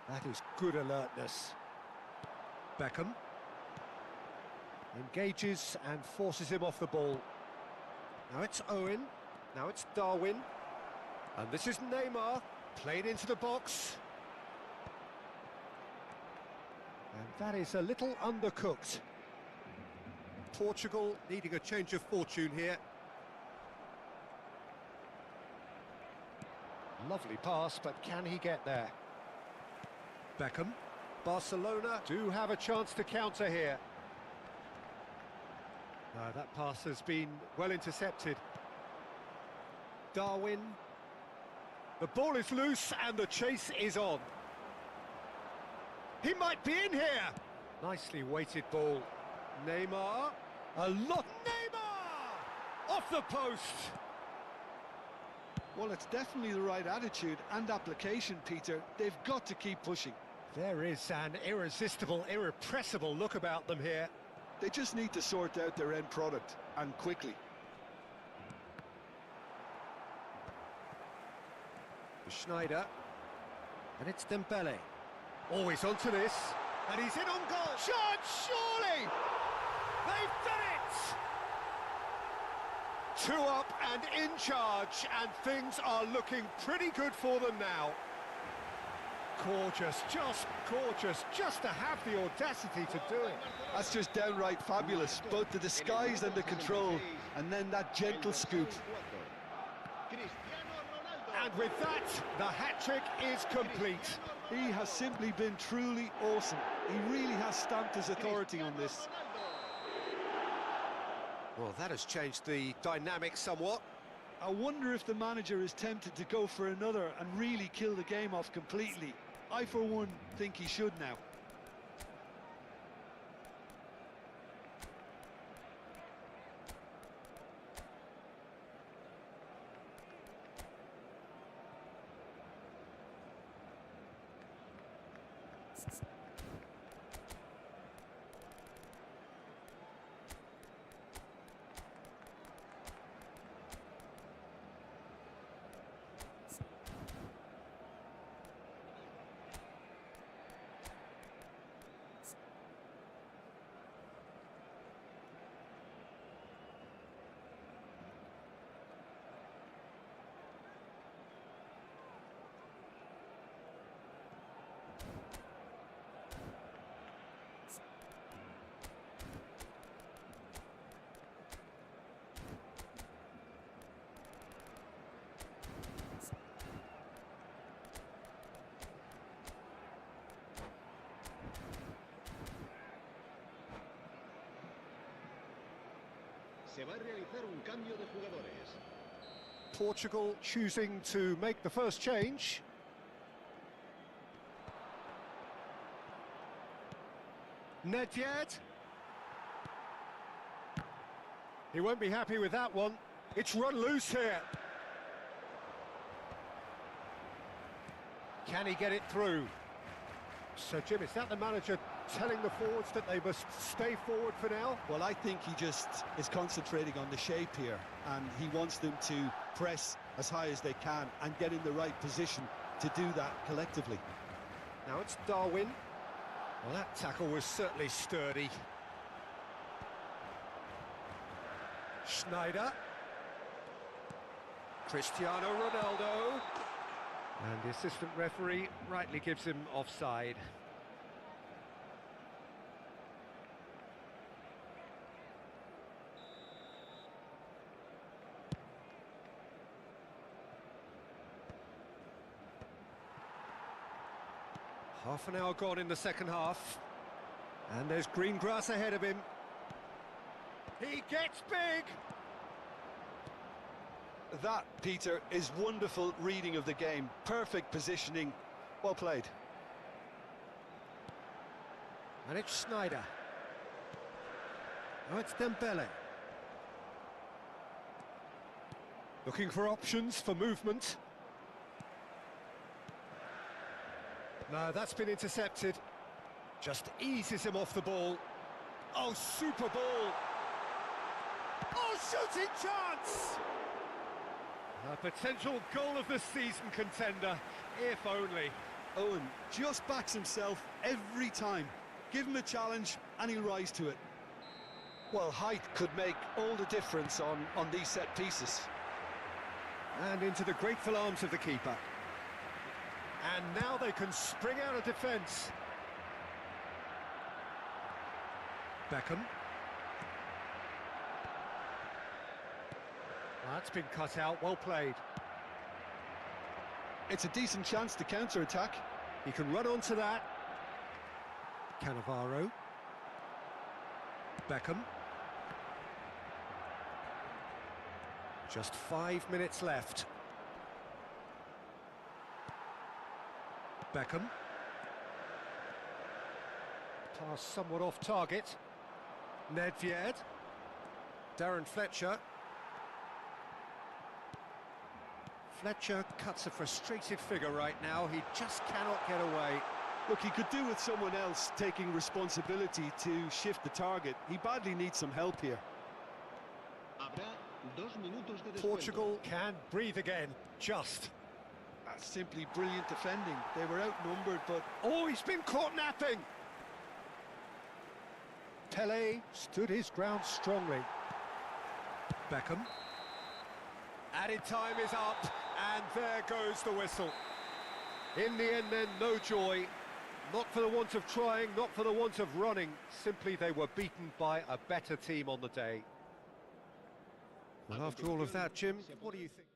That is good alertness. Beckham. Engages and forces him off the ball. Now it's Owen. Now it's Darwin. And this is Neymar. Played into the box. And that is a little undercooked. Portugal needing a change of fortune here. Lovely pass, but can he get there? Beckham. Barcelona do have a chance to counter here. That pass has been well intercepted. Darwin. The ball is loose and the chase is on. He might be in here. Nicely weighted ball. Neymar. A lot. Neymar! Off the post. Well, it's definitely the right attitude and application, Peter. They've got to keep pushing. There is an irresistible, irrepressible look about them here. They just need to sort out their end product, and quickly. Schneider. And it's Dembele. Always onto this. And he's in on goal. Shot, surely! They've done it! 2 up and in charge, and things are looking pretty good for them now. Gorgeous, just to have the audacity to do it. That's just downright fabulous, both the disguise and the control, and then that gentle scoop. And with that, the hat-trick is complete. He has simply been truly awesome. He really has stamped his authority on this. Well, that has changed the dynamic somewhat. I wonder if the manager is tempted to go for another and really kill the game off completely. I, for one, think he should now. Se va a realizar un cambio de jugadores. Portugal choosing to make the first change. Nedved. He won't be happy with that one. It's run loose here. Can he get it through? So, Jim, is that the manager telling the forwards that they must stay forward for now? Well, I think he just is concentrating on the shape here, and he wants them to press as high as they can and get in the right position to do that collectively. Now it's Darwin. Well, that tackle was certainly sturdy. Schneider. Cristiano Ronaldo. And the assistant referee rightly gives him offside. Half an hour gone in the second half. And there's green grass ahead of him. He gets big! That, Peter, is wonderful reading of the game. Perfect positioning. Well played. And it's Schneider. Now it's Dembele. Looking for options for movement. No, that's been intercepted. Just eases him off the ball. Oh, super ball! Oh, shooting chance! A potential goal of the season contender, if only. Owen just backs himself every time. Give him a challenge and he'll rise to it. Well, height could make all the difference on these set pieces. And into the grateful arms of the keeper. And now they can spring out of defence. Beckham. That's been cut out, well played. It's a decent chance to counter-attack. He can run onto that. Cannavaro. Beckham. Just 5 minutes left. Beckham. Pass somewhat off target. Nedved. Darren Fletcher. Fletcher cuts a frustrated figure right now. He just cannot get away. Look, he could do with someone else taking responsibility to shift the target. He badly needs some help here. Habrá 2 minutos de descuento. Portugal can breathe again. Just. That's simply brilliant defending. They were outnumbered, but... Oh, he's been caught napping! Pele stood his ground strongly. Beckham. Added time is up, and there goes the whistle. In the end then, no joy. Not for the want of trying, not for the want of running. Simply they were beaten by a better team on the day. Well, after all of that, Jim, what do you think?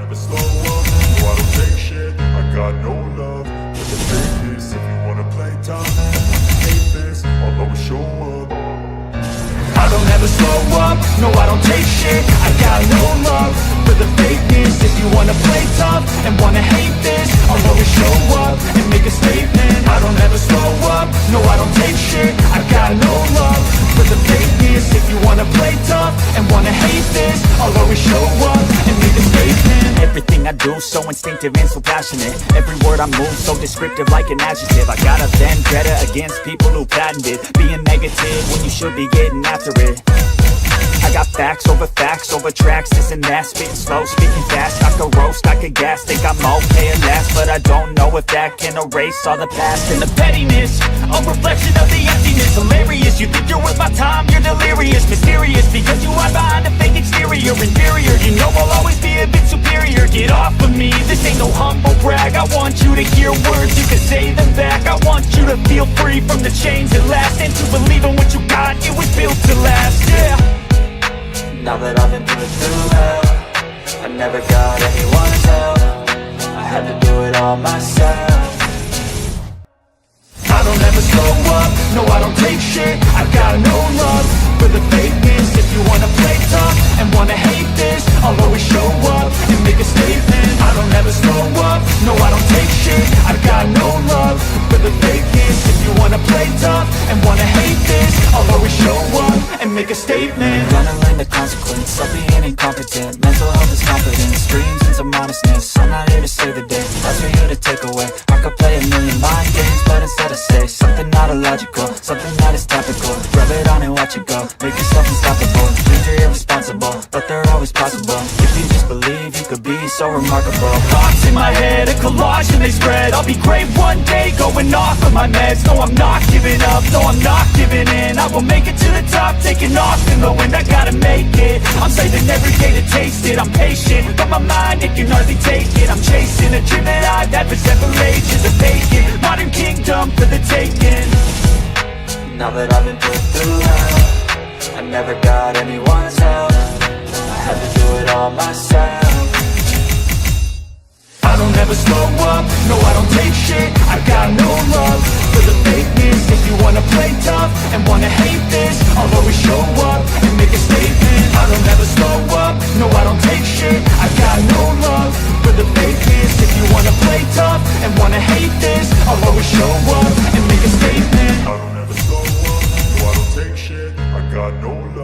never slow up, no I don't take shit. I got no love for the fakeness. If you wanna play tough and hate this, I'll always show up. I don't ever slow up, no I don't take shit. I got no love for the fakeness. If you wanna play tough and wanna hate this, I'll always show up and make a statement. I don't ever slow up, no I don't take shit. I got no love for the fakeness. If you wanna play tough and wanna hate this, I'll always show up and make a statement. Everything I do so instinctive and so passionate. Every word I move so descriptive like an adjective. I got a vendetta against people who patented being negative when you should be getting after it. I got facts over tracks, this and that. Spitting slow, speaking fast. I could roast, I could gas. Think I'm okay at last, but I don't know if that can erase all the past. And the pettiness, a reflection of the emptiness. Hilarious, you think you're worth my time, you're delirious. Mysterious, because you hide behind a fake exterior. Inferior, you know I'll always be a bit superior. Get off of me, this ain't no humble brag. I want you to hear words, you can say them back. I want you to feel free from the chains at last, and to believe in what you got, it was built to last, yeah. Now that I've been put through hell, I never got anyone's help. I had to do it all myself. I don't ever slow up, no I don't take shit. I got no love for the fakeness. If you wanna play tough and wanna hate this, I'll always show up and make a statement. I don't ever slow up, no I don't take shit. I got no love for the fakeness. If you wanna play tough and wanna hate this, I'll always show up and make a statement. Gonna learn the consequence of being incompetent. Mental health is confidence, dreams and some honestness. I'm not here to save the day, that's for you to take away. I could play a million mind games, but instead I say something not illogical, something that is topical. Rub it on and watch it go, make yourself unstoppable. Dreams are irresponsible, but they're always possible. If you just believe, you could be so remarkable. Thoughts in my head, a collage and they spread. I'll be great one day, going off of my meds. No, I'm not giving up, no, I'm not giving in. I will make it to the top, taking off in the wind. I gotta make it, I'm saving every day to taste it. I'm patient, but my mind, it can hardly take it. I'm chasing a dream that I've had for several ages. A vacant, modern kingdom for the taking. Now that I've been put through hell, I never got anyone's help. I had to do it all myself. I don't ever slow up, no I don't take shit. I got no love for the fakeness. If you wanna play tough and wanna hate this, I'll always show up and make a statement. I don't ever slow up, no I don't take shit. I got no love for the fakeness. If you wanna play tough and wanna hate this, I'll always show up and make a statement. I don't ever slow up, no I don't take shit. I got no love